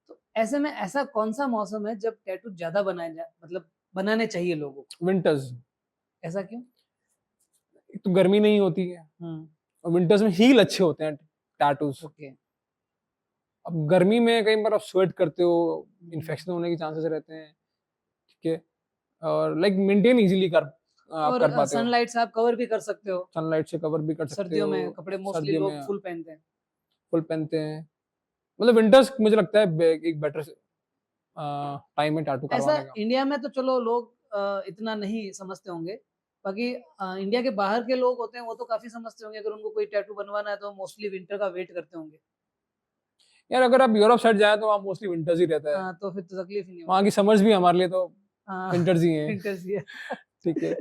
Speaker 1: तो ऐसे में ऐसा कौन सा मौसम है जब टैटू ज्यादा बनाए जाए, मतलब बनाने चाहिए लोगों को?
Speaker 2: विंटर्स।
Speaker 1: ऐसा क्यों?
Speaker 2: तो गर्मी नहीं होती है, और विंटर्स में हील अच्छे होते हैं टैटूज।
Speaker 1: ओके।
Speaker 2: अब गर्मी में कई बार आप स्वेट करते हो, इन्फेक्शन होने के चांसेस रहते हैं। ठीक है, और लाइक मेंटेन इजीली आप
Speaker 1: और
Speaker 2: कर पाते हो।
Speaker 1: सनलाइट से आप कवर भी कर सकते हो।
Speaker 2: सनलाइट से कवर भी कर सकते
Speaker 1: सर्दियों
Speaker 2: हो।
Speaker 1: में कपड़े मोस्टली
Speaker 2: सर्दियों
Speaker 1: लोग
Speaker 2: में
Speaker 1: फुल पहनते हैं।
Speaker 2: फुल पहनते हैं। मतलब विंटर्स मुझे लगता है एक बेटर टाइम है टैटू
Speaker 1: ऐसा
Speaker 2: करवाने का।
Speaker 1: इंडिया में तो चलो लोग इतना नहीं समझते होंगे, बाकी इंडिया के बाहर के लोग होते हैं वो तो काफी समझते होंगे। अगर उनको कोई टैटू बनवाना है तो मोस्टली विंटर का वेट करते होंगे।
Speaker 2: यार अगर आप यूरोप साइड जाए तो वहाँ मोस्टली विंटर्स ही रहता है।
Speaker 1: तो फिर तो तकलीफ ही नहीं
Speaker 2: वहाँ
Speaker 1: होगी।
Speaker 2: की समर्स भी हमारे लिए तो विंटर्स ही हैं।
Speaker 1: विंटर्स ही है।
Speaker 2: ठीक है।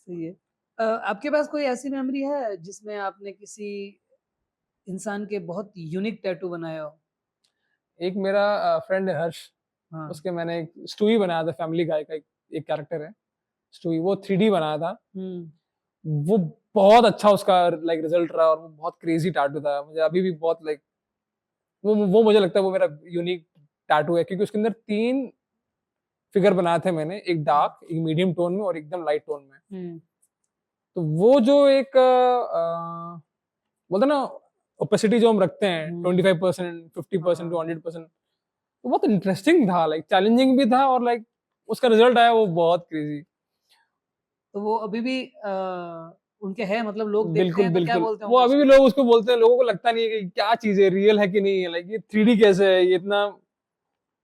Speaker 1: सही है। आपके पास कोई ऐसी मेमोरी है जिसमें आपने किसी इंसान के बहुत यूनिक टैटू बनाया हो?
Speaker 2: एक मेरा फ्रेंड है हर्ष,
Speaker 1: हाँ।
Speaker 2: उसके मैंने एक स्टूई बनाया था, फैमिली गाय का एक कैरेक्टर है स्टूई, वो 3D बनाया था। वो बहुत अच्छा उसका लाइक रिजल्ट रहा, और वो बहुत क्रेजी टैटू था। मुझे अभी भी बहुत लाइक वो मुझे लगता है वो मेरा यूनिक टैटू है, क्योंकि उसके अंदर 3 फिगर बनाए थे मैंने, एक डार्क, एक मीडियम टोन में और एकदम लाइट टोन में। तो वो जो एक बोलते ना ओपेसिटी जो हम रखते हैं 25%, 50% टू 100%, वो बहुत इंटरेस्टिंग था, लाइक चैलेंजिंग भी था, और लाइक उसका रिजल्ट आया वो बहुत क्रेजी।
Speaker 1: तो वो अभी भी उनके है, मतलब लोग देखते
Speaker 2: बिल्कुल
Speaker 1: हैं तो क्या
Speaker 2: बिल्कुल,
Speaker 1: बोलते
Speaker 2: वो
Speaker 1: होंगे
Speaker 2: अभी भी
Speaker 1: उसको?
Speaker 2: लोग उसको बोलते हैं। लोगों को लगता नहीं है कि क्या चीज है, रियल है कि नहीं है, लाइक ये 3D कैसे है, ये इतना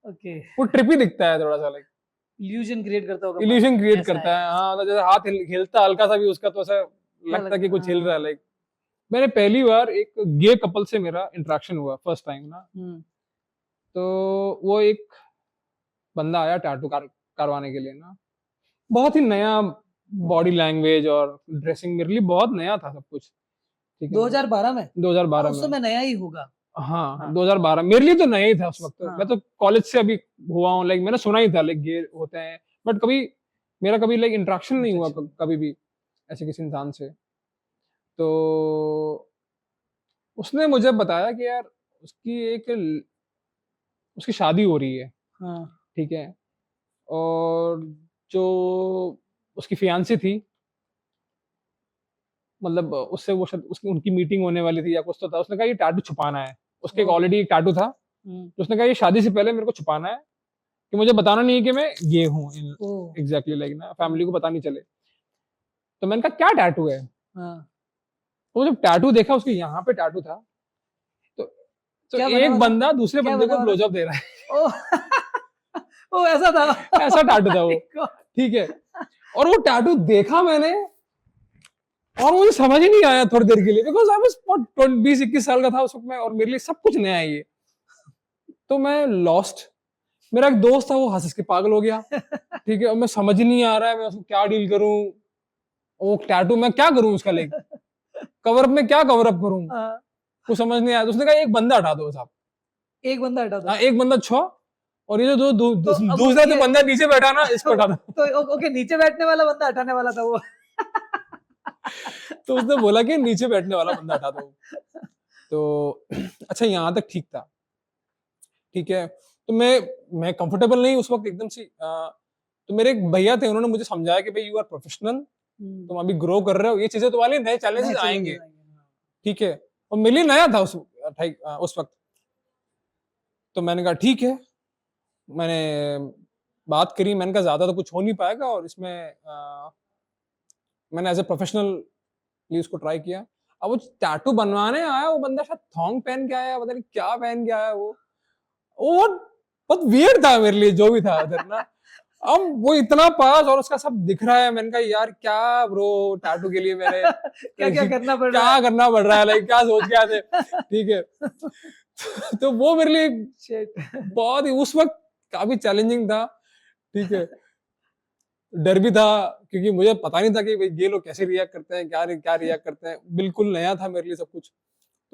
Speaker 1: ओके।
Speaker 2: वो ट्रिपी दिखता है थोड़ा सा, लाइक
Speaker 1: इल्यूजन क्रिएट करता होगा।
Speaker 2: इल्यूजन क्रिएट
Speaker 1: ऐसा
Speaker 2: करता है। हाँ, तो जैसे हाथ हिलता हल्का सा भी उसका, तो ऐसा
Speaker 1: क्या
Speaker 2: लगता है कि कुछ हिल रहा है।
Speaker 1: हाँ।
Speaker 2: लाइक मैंने पहली बार एक गे कपल से मेरा इंटरेक्शन हुआ, फर्स्ट टाइम ना। तो वो एक बंदा आया टैटू करवाने के लिए ना, बहुत ही नया बॉडी लैंग्वेज और ड्रेसिंग मेरे लिए बहुत नया था सब कुछ। ठीक है,
Speaker 1: 2012 में?
Speaker 2: 2012
Speaker 1: उस
Speaker 2: में।
Speaker 1: समय नया ही होगा।
Speaker 2: हाँ,
Speaker 1: हाँ।
Speaker 2: 2012 मेरे लिए तो नया ही था उस वक्त।
Speaker 1: हाँ।
Speaker 2: मैं तो कॉलेज से अभी हुआ हूँ, लाइक मैंने सुना ही था लाइक गे होते हैं, बट कभी मेरा कभी लाइक इंटरेक्शन नहीं हुआ कभी भी ऐसे किसी इंसान से। तो उसने मुझे बताया कि यार उसकी शादी हो रही है।
Speaker 1: हाँ।
Speaker 2: ठीक है, और जो उसकी फियांसी थी, मतलब उससे वो उसकी उनकी मीटिंग होने वाली थी या कुछ तो था। उसने कहा ये टैटू छुपाना है। उसके ऑलरेडी एक टैटू था, तो उसने कहा ये शादी से पहले मेरे को छुपाना है, कि मुझे बताना नहीं है कि मैं ये हूँ। एग्जैक्टली, लाइक ना फैमिली को पता नहीं चले। तो मैंने कहा क्या टैटू है? तो जब टैटू देखा, उसके यहाँ पे टैटू था, तो एक बंदा दूसरे बंदे को ब्लोजअप दे रहा है।
Speaker 1: ओ ऐसा था।
Speaker 2: ऐसा टैटू था वो। ठीक है, और वो टैटू देखा मैंने और मुझे समझ ही नहीं आया थोड़ी देर के लिए, बिकॉज आई वाज 20-21 साल का था उस वक्त मैं, और मेरे लिए सब कुछ नया है ये। तो मैं लॉस्ट। मेरा एक दोस्त था, वो हंस के पागल हो गया, ठीक है, और मैं समझ ही नहीं आ रहा है मैं उसको क्या डील करूं, वो टैटू मैं क्या करूं उसका, लाइक कवर अप में क्या कवर अप करूं,
Speaker 1: हाँ,
Speaker 2: कुछ समझ नहीं आया। तो उसने कहा एक बंदा हटा दो साहब।
Speaker 1: एक बंदा हटा दो।
Speaker 2: हाँ, एक बंदा छो, और ये जो
Speaker 1: तो अब
Speaker 2: दूसरा जो
Speaker 1: ये
Speaker 2: बंदा नीचे बैठा ना, इसको हटा दो।
Speaker 1: तो ओके, नीचे बैठने वाला बंदा हटाने वाला था वो।
Speaker 2: तो उसने बोला कि नीचे बैठने वाला बंदा हटा दो। तो अच्छा, यहाँ तक ठीक था, ठीक है। तो मैं कंफर्टेबल नहीं उस वक्त एकदम से। तो मेरे एक भैया थे, उन्होंने मुझे समझाया कि भाई यू आर प्रोफेशनल, तुम अभी ग्रो कर रहे हो, ये चीजें तुम्हारे लिए नए चैलेंजेस आएंगे, ठीक है। और मेरे लिए नया था उस वक्त। तो मैंने कहा ठीक है, मैंने बात करी, मैंने कहा ज्यादा तो कुछ हो नहीं पाएगा, और इसमें मैंने एज ए प्रोफेशनल उसको ट्राई किया। अब वो टैटू बनवाने आया वो बंदा, शायद थॉन्ग पहन के आया, पता नहीं क्या पहन के आया वो बहुत वियर्ड था मेरे लिए, जो भी था उधर ना। अब वो इतना पास और उसका सब दिख रहा है, मैंने कहा यार क्या ब्रो, टैटू के लिए मैंने
Speaker 1: क्या क्या करना पड़ रहा
Speaker 2: क्या
Speaker 1: है।
Speaker 2: करना पड़ रहा है, लाइक क्या सोच के आते, ठीक है। तो वो मेरे लिए
Speaker 1: Shit.
Speaker 2: बहुत ही उस वक्त काफी चैलेंजिंग था, ठीक है। डर भी था, क्योंकि मुझे पता नहीं था कि भाई ये लोग कैसे रिएक्ट करते हैं, क्या रिएक्ट करते हैं, बिल्कुल नया था मेरे लिए सब कुछ।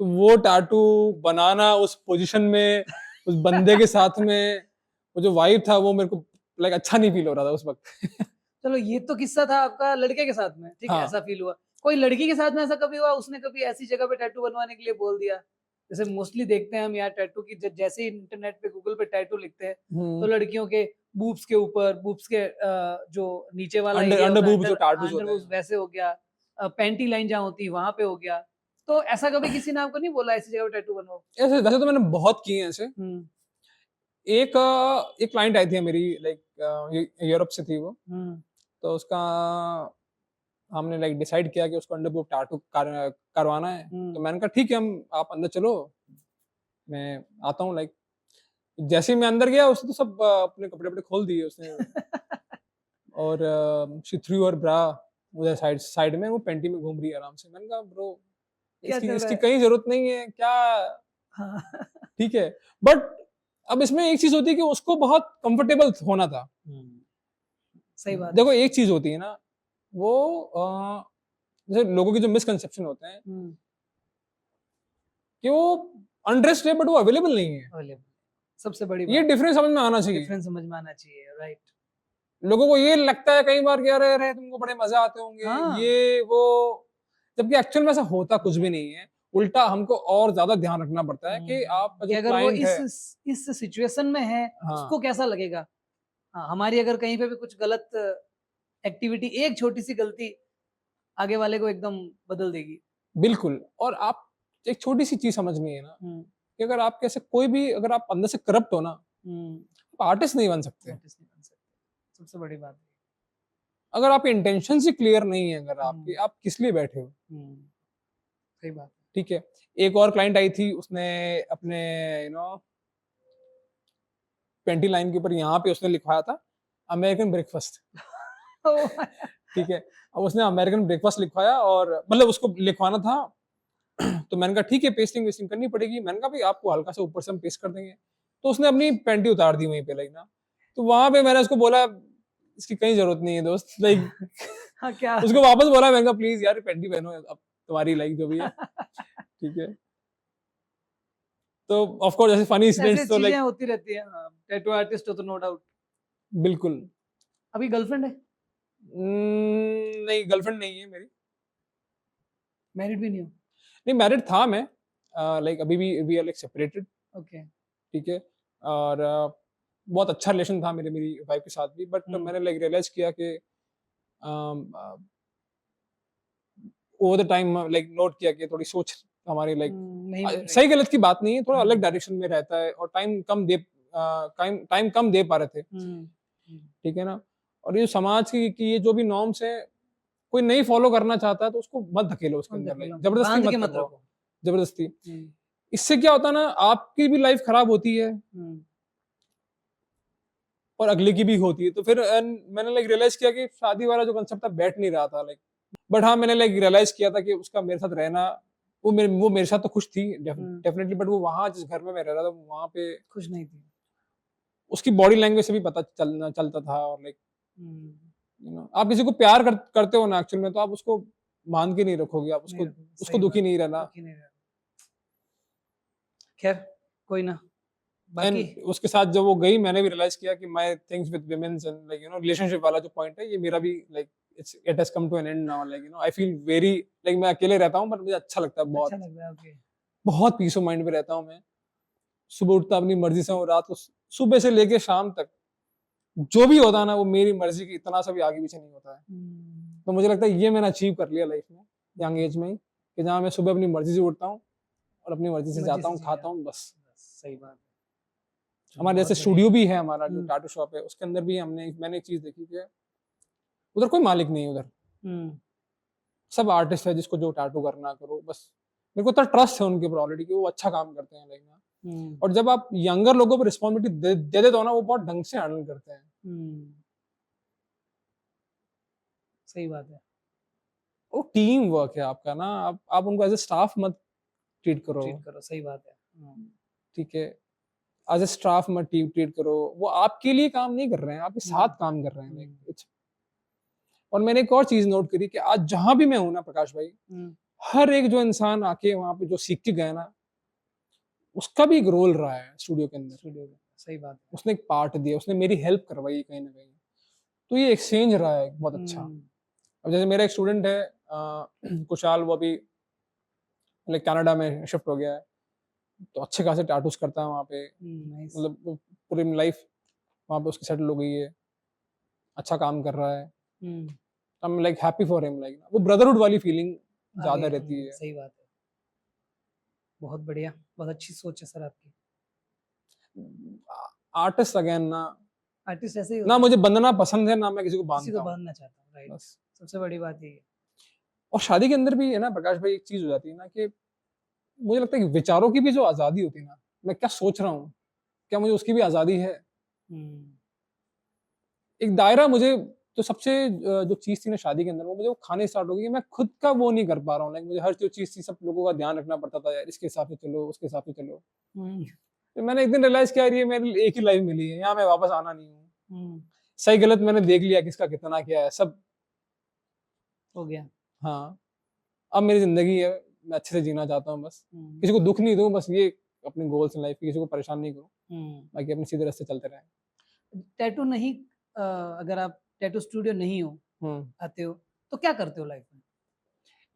Speaker 2: तो वो टैटू बनाना उस पोजीशन में, उस बंदे के साथ में, वो जो वाइब था वो मेरे को लाइक अच्छा नहीं फील हो रहा था उस वक्त।
Speaker 1: चलो, ये तो किस्सा था आपका लड़के के साथ में, ठीक है,
Speaker 2: हाँ।
Speaker 1: ऐसा फील हुआ। कोई लड़की के साथ में ऐसा कभी हुआ, उसने कभी ऐसी जगह पे टैटू बनवाने के लिए बोल दिया? जैसे मोस्टली देखते हैं हम यहाँ टैटू की, जैसे ही इंटरनेट पे गूगल पे टैटू लिखते हैं, तो लड़कियों के बूब्स के ऊपर, बूब्स के जो नीचे वाला
Speaker 2: अंडर
Speaker 1: एरिया
Speaker 2: अंडर
Speaker 1: होता है,
Speaker 2: बूब जो टैटूज
Speaker 1: अंडर
Speaker 2: होते
Speaker 1: बूब्स
Speaker 2: हैं।
Speaker 1: वैसे हो गया, पैंटी लाइन जहाँ होती है वहां पे हो गया। तो ऐसा कभी किसी ने आपको नहीं बोला ऐसी जगह पे टैटू बनवाओ?
Speaker 2: ऐसे वैसे तो मैंने बहुत किए हैं ऐसे।
Speaker 1: हम्म।
Speaker 2: एक क्लाइंट आई थी मेरी, लाइक यूरोप से थी वो।
Speaker 1: हम्म।
Speaker 2: तो उसका हमने लाइक डिसाइड किया कि उसको अंडर बूब टैटू करवाना है। तो मैंने कहा ठीक है, हम आप अंदर चलो, मैं आता हूँ, लाइक जैसे ही मैं अंदर गया उसने तो सब अपने कपड़े वपड़े खोल दिए उसने, और शी थ्रू हर ब्रा उधर साइड साइड में, वो पेंटी में घूम रही है आराम से। मैंने कहा ब्रो,
Speaker 1: क्या
Speaker 2: इसकी
Speaker 1: चल रहा
Speaker 2: इसकी
Speaker 1: है?
Speaker 2: कहीं जरूरत नहीं है क्या,
Speaker 1: हाँ।
Speaker 2: ठीक है। बट अब इसमें एक चीज होती है कि उसको बहुत कंफर्टेबल होना था।
Speaker 1: सही बात है।
Speaker 2: देखो एक चीज होती है ना, वो जैसे लोगों के जो मिसकंसेप्शन होते हैं कि वो अनड्रेस्ड है बट वो अवेलेबल नहीं है,
Speaker 1: अवेलेबल, सबसे बड़ी
Speaker 2: ये
Speaker 1: बात,
Speaker 2: डिफरेंस समझ में आना चाहिए।
Speaker 1: डिफरेंस समझ में आना चाहिए, राइट।
Speaker 2: लोगों को ये लगता है कई बार कि अरे अरे तुमको बड़े मजे आते होंगे,
Speaker 1: हाँ।
Speaker 2: ये वो, जबकि एक्चुअल में ऐसा होता कुछ भी नहीं है। उल्टा हमको और ज्यादा ध्यान रखना पड़ता है कि आपका
Speaker 1: कि
Speaker 2: जो
Speaker 1: अगर वो
Speaker 2: क्लाइंट है,
Speaker 1: इस सिचुएशन में है,
Speaker 2: हाँ,
Speaker 1: उसको कैसा लगेगा। हाँ, हमारी अगर कहीं पे भी कुछ गलत एक्टिविटी, एक छोटी सी गलती आगे वाले को एकदम बदल देगी।
Speaker 2: बिल्कुल। और आप एक छोटी सी चीज समझनी है ना, कि अगर आप कैसे कोई भी, अगर आप अंदर से करप्ट हो ना, आप आर्टिस्ट नहीं बन सकते।
Speaker 1: आर्टिस्ट नहीं बन सकते, सबसे बड़ी बात है।
Speaker 2: अगर आपके इंटेंशन से क्लियर नहीं है, अगर आपकी, आप किस लिए बैठे हो,
Speaker 1: सही बात है।
Speaker 2: ठीक है। एक और क्लाइंट आई थी, उसने अपने पेंटी लाइन के ऊपर यहाँ पे उसने लिखवाया था अमेरिकन ब्रेकफास्ट, ठीक है। अब उसने अमेरिकन ब्रेकफास्ट लिखवाया, और मतलब उसको लिखवाना था। तो मैंने कहा ठीक है, पेस्टिंग वेस्टिंग करनी पड़ेगी। मैंने कहा भाई आपको हल्का सा ऊपर से हम पेस्ट कर देंगे। तो उसने अपनी पेंटी उतार दी वहीं पे, लाइक ना। तो वहां पे मैंने उसको बोला इसकी कहीं जरूरत नहीं है दोस्त, लाइक
Speaker 1: हाँ, क्या
Speaker 2: उसको वापस बोला, मैंने कहा प्लीज यार पेंटी पहनो अब तुम्हारी, लाइक जो भी है, ठीक है। तो ऑफ कोर्स ऐसे फनी
Speaker 1: ऐसे
Speaker 2: इंसिडेंट्स तो
Speaker 1: चीजें
Speaker 2: लाइक
Speaker 1: होती रहती है। टैटू आर्टिस्ट हो तो नो डाउट।
Speaker 2: बिल्कुल।
Speaker 1: अभी गर्लफ्रेंड है?
Speaker 2: नहीं, गर्लफ्रेंड नहीं है मेरी।
Speaker 1: मैरिड भी नहीं हो?
Speaker 2: नहीं, मैरिड था मैं, लाइक अभी भी we are like separated,
Speaker 1: okay.
Speaker 2: ठीक है। और बहुत अच्छा रिलेशन था मेरी वाइफ के साथ भी, बट मैंने लाइक रियलाइज किया कि over the time like note किया कि थोड़ी सोच हमारी लाइक
Speaker 1: नहीं मिल रही।
Speaker 2: सही गलत की बात नहीं है, थोड़ा अलग डायरेक्शन में रहता है, और टाइम कम दे पा रहे थे, ठीक है ना। और ये समाज की ये जो भी नॉर्म्स है, कोई नहीं फॉलो करना चाहता है तो उसको मत धकेलो उसके अंदर, लाइक जबरदस्ती
Speaker 1: बांध के
Speaker 2: मत
Speaker 1: मत
Speaker 2: करो,
Speaker 1: रखो।
Speaker 2: जबरदस्ती। इससे क्या होता है ना, आपकी भी लाइफ खराब होती है, और अगले की भी होती है। तो फिर मैंने लाइक रियलाइज किया कि शादी वाला जो कंसेप्ट था बैठ नहीं रहा था लाइक। बट हाँ, मैंने लाइक रियलाइज किया था कि उसका मेरे साथ रहना, वो मेरे साथ तो खुश थी डेफिनेटली, बट वो वहां जिस घर में मैं रह रहा था वहां पे
Speaker 1: खुश नहीं थी।
Speaker 2: उसकी बॉडी लैंग्वेज से भी पता चलता था। और लाइक आप किसी को प्यार करते हो ना एक्चुअल में, तो आप उसको बांध के नहीं रखोगे, आप उसको उसको दुखी नहीं रहना।
Speaker 1: खैर कोई ना, बाकी
Speaker 2: एंड उसके साथ जब वो गई, मैंने भी रियलाइज किया कि my things with women's and like relationship वाला जो पॉइंट है, ये मेरा भी like it has come to an end now. Like I feel very like मैं अकेले रहता हूँ, बट मुझे अच्छा लगता है बहुत।
Speaker 1: अच्छा लग रहा है। ओके,
Speaker 2: बहुत पीस ऑफ माइंड में रहता हूँ मैं। सुबह उठता अपनी मर्जी से हूँ, रात को सुबह से लेके शाम तक जो भी होता है ना, वो मेरी मर्जी की, इतना सा भी आगे पीछे नहीं होता है। तो मुझे लगता है ये मैंने अचीव कर लिया लाइफ में यंग एज में ही, कि जहाँ मैं सुबह अपनी मर्जी से उठता हूँ और अपनी मर्जी से जाता हूँ, खाता हूँ, बस।
Speaker 1: सही बात है।
Speaker 2: हमारे जैसे स्टूडियो भी है, हमारा जो टैटू शॉप है, उसके अंदर भी मैंने एक चीज देखी कि उधर कोई मालिक नहीं है। उधर सब आर्टिस्ट है, जिसको जो टैटू करना करो बस। मेरे को तो ट्रस्ट है उनके ऊपर ऑलरेडी कि वो अच्छा काम करते हैं लाइक। और जब आप यंगर लोगों पर रिस्पॉन्सिबिलिटी दे देते हो ना, वो बहुत ढंग से हैंडल करते हैं।
Speaker 1: सही बात है।
Speaker 2: वो टीम वर्क है आपका ना, आप उनको एज ए स्टाफ मत ट्रीट करो।
Speaker 1: सही बात है।
Speaker 2: ठीक है, एज ए स्टाफ मत ट्रीट करो। वो आपके लिए काम नहीं कर रहे हैं, आपके साथ काम कर रहे हैं लाइक। और मैंने एक और चीज नोट करी कि आज जहां भी मैं हूं ना प्रकाश भाई, हर एक जो इंसान आके वहां पे जो सीख के गया ना, उसका भी एक रोल रहा है स्टूडियो के अंदर।
Speaker 1: सही बात है।
Speaker 2: उसने एक पार्ट दिया, उसने मेरी हेल्प करवाई कहीं ना कहीं। तो ये एक्सचेंज रहा है बहुत अच्छा। अब जैसे मेरा एक स्टूडेंट है कुशाल, वो अभी लाइक कनाडा में शिफ्ट हो गया है, तो अच्छे खासे टैटूज करता है वहाँ पे। मतलब पूरी लाइफ वहाँ पे उसकी सेटल हो गई है, अच्छा काम कर रहा है। I am like happy for him. Like वो ब्रदरहुड वाली फीलिंग ज्यादा रहती है।
Speaker 1: सही बात है। बहुत बढ़िया, बहुत अच्छी सोच है सर आपकी।
Speaker 2: आर्टिस्ट अगेन ना,
Speaker 1: आर्टिस्ट ऐसे ही
Speaker 2: ना मुझे बंधना पसंद है, ना मैं किसी को
Speaker 1: बांधना चाहता हूँ। राइट, सबसे बड़ी बात ये है।
Speaker 2: और शादी के अंदर भी है ना प्रकाश भाई, एक चीज हो जाती है ना कि मुझे लगता है कि विचारों की भी जो आजादी होती है ना, मैं क्या सोच रहा हूँ, क्या मुझे उसकी भी आजादी है। एक दायरा मुझे, तो सबसे जो चीज थी ना शादी के अंदर, वो मुझे वो खाने स्टार्ट हो गई कि मैं खुद का वो नहीं कर पा रहा हूँ। लाइक मुझे हर जो चीज थी, सब लोगों का ध्यान रखना पड़ता था, यार इसके हिसाब से चलो, उसके हिसाब से चलो। तो मैंने एक दिन रियलाइज किया, ये मेरे एक ही लाइफ मिली है, यहाँ मैं वापस आना नहीं हूँ। सही गलत मैंने देख लिया, किसका कितना क्या है, सब
Speaker 1: हो गया।
Speaker 2: हाँ, अब मेरी जिंदगी है, मैं अच्छे से जीना चाहता हूँ बस। किसी को दुख नहीं दूं, बस ये अपने गोल्स इन लाइफ, किसी को परेशान नहीं करूँ, बाकी अपने सीधे रास्ते चलते रहे।
Speaker 1: टैटू नहीं, अगर आप टैटू स्टूडियो नहीं हो, आते हो, तो क्या करते हो लाइफ में?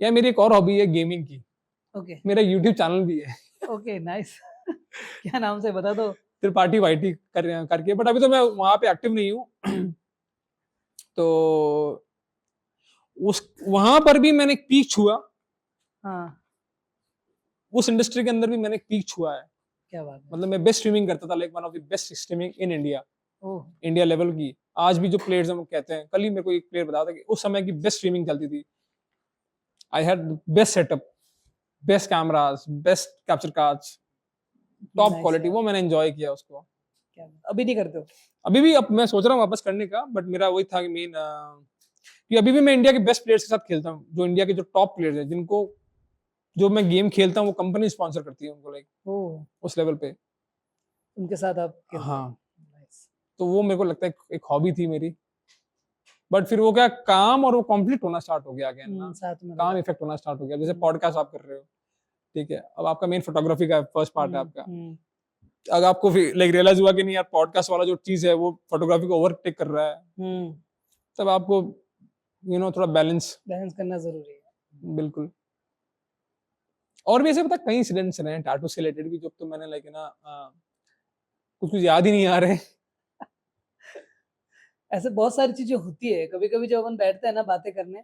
Speaker 2: यार मेरी एक और हॉबी है गेमिंग की।
Speaker 1: ओके।
Speaker 2: मेरा यूट्यूब चैनल भी है।
Speaker 1: Okay, nice. क्या नाम से बता दो?
Speaker 2: त्रिपाठी वाईटी करके, बट अभी तो मैं वहां पे एक्टिव नहीं हूँ। तो उस वहां पर भी मैंने एक पीक छुआ।
Speaker 1: हाँ,
Speaker 2: उस इंडस्ट्री के अंदर भी मैंने एक पीक छुआ है।
Speaker 1: क्या बात है।
Speaker 2: मतलब मैं बेस्ट स्ट्रीमिंग करता था, like one of the best streaming in India.
Speaker 1: Oh,
Speaker 2: India level की। आज भी जो प्लेयर्स हैं वो कहते हैं, कल ही मेरे को एक प्लेयर बताया था कि उस समय की बेस्ट स्ट्रीमिंग चलती थी। I had best setup, best cameras, best capture cards, top quality. वो मैंने एंजॉय किया उसको।
Speaker 1: क्या अभी नहीं करते हो?
Speaker 2: अभी भी अब मैं सोच रहा हूँ वापस करने का, बट मेरा वही था कि मेन कि अभी भी मैं इंडिया के बेस्ट प्लेयर्स के साथ खेलता हूँ, जो इंडिया के जो टॉप प्लेयर्स हैं, जिनको जो मैं गेम खेलता हूँ वो कंपनी स्पॉन्सर करती है उनको, लाइक उस लेवल पे
Speaker 1: उनके साथ आप खेलते हो।
Speaker 2: हाँ, तो वो मेरे को लगता है एक हॉबी थी मेरी। बट फिर वो क्या, काम और वो कंप्लीट होना स्टार्ट हो गया अगेन ना,
Speaker 1: साथ में
Speaker 2: काम इफेक्ट होना स्टार्ट हो गया। जैसे पॉडकास्ट आप कर रहे हो, ठीक है, अब आपका मेन फोटोग्राफी का फर्स्ट पार्ट है आपका। अगर आपको लाइक रियलाइज हुआ कि नहीं यार, पॉडकास्ट वाला जो चीज है वो फोटोग्राफी को ओवरटेक कर रहा है, तब आपको थोड़ा बैलेंस
Speaker 1: करना जरूरी है।
Speaker 2: बिल्कुल। और भी ऐसे पता कई इंसिडेंट्स रहे हैं टैटू से रिलेटेड भी, जो तो मैंने लाइक ना कुछ याद ही नहीं आ रहे।
Speaker 1: ऐसे बहुत सारी चीजें होती है, कभी कभी जब अपन बैठते हैं ना बातें करने,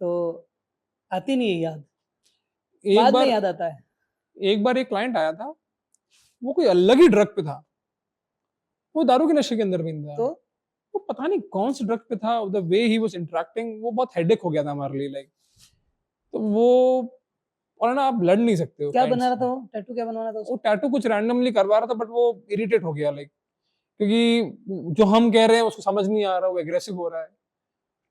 Speaker 1: तो आती नहीं है याद, बाद में याद आता है।
Speaker 2: एक बार एक क्लाइंट आया था, वो कोई अलग ही ड्रग पे था, वो दारू के नशे के अंदर भी था।
Speaker 1: तो
Speaker 2: वो पता नहीं कौन से ड्रग पे था, the way he was interacting, वो बहुत हेडेक हो गया था हमारे लिए लाइक। तो वो, और ना आप लड़ नहीं सकते हो।
Speaker 1: क्या बना रहा था वो? टैटू क्या बनवाना था उसको?
Speaker 2: वो टैटू कुछ रैंडमली करवा रहा था, बट वो इरिटेट हो गया लाइक क्योंकि जो हम कह रहे हैं उसको समझ नहीं आ रहा, वो एग्रेसिव हो रहा है,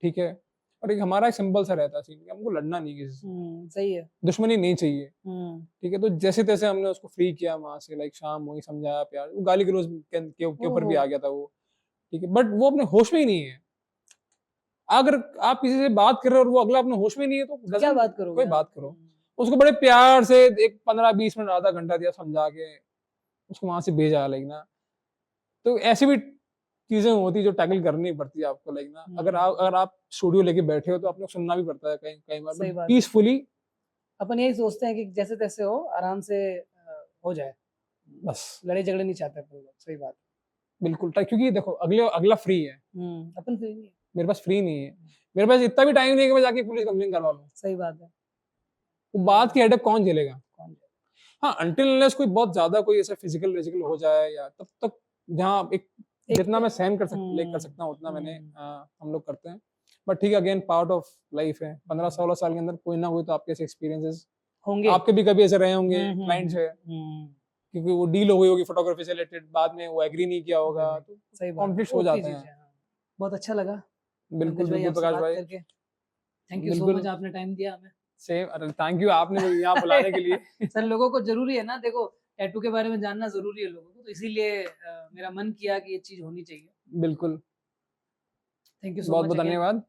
Speaker 2: ठीक है। और एक हमारा एक सिंपल सा रहता है सीन कि हमको लड़ना नहीं किसी से,
Speaker 1: सही है।
Speaker 2: दुश्मनी नहीं चाहिए, ठीक है। तो जैसे तैसे हमने उसको फ्री किया वहां से, लाइक शाम हुई, समझाया, प्यार, वो गाली गलौज के ऊपर भी
Speaker 1: ओहो!
Speaker 2: आ गया था वो, ठीक है। बट वो अपने होश में ही नहीं है। अगर आप किसी से बात कर रहे हो और वो अगला अपने होश में नहीं है तो
Speaker 1: क्या
Speaker 2: doesn't-
Speaker 1: बात करोगे
Speaker 2: कोई
Speaker 1: आप?
Speaker 2: बात करो। उसको बड़े प्यार से एक 15-20 मिनट, आधा घंटा दिया समझा के, उसको वहां से भेजा, लाइक ना। तो ऐसी भी चीजें होती जो टैकल करनी पड़ती है आपको, लाइक ना। अगर आप स्टूडियो लेके बैठे हो तो आपने सुनना भी पड़ता है कई कई बार,
Speaker 1: सही
Speaker 2: बट
Speaker 1: बात है।
Speaker 2: पीसफुली
Speaker 1: अपन यही सोचते हैं कि जैसे तैसे हो, आराम से हो जाए।
Speaker 2: बस,
Speaker 1: लड़ाई झगड़े नहीं चाहते अपन लोग, सही बात
Speaker 2: बिल्कुल। क्योंकि देखो अगला फ्री है,
Speaker 1: है। अपन फ्री नहीं है।
Speaker 2: मेरे पास फ्री नहीं है, मेरे पास इतना भी टाइम नहीं है कि मैं जाके पुलिस कंप्लेन करवा लूं।
Speaker 1: सही बात है।
Speaker 2: वो बात की हेडेक कौन झेलेगा?
Speaker 1: कौन जाए?
Speaker 2: हाँ, अनटिल अनलेस कोई बहुत ज्यादा कोई ऐसा फिजिकल हो जाए, या तब तक जहाँ एक
Speaker 1: एक
Speaker 2: जितना मैं सहन कर सकता हूँ उतना मैंने हम लोग करते हैं। बट ठीक है, अगेन पार्ट ऑफ लाइफ है। 15-16 साल के अंदर कोई ना कोई तो आपके ऐसे एक्सपीरियंसेस
Speaker 1: होंगे।
Speaker 2: आपके भी कभी ऐसे रहे होंगे
Speaker 1: हम्म,
Speaker 2: क्लाइंट से,
Speaker 1: हम्म,
Speaker 2: क्योंकि वो डील हो गई होगी फोटोग्राफी से रिलेटेड, बाद में वो एग्री नहीं किया होगा, तो
Speaker 1: सही बात है।
Speaker 2: कॉन्फ्लिक्ट हो
Speaker 1: होती
Speaker 2: जाते
Speaker 1: चीज़
Speaker 2: हैं।
Speaker 1: है, हाँ। बहुत अच्छा लगा
Speaker 2: बिल्कुल
Speaker 1: पंकज भाई
Speaker 2: बिल्कुल
Speaker 1: आपसे
Speaker 2: प्रकाश
Speaker 1: बात
Speaker 2: भाई,
Speaker 1: करके। थैंक यू सो
Speaker 2: बिल्कुल
Speaker 1: मच, आपने टाइम दिया हमें।
Speaker 2: सेम। अरे थैंक यू आपने मुझे यहाँ बुलाने के लिए।
Speaker 1: सर लोगों को जरूरी है ना, देखो टैटू के बारे में जानना जरूरी है लोगों को, तो इसीलिए मेरा मन किया कि ये चीज होनी चाहिए।
Speaker 2: बिल्कुल,
Speaker 1: थैंक यू सो
Speaker 2: बहुत
Speaker 1: मच
Speaker 2: बहुत
Speaker 1: अगेन।
Speaker 2: धन्यवाद।